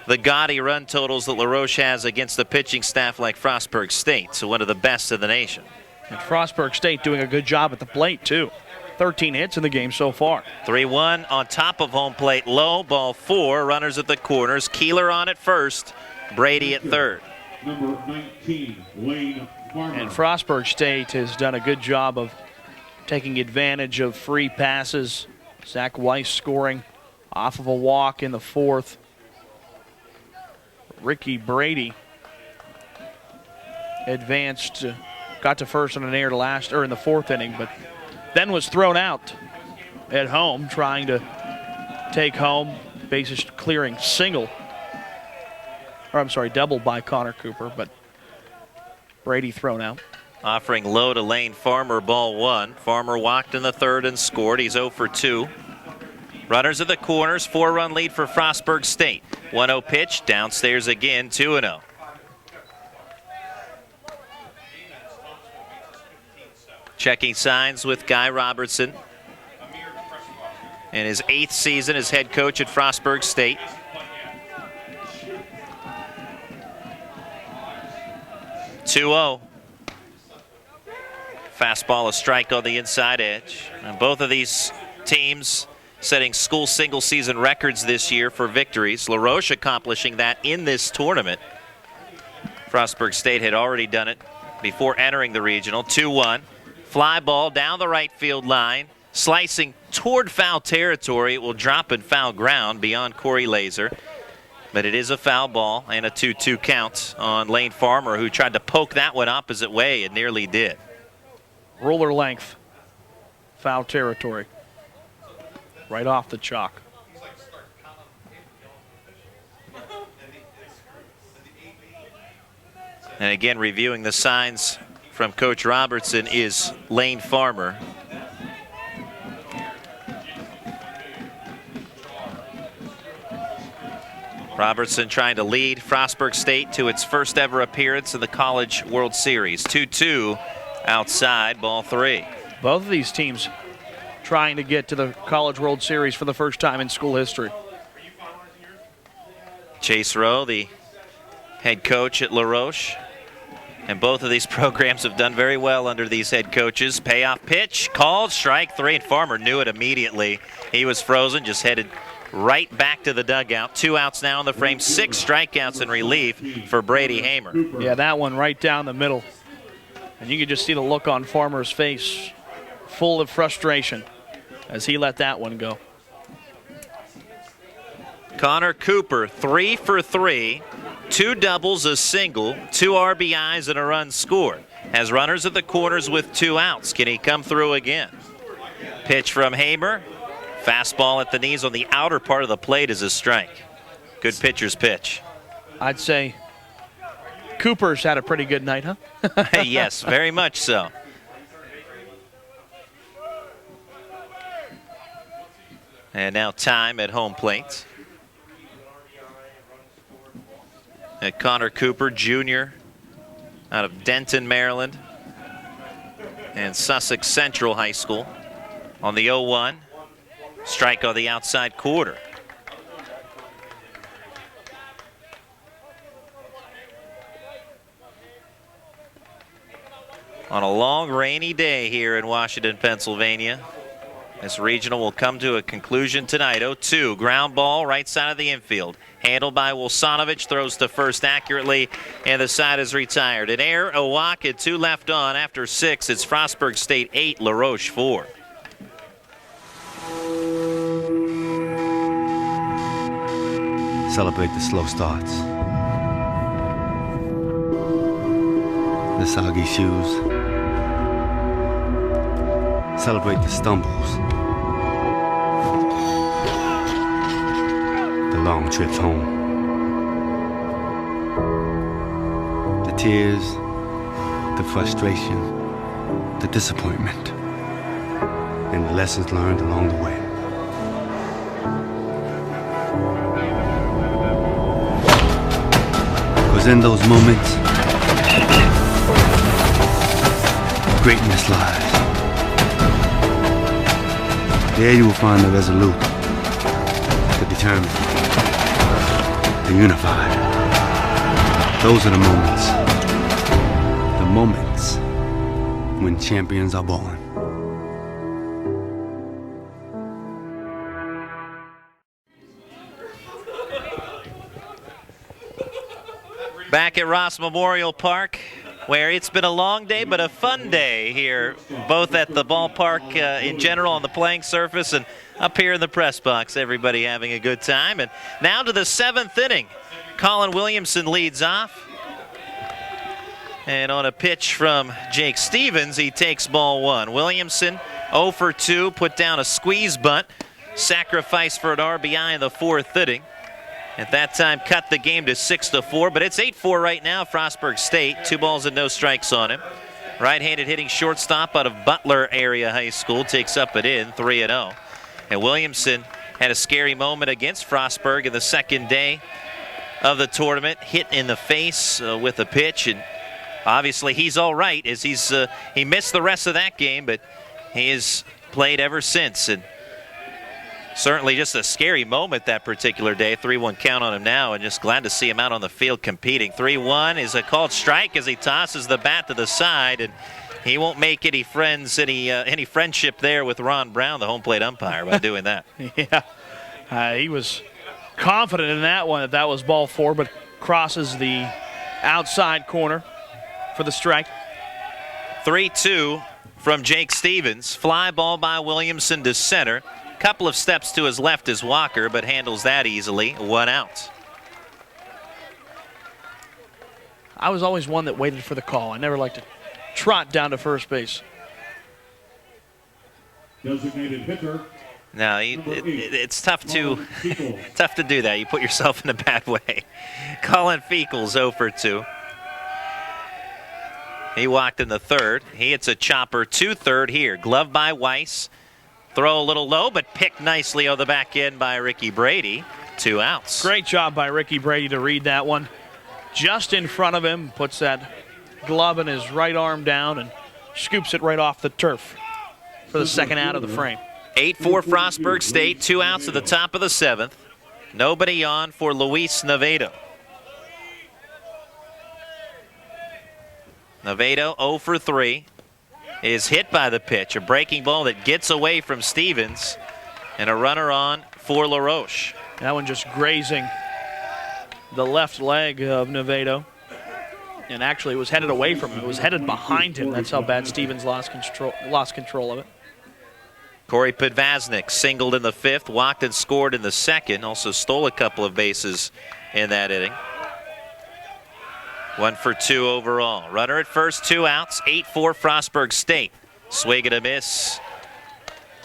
the gaudy run totals that LaRoche has against a pitching staff like Frostburg State, so one of the best in the nation.
And Frostburg State doing a good job at the plate, too. 13 hits in the game so far.
3-1 on top of home plate, low, ball 4, runners at the corners. Keeler on at first, Brady at third.
Number 19, Lane Farmer.
And Frostburg State has done a good job of taking advantage of free passes. Zach Weiss scoring off of a walk in the 4th. Ricky Brady advanced, got to first on an error in the 4th inning, but then was thrown out at home, trying to take home. Bases clearing single. Or I'm sorry, double by Connor Cooper, but Brady thrown out.
Offering low to Lane Farmer, ball 1. Farmer walked in the 3rd and scored. He's 0 for 2. Runners at the corners, 4-run lead for Frostburg State. 1-0 pitch, downstairs again, 2-0. Checking signs with Guy Robertson in his 8th season as head coach at Frostburg State. Two-0. Fastball, a strike on the inside edge. And both of these teams setting school single-season records this year for victories. LaRoche accomplishing that in this tournament. Frostburg State had already done it before entering the regional. 2-1. Fly ball down the right field line, slicing toward foul territory. It will drop in foul ground beyond Corey Laser. But it is a foul ball and a 2-2 count on Lane Farmer, who tried to poke that one opposite way and nearly did.
Ruler length, foul territory, right off the chalk.
And again, reviewing the signs from Coach Robertson is Lane Farmer. Robertson trying to lead Frostburg State to its first ever appearance in the College World Series. 2-2 outside, ball 3.
Both of these teams trying to get to the College World Series for the first time in school history.
Chase Rowe, the head coach at LaRoche. And both of these programs have done very well under these head coaches. Payoff pitch, called, strike 3, and Farmer knew it immediately. He was frozen, just headed right back to the dugout. 2 outs now in the frame, 6 strikeouts in relief for Brady Hamer.
Yeah, that one right down the middle. And you can just see the look on Farmer's face, full of frustration as he let that one go.
Connor Cooper, 3 for 3. 2 doubles, a single, 2 RBIs, and a run scored. Has runners at the corners with 2 outs. Can he come through again? Pitch from Hamer. Fastball at the knees on the outer part of the plate is a strike. Good pitcher's pitch.
I'd say Cooper's had a pretty good night, huh?
Yes, very much so. And now time at home plate. Connor Cooper, Jr., out of Denton, Maryland, and Sussex Central High School. On the 0-1, strike on the outside quarter. On a long, rainy day here in Washington, Pennsylvania. This regional will come to a conclusion tonight. 0-2, ground ball, right side of the infield. Handled by Wilsonovich, throws to first accurately, and the side is retired. An error, a walk, and 2 left on. After 6, it's Frostburg State 8, LaRoche 4.
Celebrate the slow starts, the soggy shoes. Celebrate the stumbles, the long trips home, the tears, the frustration, the disappointment, and the lessons learned along the way. Because in those moments, greatness lies. There you will find the resolute, the determined, the unified. Those are the moments when champions are born.
Back at Roche Memorial Park, where it's been a long day but a fun day here, both at the ballpark in general on the playing surface and up here in the press box. Everybody having a good time. And now to the 7th inning. Colin Williamson leads off. And on a pitch from Jake Stevens, he takes ball 1. Williamson 0 for 2, put down a squeeze bunt, sacrifice for an RBI in the 4th inning. At that time, cut the game to 6-4, but it's 8-4 right now. Frostburg State, 2 balls and no strikes on him. Right-handed hitting shortstop out of Butler Area High School takes up and in 3-0. And Williamson had a scary moment against Frostburg in the 2nd day of the tournament. Hit in the face with a pitch, and obviously he's all right as he missed the rest of that game, but he has played ever since. And certainly just a scary moment that particular day. 3-1 count on him now, and just glad to see him out on the field competing. 3-1 is a called strike as he tosses the bat to the side, and he won't make any friendship there with Ron Brown, the home plate umpire, by doing that.
Yeah, he was confident in that one that was ball 4, but crosses the outside corner for the strike.
3-2 from Jake Stevens. Fly ball by Williamson to center. Couple of steps to his left is Walker, but handles that easily. 1 out.
I was always one that waited for the call. I never liked to trot down to first base.
Designated hitter.
No, it's tough to do that. You put yourself in a bad way. Colin Feekles 0 for 2. He walked in the 3rd. He hits a chopper to 3rd here. Glove by Weiss. Throw a little low, but picked nicely on the back end by Ricky Brady. 2 outs.
Great job by Ricky Brady to read that one. Just in front of him, puts that glove in his right arm down and scoops it right off the turf for the 2nd out of the frame.
8-4 Frostburg State, 2 outs at the top of the 7th. Nobody on for Luis Navedo. Navedo 0 for 3. Is hit by the pitch, a breaking ball that gets away from Stevens, and a runner on for LaRoche.
That one just grazing the left leg of Navedo, and actually it was headed away from him. It was headed behind him. That's how bad Stevens lost control of it.
Corey Podvaznik singled in the 5th, walked and scored in the 2nd, also stole a couple of bases in that inning. 1 for 2 overall. Runner at first, 2 outs. 8-4 Frostburg State. Swing and a miss.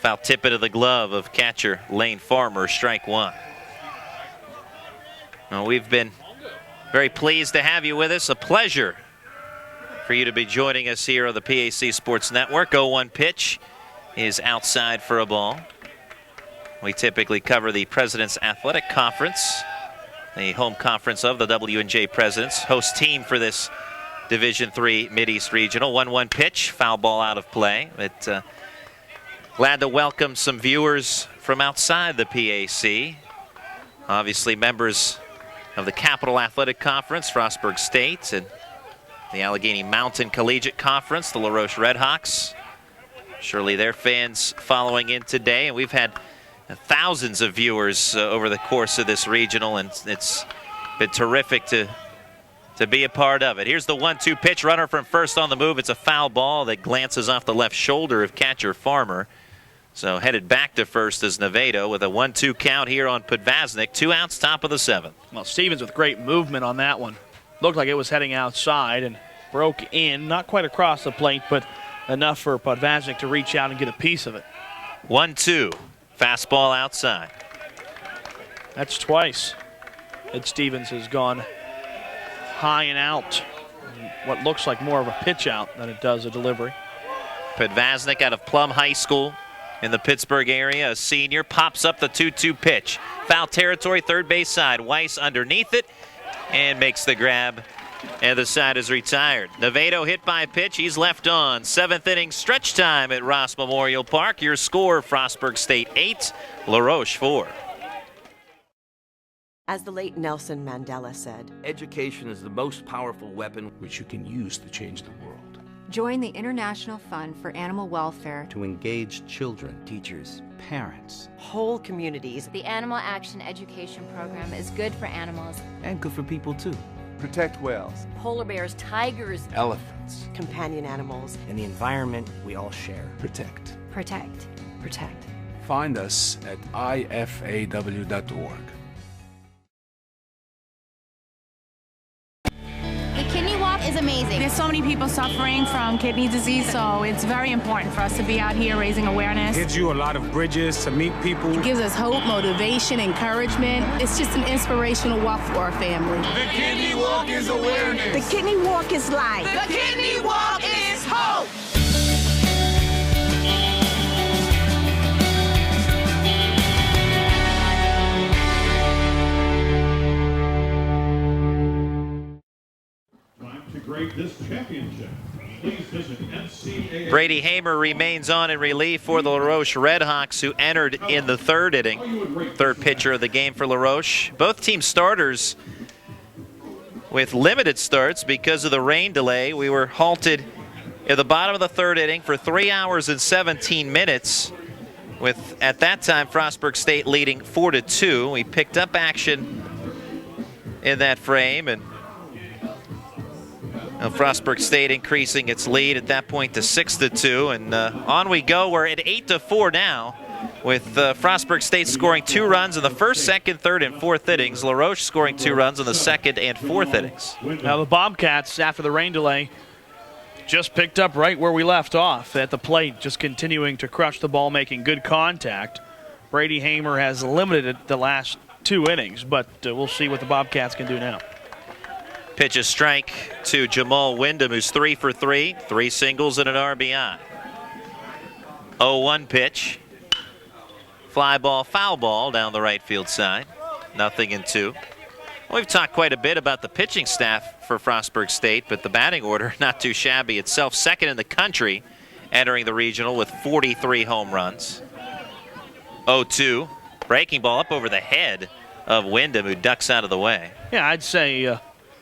Foul tip into the glove of catcher Lane Farmer. Strike 1. Well, we've been very pleased to have you with us. A pleasure for you to be joining us here on the PAC Sports Network. 0-1 pitch is outside for a ball. We typically cover the President's Athletic Conference, the home conference of the W&J Presidents, host team for this Division III Mideast Regional. 1-1 pitch, foul ball out of play. But glad to welcome some viewers from outside the PAC. Obviously members of the Capital Athletic Conference, Frostburg State, and the Allegheny Mountain Collegiate Conference, the LaRoche Redhawks. Surely their fans following in today, and we've had thousands of viewers over the course of this regional, and it's been terrific to be a part of it. Here's the 1-2 pitch, runner from first on the move. It's a foul ball that glances off the left shoulder of catcher Farmer. So headed back to first is Navedo with a 1-2 count here on Podvaznik. 2 outs, top of the 7th.
Well, Stevens with great movement on that one. Looked like it was heading outside and broke in, not quite across the plate, but enough for Podvaznik to reach out and get a piece of it.
1-2. Fastball outside.
That's twice that Stevens has gone high and out. What looks like more of a pitch out than it does a delivery.
Podvaznik out of Plum High School in the Pittsburgh area, a senior, pops up the 2-2 pitch. Foul territory, third base side. Weiss underneath it and makes the grab, and the side is retired. Navedo hit by a pitch. He's left on. 7th inning stretch time at Ross Memorial Park. Your score, Frostburg State 8, LaRoche 4.
As the late Nelson Mandela said,
education is the most powerful weapon which you can use to change the world.
Join the International Fund for Animal Welfare
to engage children, teachers, parents,
whole communities.
The Animal Action Education Program is good for animals.
And good for people too.
Protect whales,
polar bears, tigers,
elephants,
companion animals,
and the environment we all share.
Protect.
Protect. Protect.
Find us at ifaw.org.
The kidney walk is amazing.
There's so many people suffering from kidney disease, so it's very important for us to be out here raising awareness.
Gives you a lot of bridges to meet people.
It gives us hope, motivation, encouragement. It's just an inspirational walk for our family.
The kidney walk is awareness.
The kidney walk is life.
The kidney walk is hope.
To grade this championship, please visit NCAA.
Brady Hamer remains on in relief for the LaRoche Redhawks, who entered in the 3rd inning. Third pitcher of the game for LaRoche. Both team starters with limited starts because of the rain delay. We were halted at the bottom of the 3rd inning for 3 hours and 17 minutes, with, at that time, Frostburg State leading 4-2. We picked up action in that frame, and Frostburg State increasing its lead at that point to 6-2, and on we go. We're at 8-4 now, with Frostburg State scoring 2 runs in the 1st, 2nd, 3rd, and 4th innings. LaRoche scoring 2 runs in the 2nd and 4th innings.
Now the Bobcats, after the rain delay, just picked up right where we left off at the plate, just continuing to crush the ball, making good contact. Brady Hamer has limited it the last 2 innings, but we'll see what the Bobcats can do now.
Pitch a strike to Jamal Wyndham, who's 3 for 3, 3 singles and an RBI. 0-1 pitch. Fly ball, foul ball down the right field side. 0-2. We've talked quite a bit about the pitching staff for Frostburg State, but the batting order not too shabby itself. 2nd in the country, entering the regional with 43 home runs. 0-2. Breaking ball up over the head of Wyndham, who ducks out of the way.
Yeah, I'd say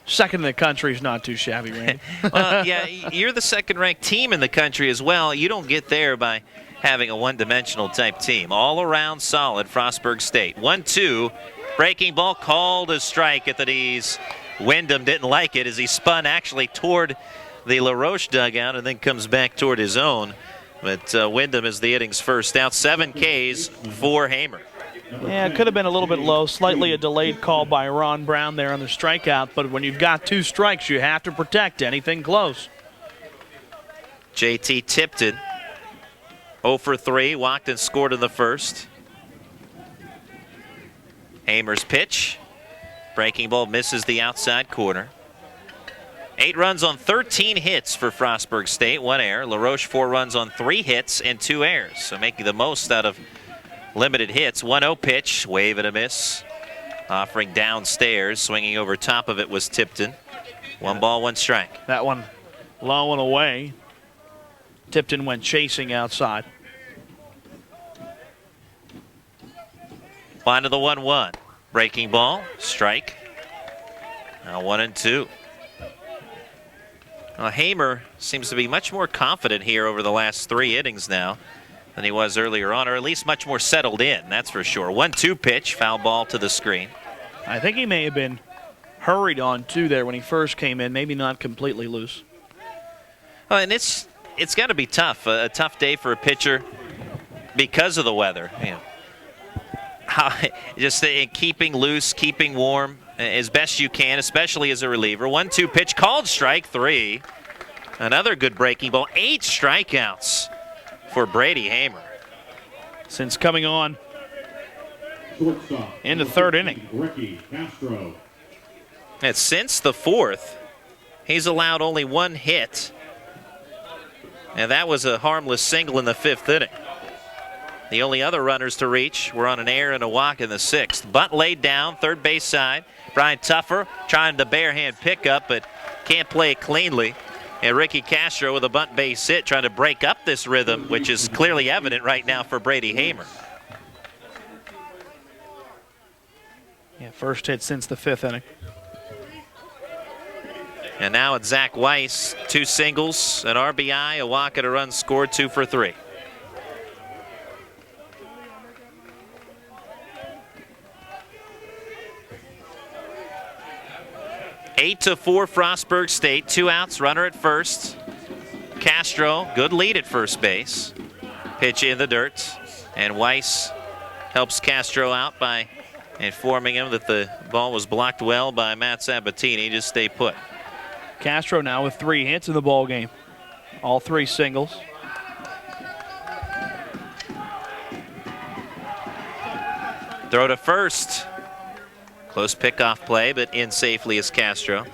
2nd in the country is not too shabby, Randy.
Well, yeah, you're the 2nd-ranked team in the country as well. You don't get there by having a one-dimensional type team. All around solid, Frostburg State. 1-2, breaking ball called a strike at the knees. Wyndham didn't like it as he spun actually toward the LaRoche dugout and then comes back toward his own. But Wyndham is the inning's first out. 7 Ks for Hamer.
Yeah, it could have been a little bit low. Slightly a delayed call by Ron Brown there on the strikeout, but when you've got 2 strikes, you have to protect anything close.
JT Tipton, 0 for 3, walked and scored in the 1st. Hamer's pitch. Breaking ball misses the outside corner. 8 runs on 13 hits for Frostburg State, 1 error. LaRoche 4 runs on 3 hits and 2 errors, so making the most out of limited hits. 1-0 pitch, wave and a miss. Offering downstairs, swinging over top of it was Tipton. 1 ball, 1 strike.
That one low and away. Tipton went chasing outside.
On to the 1-1. Breaking ball, strike. Now 1-2. Hamer seems to be much more confident here over the last 3 innings now than he was earlier on, or at least much more settled in, that's for sure. 1-2 pitch, foul ball to the screen.
I think he may have been hurried on too there when he first came in, maybe not completely loose.
Oh, and it's got to be tough, a tough day for a pitcher because of the weather. You know, just keeping loose, keeping warm as best you can, especially as a reliever. 1-2 pitch, called strike 3. Another good breaking ball, 8 strikeouts for Brady Hamer.
Since coming on in the 3rd inning.
Ricky Castro.
And since the 4th, he's allowed only 1 hit. And that was a harmless single in the 5th inning. The only other runners to reach were on an error and a walk in the 6th. Bunt laid down, third base side. Brian Tuffer trying the barehand pickup, but can't play it cleanly. And Ricky Castro with a bunt base hit trying to break up this rhythm, which is clearly evident right now for Brady Hamer.
Yeah, first hit since the 5th inning.
And now it's Zach Weiss, 2 singles, an RBI, a walk, and a run scored, 2 for 3. Eight to 4 Frostburg State, 2 outs, runner at first. Castro, good lead at first base. Pitch in the dirt, and Weiss helps Castro out by informing him that the ball was blocked well by Matt Sabatini. Just stay put.
Castro now with 3 hits in the ball game, all 3 singles.
Throw to first. Close pickoff play, but in safely is Castro.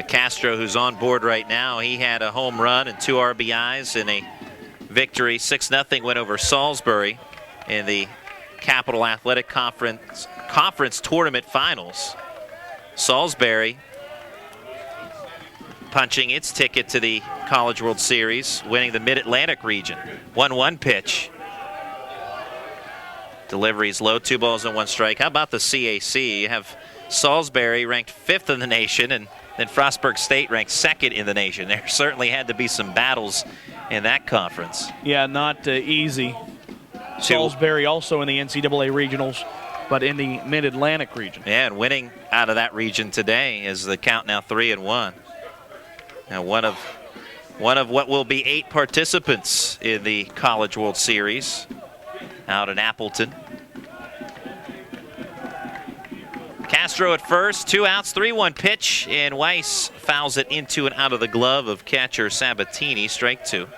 Castro, who's on board right now, he had a home run and 2 RBIs in a victory. 6-0 win over Salisbury in the Capital Athletic Conference Tournament Finals. Salisbury punching its ticket to the College World Series, winning the Mid-Atlantic region. 1-1 pitch. Deliveries low, 2 balls and 1 strike. How about the CAC? You have Salisbury ranked 5th in the nation, and then Frostburg State ranked 2nd in the nation. There certainly had to be some battles in that conference.
Yeah, not easy. Salisbury also in the NCAA regionals, but in the Mid-Atlantic region.
Yeah, and winning out of that region today is the count now 3-1. Now one of what will be 8 participants in the College World Series out in Appleton. Castro at first, 2 outs, 3-1 pitch, and Weiss fouls it into and out of the glove of catcher Sabatini, strike 2.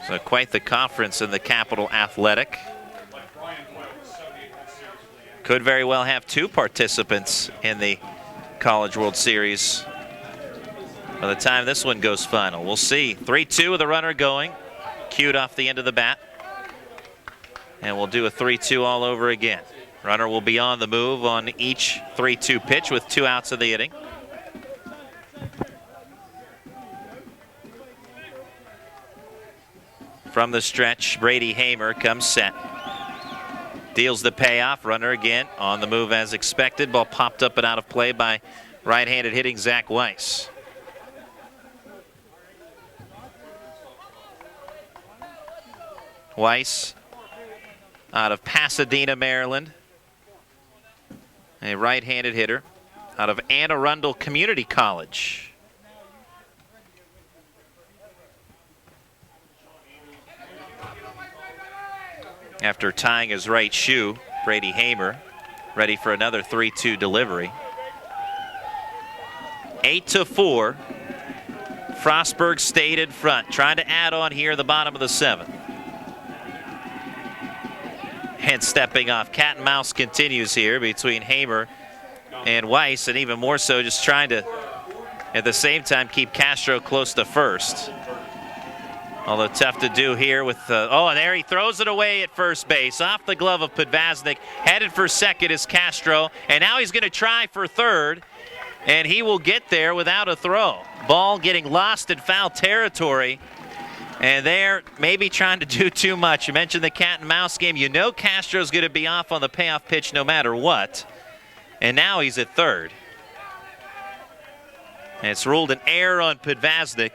So quite the conference in the Capital Athletic. Could very well have 2 participants in the College World Series by the time this one goes final. We'll see. 3-2 with the runner going. Cued off the end of the bat. And we'll do a 3-2 all over again. Runner will be on the move on each 3-2 pitch with 2 outs of the inning. From the stretch, Brady Hamer comes set. Deals the payoff. Runner again on the move as expected. Ball popped up and out of play by right-handed hitting Zach Weiss. Weiss out of Pasadena, Maryland. A right-handed hitter out of Anne Arundel Community College. After tying his right shoe, Brady Hamer ready for another 3-2 delivery. 8-4. Frostburg State in front, trying to add on here the bottom of the 7th. And stepping off, cat and mouse continues here between Hamer and Weiss, and even more so just trying to, at the same time, keep Castro close to first. Although tough to do here with, and there he throws it away at first base. Off the glove of Podvaznik. Headed for second is Castro. And now he's going to try for third. And he will get there without a throw. Ball getting lost in foul territory. And they're maybe trying to do too much. You mentioned the cat and mouse game. You know Castro's going to be off on the payoff pitch no matter what. And now he's at third. And it's ruled an error on Podvaznik.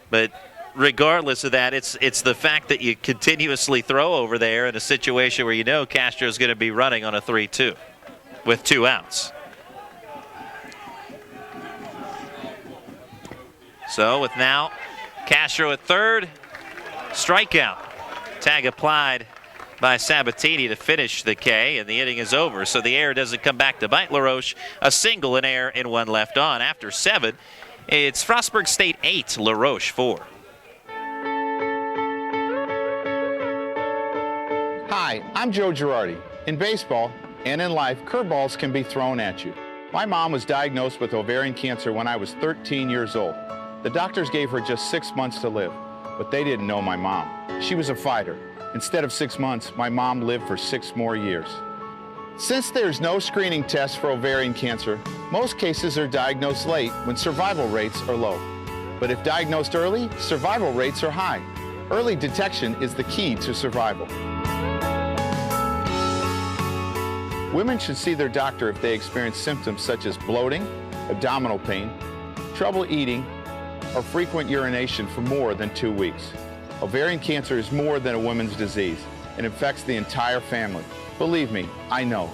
But regardless of that, it's the fact that you continuously throw over there in a situation where you know Castro's going to be running on a 3-2 with 2 outs. So with now Castro at third, strikeout. Tag applied by Sabatini to finish the K, and the inning is over. So the error doesn't come back to bite LaRoche. A single, an error, and 1 left on. After 7, it's Frostburg State 8, LaRoche 4.
Hi, I'm Joe Girardi. In baseball and in life, curveballs can be thrown at you. My mom was diagnosed with ovarian cancer when I was 13 years old. The doctors gave her just 6 months to live, but they didn't know my mom. She was a fighter. Instead of 6 months, my mom lived for 6 more years. Since there's no screening test for ovarian cancer, most cases are diagnosed late when survival rates are low. But if diagnosed early, survival rates are high. Early detection is the key to survival. Women should see their doctor if they experience symptoms such as bloating, abdominal pain, trouble eating, or frequent urination for more than 2 weeks. Ovarian cancer is more than a woman's disease. It affects the entire family. Believe me, I know.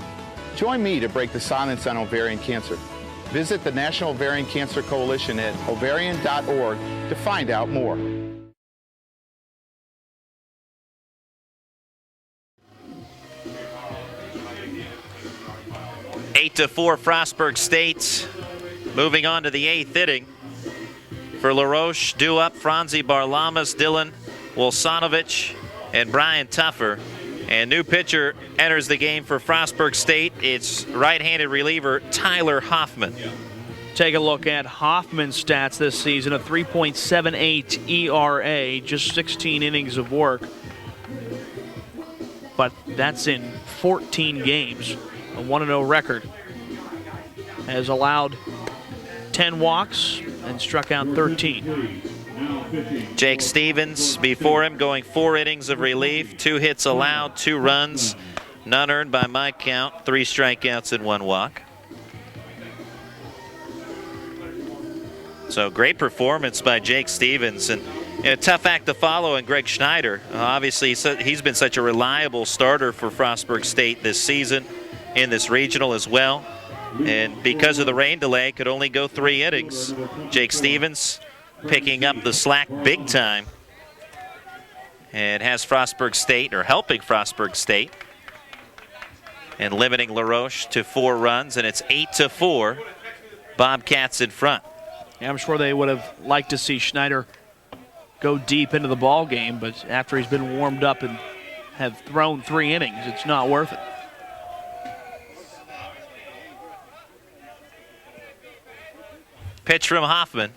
Join me to break the silence on ovarian cancer. Visit the National Ovarian Cancer Coalition at ovarian.org to find out more.
Eight to 4, Frostburg State. Moving on to the 8th inning. For La Roche, due up Franzi Barlamas, Dylan Wolsanovich, and Brian Tuffer. And new pitcher enters the game for Frostburg State. It's right-handed reliever Tyler Hoffman.
Take a look at Hoffman's stats this season, a 3.78 ERA, just 16 innings of work. But that's in 14 games. A 1-0 record. Has allowed 10 walks and struck out 13.
Jake Stevens before him going 4 innings of relief, 2 hits allowed, 2 runs, none earned by my count, 3 strikeouts and 1 walk. So great performance by Jake Stevens, and a tough act to follow in Greg Schneider. Obviously he's been such a reliable starter for Frostburg State this season, in this regional as well. And because of the rain delay, could only go 3 innings. Jake Stevens picking up the slack big time and has Frostburg State, or helping Frostburg State, and limiting La Roche to 4 runs, and it's 8 to 4. Bobcats in front.
Yeah, I'm sure they would have liked to see Schneider go deep into the ball game, but after he's been warmed up and have thrown 3 innings, it's not worth it.
Pitch from Hoffman.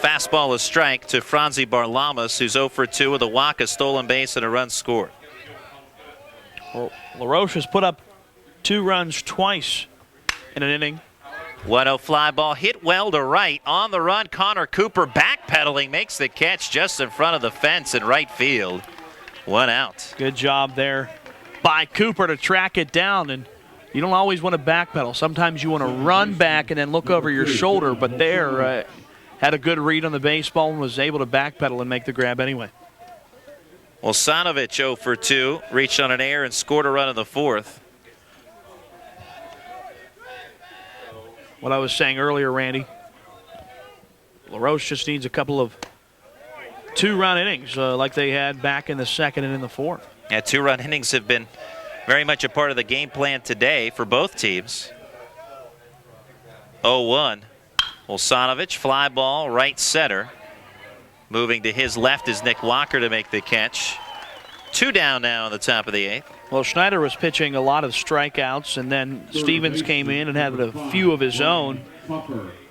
Fastball a strike to Franzi Barlamas, who's 0 for 2 with a walk, a stolen base, and a run scored.
Well, La Roche has put up 2 runs twice in an inning.
1-0 fly ball hit well to right. On the run, Connor Cooper backpedaling, makes the catch just in front of the fence in right field. 1 out.
Good job there by Cooper to track it down, and you don't always want to backpedal. Sometimes you want to run back and then look over your shoulder, but there had a good read on the baseball and was able to backpedal and make the grab anyway.
Well, Sanovich 0 for 2, reached on an error and scored a run in the 4th.
What I was saying earlier, Randy, La Roche just needs a couple of 2-run innings like they had back in the 2nd and in the 4th.
Yeah, 2-run innings have been very much a part of the game plan today for both teams. 0-1. Wolsanovich, fly ball, right center. Moving to his left is Nick Walker to make the catch. 2 down now on the top of the 8th.
Well, Schneider was pitching a lot of strikeouts, and then Stevens came in and had a few of his own.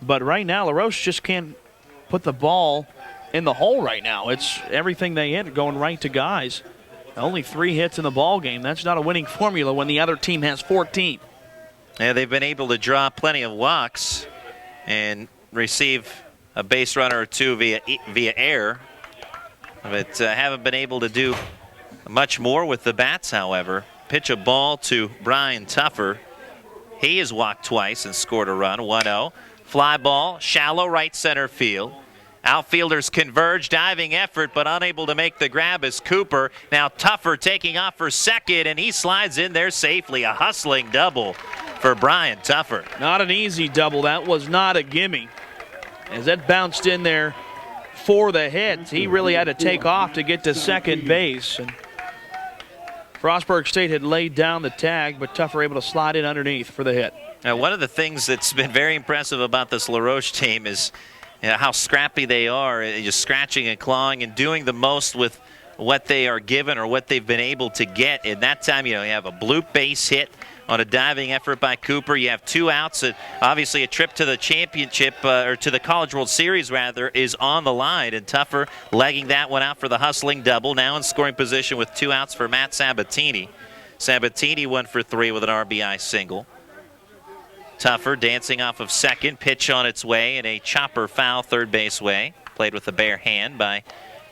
But right now, La Roche just can't put the ball in the hole right now. It's everything they hit going right to guys. Only 3 hits in the ball game. That's not a winning formula when the other team has 14.
Yeah, they've been able to draw plenty of walks and receive a base runner or 2 via air, but haven't been able to do much more with the bats, however. Pitch a ball to Brian Tuffer. He has walked twice and scored a run, 1-0. Fly ball, shallow right center field. Outfielders converge, diving effort, but unable to make the grab is Cooper. Now Tuffer taking off for second, and he slides in there safely. A hustling double for Brian Tuffer.
Not an easy double. That was not a gimme. As that bounced in there for the hit, he really had to take off to get to second base. And Frostburg State had laid down the tag, but Tuffer able to slide in underneath for the hit.
Now, one of the things that's been very impressive about this La Roche team is how scrappy they are, just scratching and clawing and doing the most with what they are given or what they've been able to get. In that time, you have a bloop base hit, on a diving effort by Cooper. You have 2 outs. Obviously, a trip to the championship, or to the College World Series, rather, is on the line. And Tougher legging that one out for the hustling double. Now in scoring position with 2 outs for Matt Sabatini. Sabatini 1 for 3 with an RBI single. Tougher dancing off of second. Pitch on its way and a chopper foul third base way. Played with a bare hand by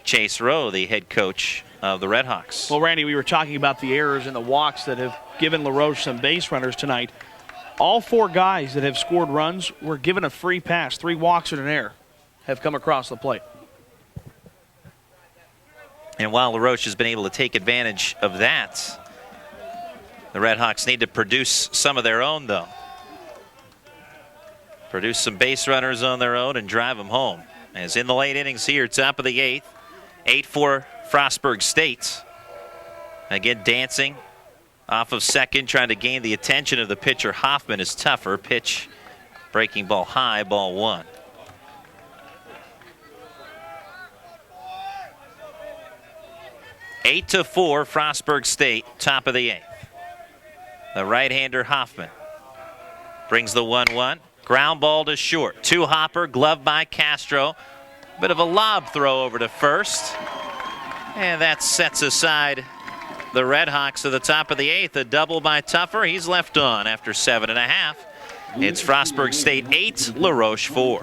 Chase Rowe, the head coach of the Red Hawks.
Well, Randy, we were talking about the errors and the walks that have given LaRoche some base runners tonight. All 4 guys that have scored runs were given a free pass. 3 walks and an error have come across the plate.
And while LaRoche has been able to take advantage of that, the Red Hawks need to produce some of their own, though. Produce some base runners on their own and drive them home. As in the late innings here, top of the 8th, 8-4 Frostburg State. Again, dancing off of second, trying to gain the attention of the pitcher. Hoffman is Tougher. Pitch, breaking ball high, ball 1. Eight to 4, Frostburg State, top of the 8th. The right-hander Hoffman brings the 1-1. Ground ball to short. 2 hopper, gloved by Castro. Bit of a lob throw over to first. And that sets aside the Red Hawks to the top of the 8th. A double by Tougher. He's left on after 7.5. It's Frostburg State 8, LaRoche 4.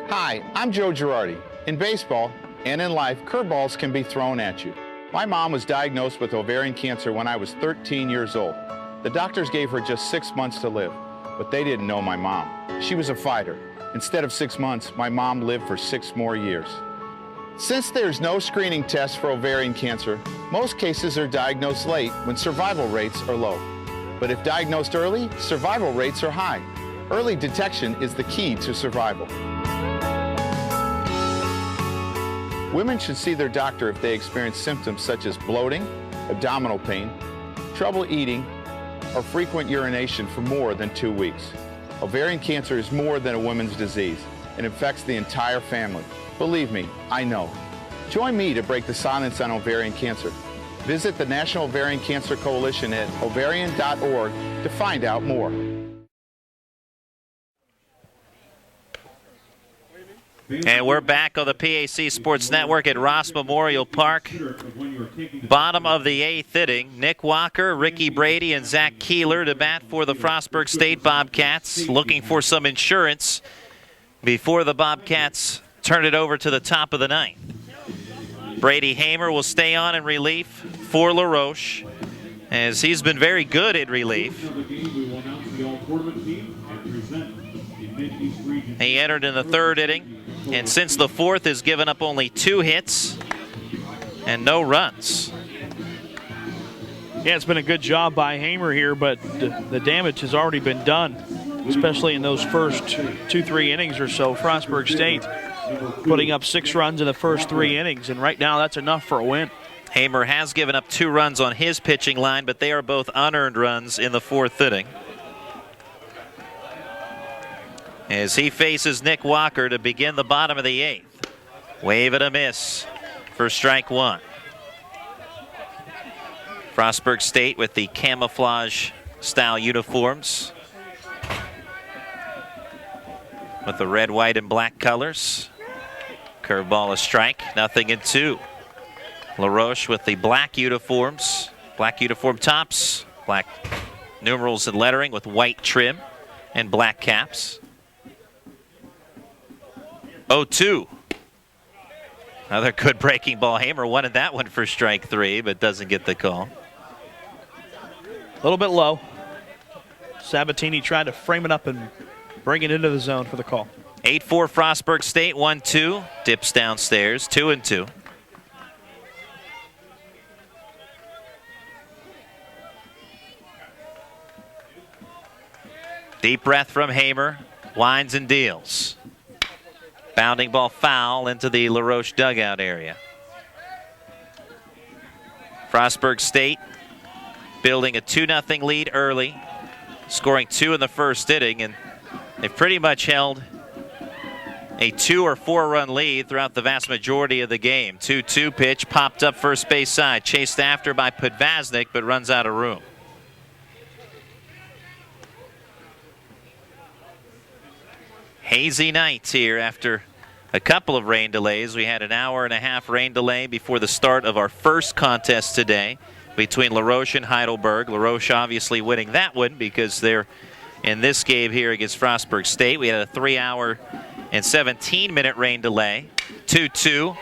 Hi, I'm Joe Girardi. In baseball and in life, curveballs can be thrown at you. My mom was diagnosed with ovarian cancer when I was 13 years old. The doctors gave her just 6 months to live, but they didn't know my mom. She was a fighter. Instead of 6 months, my mom lived for 6 more years. Since there's no screening test for ovarian cancer, most cases are diagnosed late when survival rates are low. But if diagnosed early, survival rates are high. Early detection is the key to survival. Women should see their doctor if they experience symptoms such as bloating, abdominal pain, trouble eating, or frequent urination for more than 2 weeks. Ovarian cancer is more than a woman's disease. It affects the entire family. Believe me, I know. Join me to break the silence on ovarian cancer. Visit the National Ovarian Cancer Coalition at ovarian.org to find out more.
And we're back on the PAC Sports Network at Ross Memorial Park. Bottom of the 8th inning. Nick Walker, Ricky Brady, and Zach Keeler to bat for the Frostburg State Bobcats, looking for some insurance before the Bobcats turn it over to the top of the 9th. Brady Hamer will stay on in relief for LaRoche, as he's been very good in relief. He entered in the 3rd inning, and since the 4th has given up only 2 hits and no runs.
Yeah, it's been a good job by Hamer here, but the damage has already been done, especially in those first 2-3 innings or so. Frostburg State putting up 6 runs in the first 3 innings, and right now that's enough for a win.
Hamer has given up 2 runs on his pitching line, but they are both unearned runs in the 4th inning. As he faces Nick Walker to begin the bottom of the 8th. Wave and a miss for strike 1. Frostburg State with the camouflage style uniforms, with the red, white, and black colors. Curveball a strike, 0-2. LaRoche with the black uniforms, black uniform tops, black numerals and lettering with white trim and black caps. 0-2. Another good breaking ball. Hamer wanted that one for strike 3, but doesn't get the call.
A little bit low. Sabatini tried to frame it up and bring it into the zone for the call.
8-4 Frostburg State, 1-2. Dips downstairs, 2-2. Deep breath from Hamer. Winds and deals. Bounding ball foul into the LaRoche dugout area. Frostburg State building a 2-0 lead early, scoring 2 in the first inning, and they've pretty much held a 2 or 4 run lead throughout the vast majority of the game. 2-2 pitch popped up first base side, chased after by Podvaznik, but runs out of room. Hazy night here after a couple of rain delays. We had an hour-and-a-half rain delay before the start of our first contest today between La Roche and Heidelberg. La Roche obviously winning that one because they're in this game here against Frostburg State. We had a 3-hour and 17-minute rain delay. 2-2.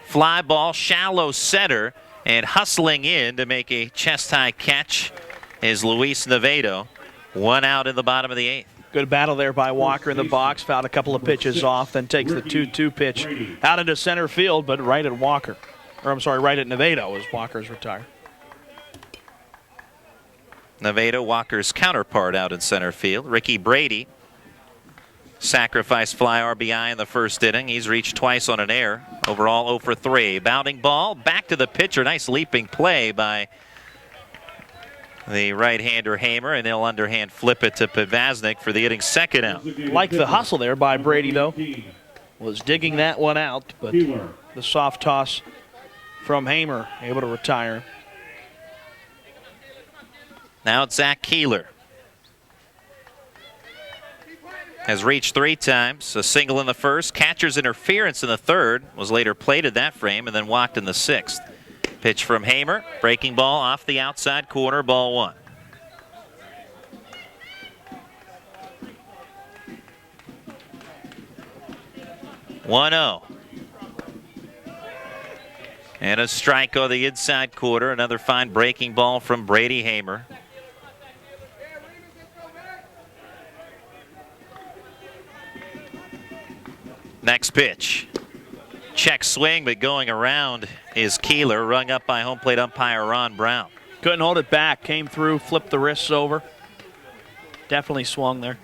Fly ball, shallow center, and hustling in to make a chest-high catch is Luis Navedo. 1 out in the bottom of the 8th.
Good battle there by Walker in the box. Fouled a couple of pitches off, then takes the 2-2 pitch out into center field, but right at Walker. Or I'm sorry, right at Navedo as Walker's retired.
Navedo, Walker's counterpart out in center field. Ricky Brady, sacrifice fly RBI in the first inning. He's reached twice on an error. Overall 0 for 3. Bounding ball, back to the pitcher. Nice leaping play by the right-hander Hamer, and he'll underhand flip it to Podvaznik for the inning's second out.
Like the hustle there by Brady, though. Was digging that one out, but the soft toss from Hamer able to retire.
Now it's Zach Keeler. Has reached 3 times, a single in the first, catcher's interference in the third, was later plated that frame, and then walked in the 6th. Pitch from Hamer, breaking ball off the outside corner, ball 1. (1-0). And a strike on the inside corner, another fine breaking ball from Brady Hamer. Next pitch. Check swing, but going around is Keeler, rung up by home plate umpire Ron Brown.
Couldn't hold it back, came through, flipped the wrists over. Definitely swung there.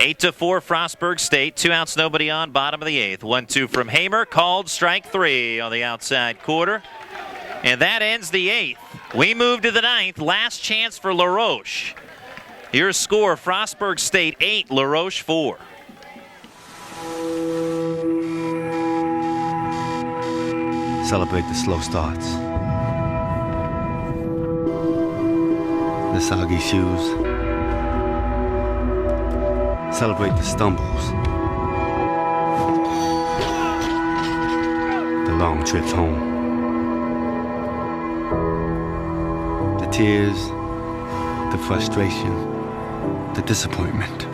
8-4 Frostburg State, 2 outs, nobody on, bottom of the 8th. 1-2 from Hamer, called strike 3 on the outside quarter. And that ends the 8th. We move to the 9th, last chance for La Roche. Your score, Frostburg State 8, La Roche 4.
Celebrate the slow starts, the soggy shoes. Celebrate the stumbles, the long trips home, the tears, the frustration, the disappointment,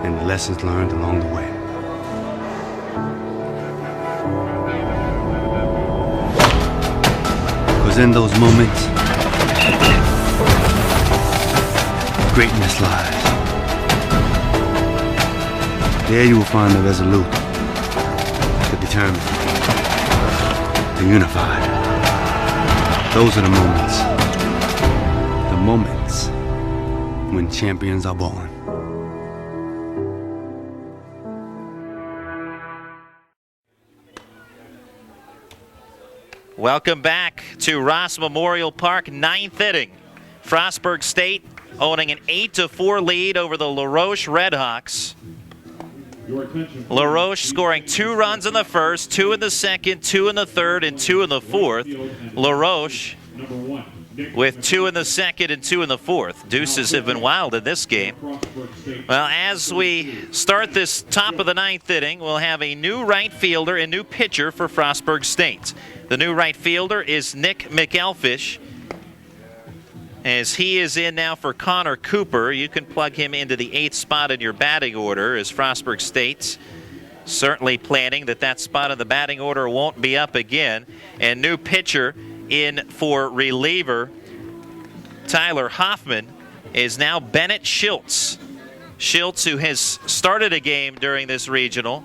and the lessons learned along the way. Because in those moments, greatness lies. There you will find the resolute, the determined, the unified. Those are the moments when champions are born.
Welcome back to Ross Memorial Park, 9th inning. Frostburg State owning an 8-4 lead over the La Roche Redhawks. La Roche scoring 2 runs in the first, 2 in the second, 2 in the third, and 2 in the fourth. La Roche with 2 in the second and 2 in the fourth. Deuces have been wild in this game. Well, as we start this top of the 9th inning, we'll have a new right fielder and new pitcher for Frostburg State. The new right fielder is Nick McElfish, as he is in now for Connor Cooper. You can plug him into the 8th spot in your batting order, as Frostburg State's certainly planning that spot in the batting order won't be up again. And new pitcher in for reliever Tyler Hoffman is now Bennett Schultz. Schultz, who has started a game during this regional,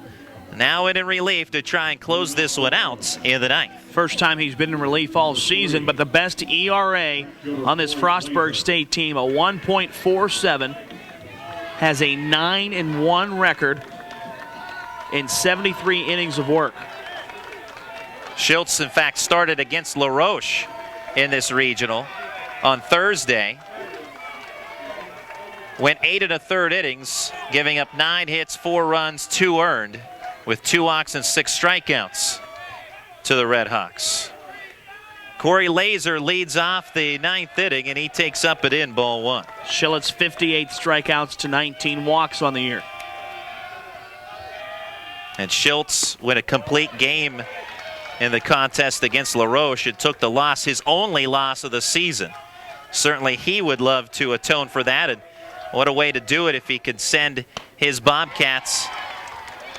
now in relief to try and close this one out in the 9th.
First time he's been in relief all season, but the best ERA on this Frostburg State team, a 1.47, has a 9-1 record in 73 innings of work.
Schultz, in fact, started against La Roche in this regional on Thursday. went 8 1/3 innings, giving up 9 hits, 4 runs, 2 earned, with 2 walks and 6 strikeouts to the Red Hawks. Corey Laser leads off the 9th inning, and he takes up and in ball 1.
Schiltz 58 strikeouts to 19 walks on the year.
And Schiltz went a complete game in the contest against LaRoche and took the loss, his only loss of the season. Certainly he would love to atone for that, and what a way to do it if he could send his Bobcats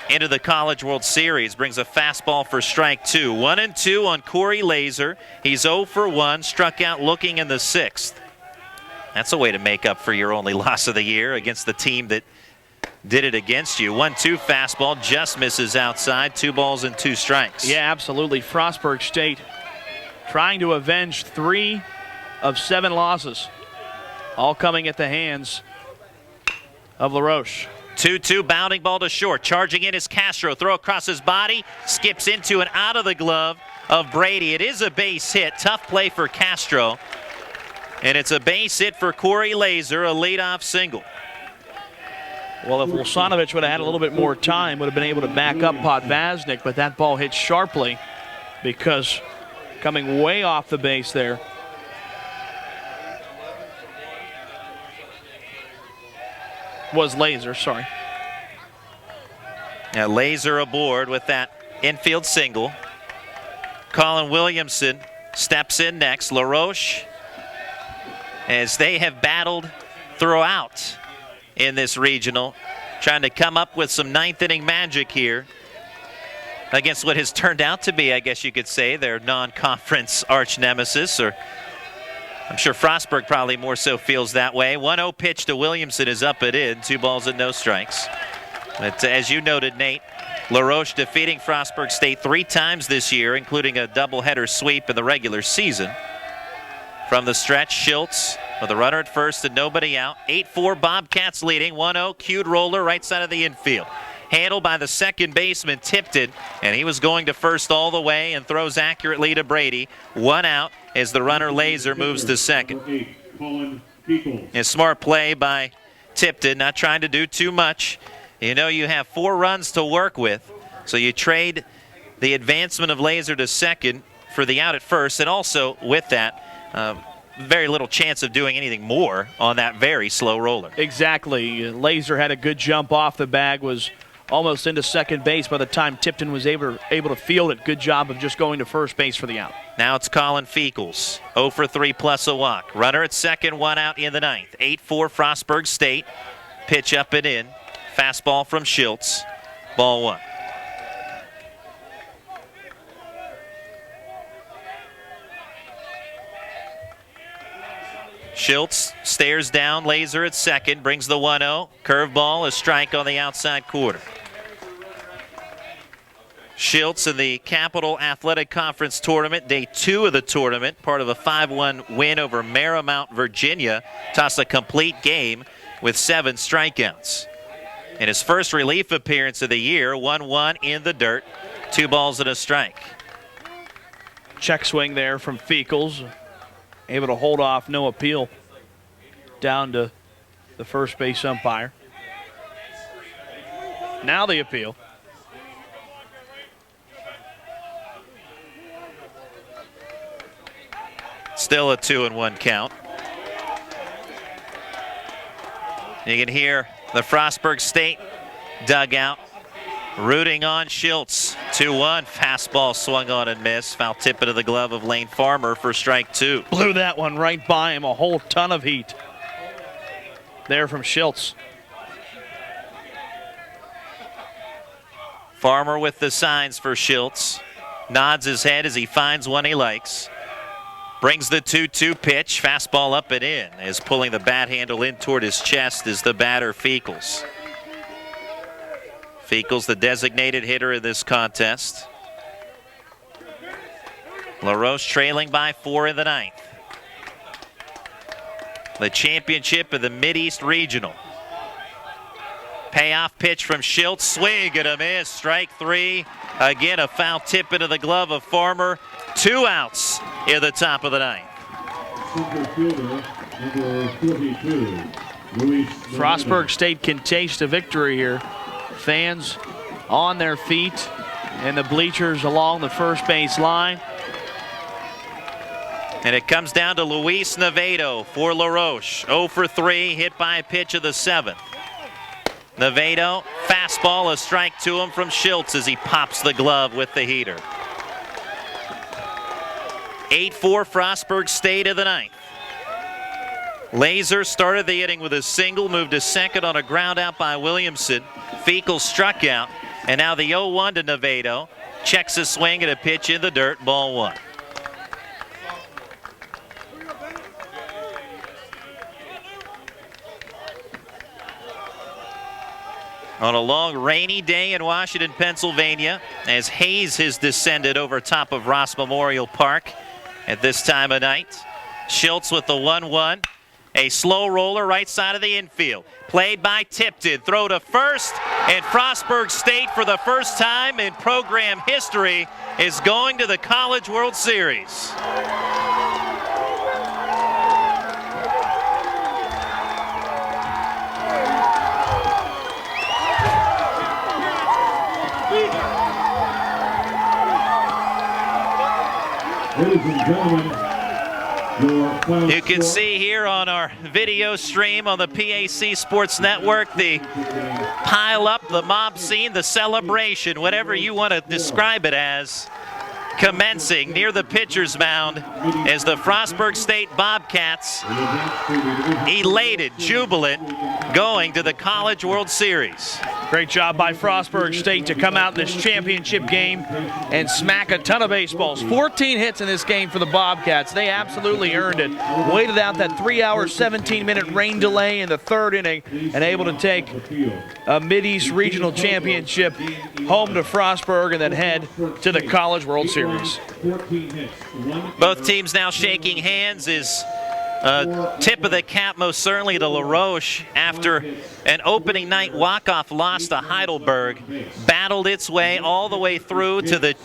into the College World Series. Brings a fastball for strike 2. 1-2 on Corey Laser. He's 0 for 1, struck out looking in the 6th. That's a way to make up for your only loss of the year against the team that did it against you. 1-2 fastball, just misses outside. 2 balls and 2 strikes.
Yeah, absolutely. Frostburg State trying to avenge 3 of 7 losses, all coming at the hands of LaRoche.
2-2, bounding ball to short. Charging in is Castro. Throw across his body. Skips into and out of the glove of Brady. It is a base hit. Tough play for Castro. And it's a base hit for Corey Laser, a leadoff single.
Well, if Wilsonovich would have had a little bit more time, would have been able to back up Podvaznik, but that ball hit sharply because coming way off the base there was Laser, sorry.
Now Laser aboard with that infield single. Colin Williamson steps in next. LaRoche, as they have battled throughout in this regional, trying to come up with some 9th inning magic here against what has turned out to be, I guess you could say, their non-conference arch nemesis, or I'm sure Frostburg probably more so feels that way. 1-0 pitch to Williamson is up and in. 2 balls and no strikes. But as you noted, Nate, LaRoche defeating Frostburg State 3 times this year, including a doubleheader sweep in the regular season. From the stretch, Schiltz with a runner at first and nobody out. 8-4 Bobcats leading. 1-0 cued roller right side of the infield. Handled by the second baseman, Tipton, and he was going to first all the way and throws accurately to Brady. 1 out as the runner Laser moves to second. A smart play by Tipton, not trying to do too much. You know you have 4 runs to work with, so you trade the advancement of Laser to second for the out at first, and also with that, very little chance of doing anything more on that very slow roller.
Exactly. Laser had a good jump off the bag, was almost into second base by the time Tipton was able to field it. Good job of just going to first base for the out.
Now it's Colin Feakles, 0 for 3 plus a walk. Runner at second, 1 out in the 9th. 8-4 Frostburg State. Pitch up and in. Fastball from Schiltz. Ball 1. Schiltz stares down Laser at second, brings the 1-0. Curveball, a strike on the outside quarter. Schiltz in the Capital Athletic Conference Tournament, day 2 of the tournament, part of a 5-1 win over Marymount, Virginia. Tossed a complete game with 7 strikeouts. In his first relief appearance of the year, 1-1 in the dirt, 2 balls and a strike.
Check swing there from Feakles. Able to hold off, no appeal, down to the first base umpire. Now the appeal.
Still a 2-1 count. You can hear the Frostburg State dugout rooting on Schiltz. 2-1, fastball swung on and missed. Foul tip into the glove of Lane Farmer for strike 2.
Blew that one right by him, a whole ton of heat there from Schiltz.
Farmer with the signs for Schiltz. Nods his head as he finds one he likes. Brings the 2-2 pitch. Fastball up and in. Is pulling the bat handle in toward his chest is the batter Feakles. Feakles, the designated hitter in this contest. LaRoche trailing by 4 in the 9th. The championship of the Mideast Regional. Payoff pitch from Schiltz. Swing and a miss. Strike 3. Again, a foul tip into the glove of Farmer. 2 outs in the top of the 9th.
Center fielder, number 42,
Frostburg State can taste a victory here. Fans on their feet and the bleachers along the first base line.
And it comes down to Luis Navedo for La Roche. 0 for 3, hit by a pitch of the 7th. Navedo, fastball, a strike to him from Schultz as he pops the glove with the heater. 8-4 Frostburg State of the 9th. Laser started the inning with a single, moved to second on a ground out by Williamson. Feakle struck out, and now the 0-1 to Navedo. Checks a swing at a pitch in the dirt, ball 1. On a long rainy day in Washington, Pennsylvania, as haze has descended over top of Roche Memorial Park at this time of night. Schultz with the 1-1. A slow roller right side of the infield. Played by Tipton. Throw to first, and Frostburg State for the first time in program history is going to the College World Series.
Ladies and gentlemen,
you can see here on our video stream on the PAC Sports Network the pile up, the mob scene, the celebration, whatever you want to describe it as, commencing near the pitcher's mound as the Frostburg State Bobcats, elated, jubilant, going to the College World Series.
Great job by Frostburg State to come out in this championship game and smack a ton of baseballs. 14 hits in this game for the Bobcats. They absolutely earned it. Waited out that 3-hour, 17-minute rain delay in the 3rd inning and able to take a Mideast Regional Championship home to Frostburg and then head to the College World Series.
Both teams now shaking hands. Is tip of the cap most certainly to La Roche after an opening night walk-off loss to Heidelberg. Battled its way all the way through to the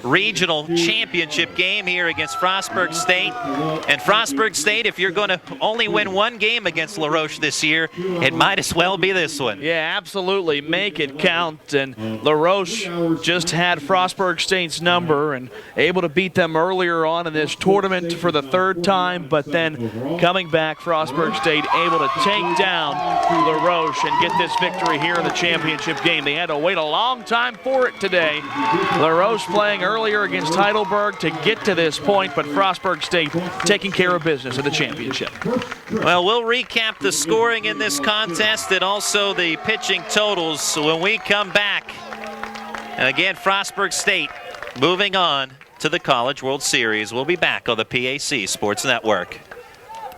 regional championship game here against Frostburg State. And Frostburg State, if you're going to only win one game against La Roche this year, it might as well be this one.
Yeah, absolutely. Make it count. And La Roche just had Frostburg State's number and able to beat them earlier on in this tournament for the 3rd time, but then coming back, Frostburg State able to take down La Roche and get this victory here in the championship game. They had to wait a long time for it today. La Roche playing earlier against Heidelberg to get to this point, but Frostburg State taking care of business in the championship.
Well, we'll recap the scoring in this contest and also the pitching totals when we come back. And again, Frostburg State moving on to the College World Series. We'll be back on the PAC Sports Network.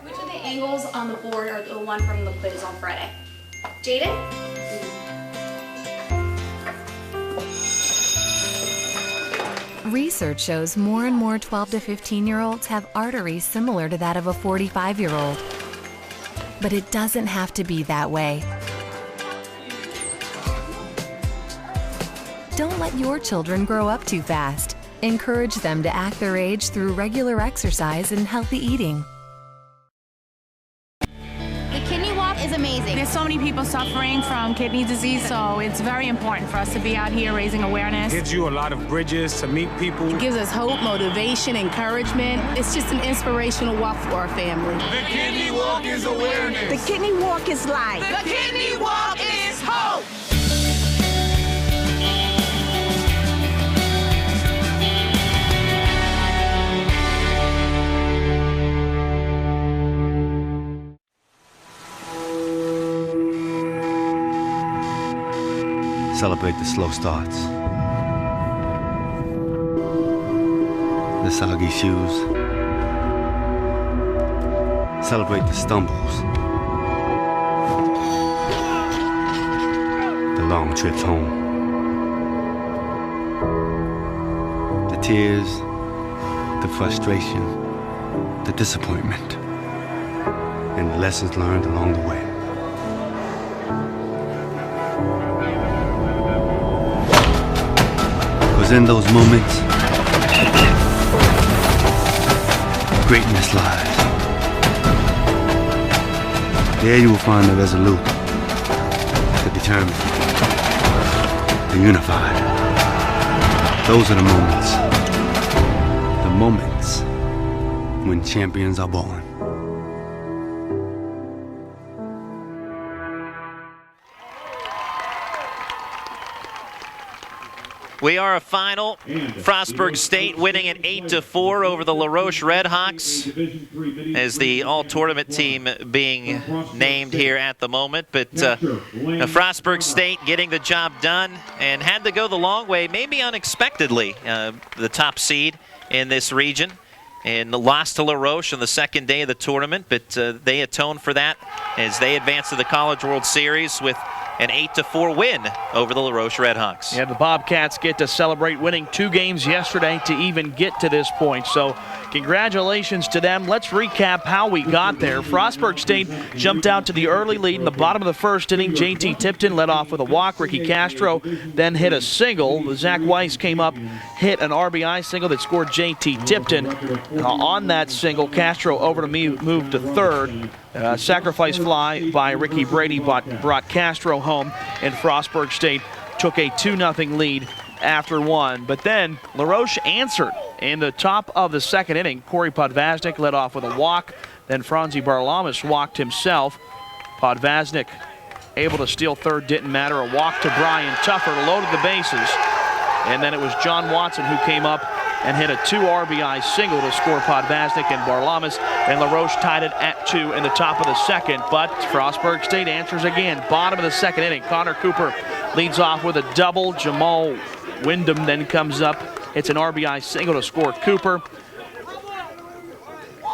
Which of the angles on the board are the one from the quiz on Friday? Jaden?
Research shows more and more 12 to 15-year-olds have arteries similar to that of a 45-year-old. But it doesn't have to be that way. Don't let your children grow up too fast. Encourage them to act their age through regular exercise and healthy eating.
The kidney walk is amazing.
There's so many people suffering from kidney disease, so it's very important for us to be out here raising awareness.
Gives you a lot of bridges to meet people.
It gives us hope, motivation, encouragement. It's just an inspirational walk for our family.
The kidney walk is awareness.
The kidney walk is life.
The kidney walk is hope.
Celebrate the slow starts, the soggy shoes. Celebrate the stumbles, the long trips home, the tears, the frustration, the disappointment, and the lessons learned along the way. In those moments, greatness lies. There you will find the resolute, the determined, the unified. Those are the moments when champions are born.
We are a final. Frostburg State winning at 8-4 over the La Roche Redhawks as the all-tournament team being named here at the moment. But Frostburg State getting the job done and had to go the long way, maybe unexpectedly, the top seed in this region. And lost to La Roche on the second day of the tournament, but they atoned for that as they advanced to the College World Series with an 8-4 win over the La Roche Redhawks.
Yeah, the Bobcats get to celebrate winning 2 games yesterday to even get to this point. So congratulations to them. Let's recap how we got there. Frostburg State jumped out to the early lead in the bottom of the first inning. JT Tipton led off with a walk. Ricky Castro then hit a single. Zach Weiss came up, hit an RBI single that scored JT Tipton. On that single, Castro over to moved to third. Sacrifice fly by Ricky Brady brought Castro home, and Frostburg State took a 2-0 lead after 1. But then La Roche answered in the top of the second inning. Corey Podvaznik led off with a walk. Then Franzi Barlamas walked himself. Podvaznik able to steal third, didn't matter. A walk to Brian Tuffer, loaded the bases. And then it was John Watson who came up and hit a 2 RBI single to score Podvaznik and Barlamas, and La Roche tied it at 2 in the top of the second. But Frostburg State answers again. Bottom of the second inning, Connor Cooper leads off with a double. Jamal Wyndham then comes up, hits an RBI single to score Cooper.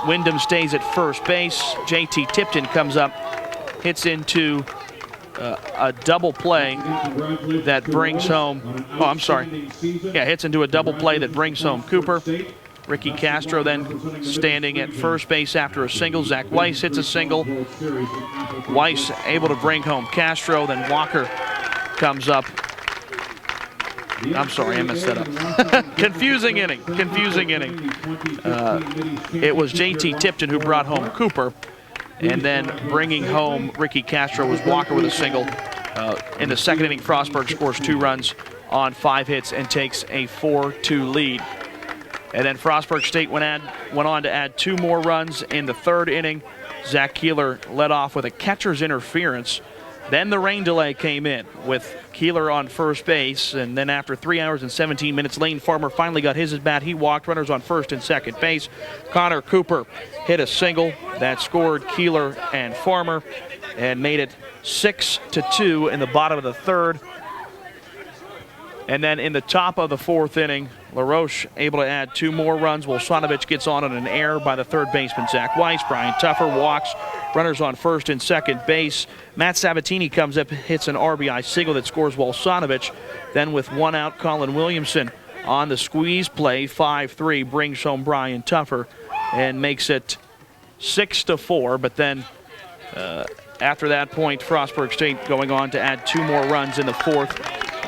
Wyndham stays at first base. JT Tipton comes up, hits into a double play that brings home, hits into a double play that brings home Cooper. Ricky Castro then standing at first base after a single. Zach Weiss hits a single. Weiss able to bring home Castro, then Walker comes up. I'm sorry, I messed that up. Confusing inning. It was JT Tipton who brought home Cooper. And then bringing home Ricky Castro was Walker with a single. In the second inning, Frostburg scores 2 runs on 5 hits and takes a 4-2 lead. And then Frostburg State went on to add 2 more runs in the third inning. Zach Keeler led off with a catcher's interference. Then the rain delay came in with Keeler on first base, and then after 3 hours and 17 minutes, Lane Farmer finally got his at bat. He walked, runners on first and second base. Connor Cooper hit a single that scored Keeler and Farmer and made it 6-2 in the bottom of the third. And then in the top of the fourth inning, La Roche able to add 2 more runs. Wolsanovich gets on an error by the third baseman, Zach Weiss. Brian Tuffer walks, runners on first and second base. Matt Sabatini comes up, hits an RBI single that scores Wolsanovich. Then with 1 out, Colin Williamson on the squeeze play, 5-3, brings home Brian Tuffer and makes it 6-4. But then after that point, Frostburg State going on to add 2 more runs in the fourth,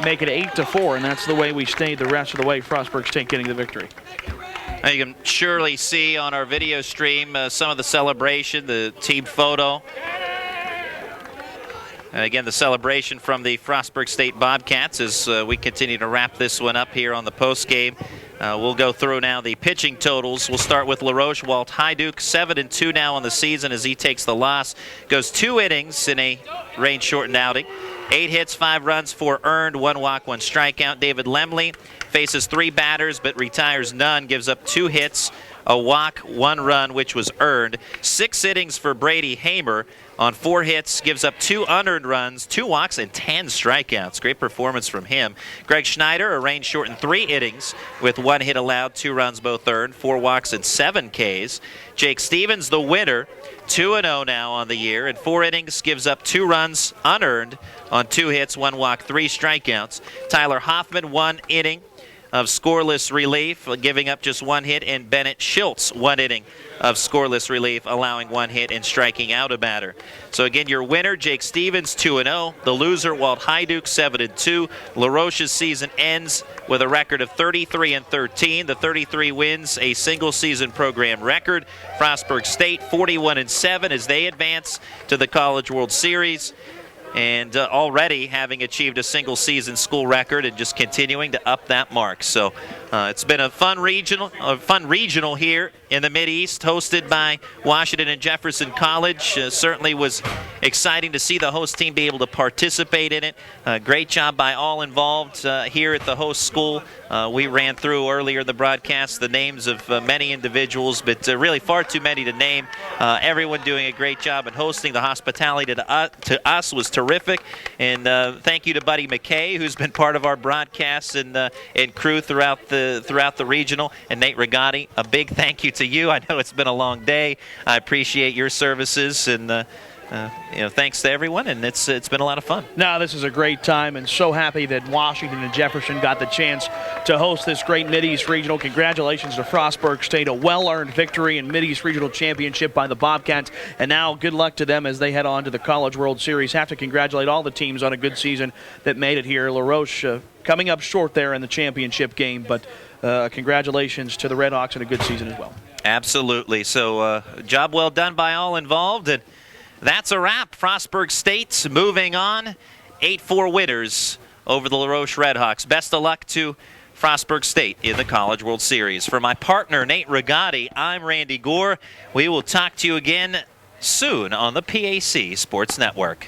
make it 8-4, and that's the way we stayed the rest of the way. Frostburg State getting the victory.
Now you can surely see on our video stream some of the celebration, the team photo. And again, the celebration from the Frostburg State Bobcats as we continue to wrap this one up here on the postgame. We'll go through now the pitching totals. We'll start with La Roche. Walt Hyduk, 7-2 now on the season as he takes the loss. Goes 2 innings in a rain-shortened outing. 8 hits, 5 runs, 4 earned, 1 walk, 1 strikeout. David Lemley faces 3 batters but retires none, gives up 2 hits, a walk, 1 run, which was earned. 6 innings for Brady Hamer on 4 hits, gives up 2 unearned runs, 2 walks, and 10 strikeouts. Great performance from him. Greg Schneider, a rain-shortened 3 innings with 1 hit allowed, 2 runs both earned, 4 walks, and 7 Ks. Jake Stevens, the winner, 2-0 now on the year. In 4 innings, gives up 2 runs unearned on 2 hits, 1 walk, 3 strikeouts. Tyler Hoffman, 1 inning, of scoreless relief, giving up just 1 hit, and Bennett Schultz 1 inning of scoreless relief, allowing 1 hit and striking out a batter. So again, your winner, Jake Stevens, 2-0. The loser, Walt Heiduch, 7-2. LaRoche's season ends with a record of 33-13. The 33 wins, a single-season program record. Frostburg State, 41-7 as they advance to the College World Series. And already having achieved a single-season school record and just continuing to up that mark. So it's been a fun regional here in the Mideast, hosted by Washington and Jefferson College. Certainly was exciting to see the host team be able to participate in it. Great job by all involved here at the host school. We ran through earlier in the broadcast the names of many individuals, but really far too many to name. Everyone doing a great job in hosting. The hospitality to us was terrific, and thank you to Buddy McKay, who's been part of our broadcasts and crew throughout the regional, and Nate Rigotti. A big thank you to you. I know it's been a long day. I appreciate your services, and thanks to everyone, and it's been a lot of fun.
No, this is a great time, and so happy that Washington and Jefferson got the chance to host this great Mideast Regional. Congratulations to Frostburg State, a well-earned victory in Mideast Regional Championship by the Bobcats, and now good luck to them as they head on to the College World Series. Have to congratulate all the teams on a good season that made it here. LaRoche coming up short there in the championship game, but congratulations to the Redhawks and a good season as well.
Absolutely. So job well done by all involved, and that's a wrap. Frostburg State moving on. 8-4 winners over the LaRoche Redhawks. Best of luck to Frostburg State in the College World Series. For my partner, Nate Rigotti, I'm Randy Gore. We will talk to you again soon on the PAC Sports Network.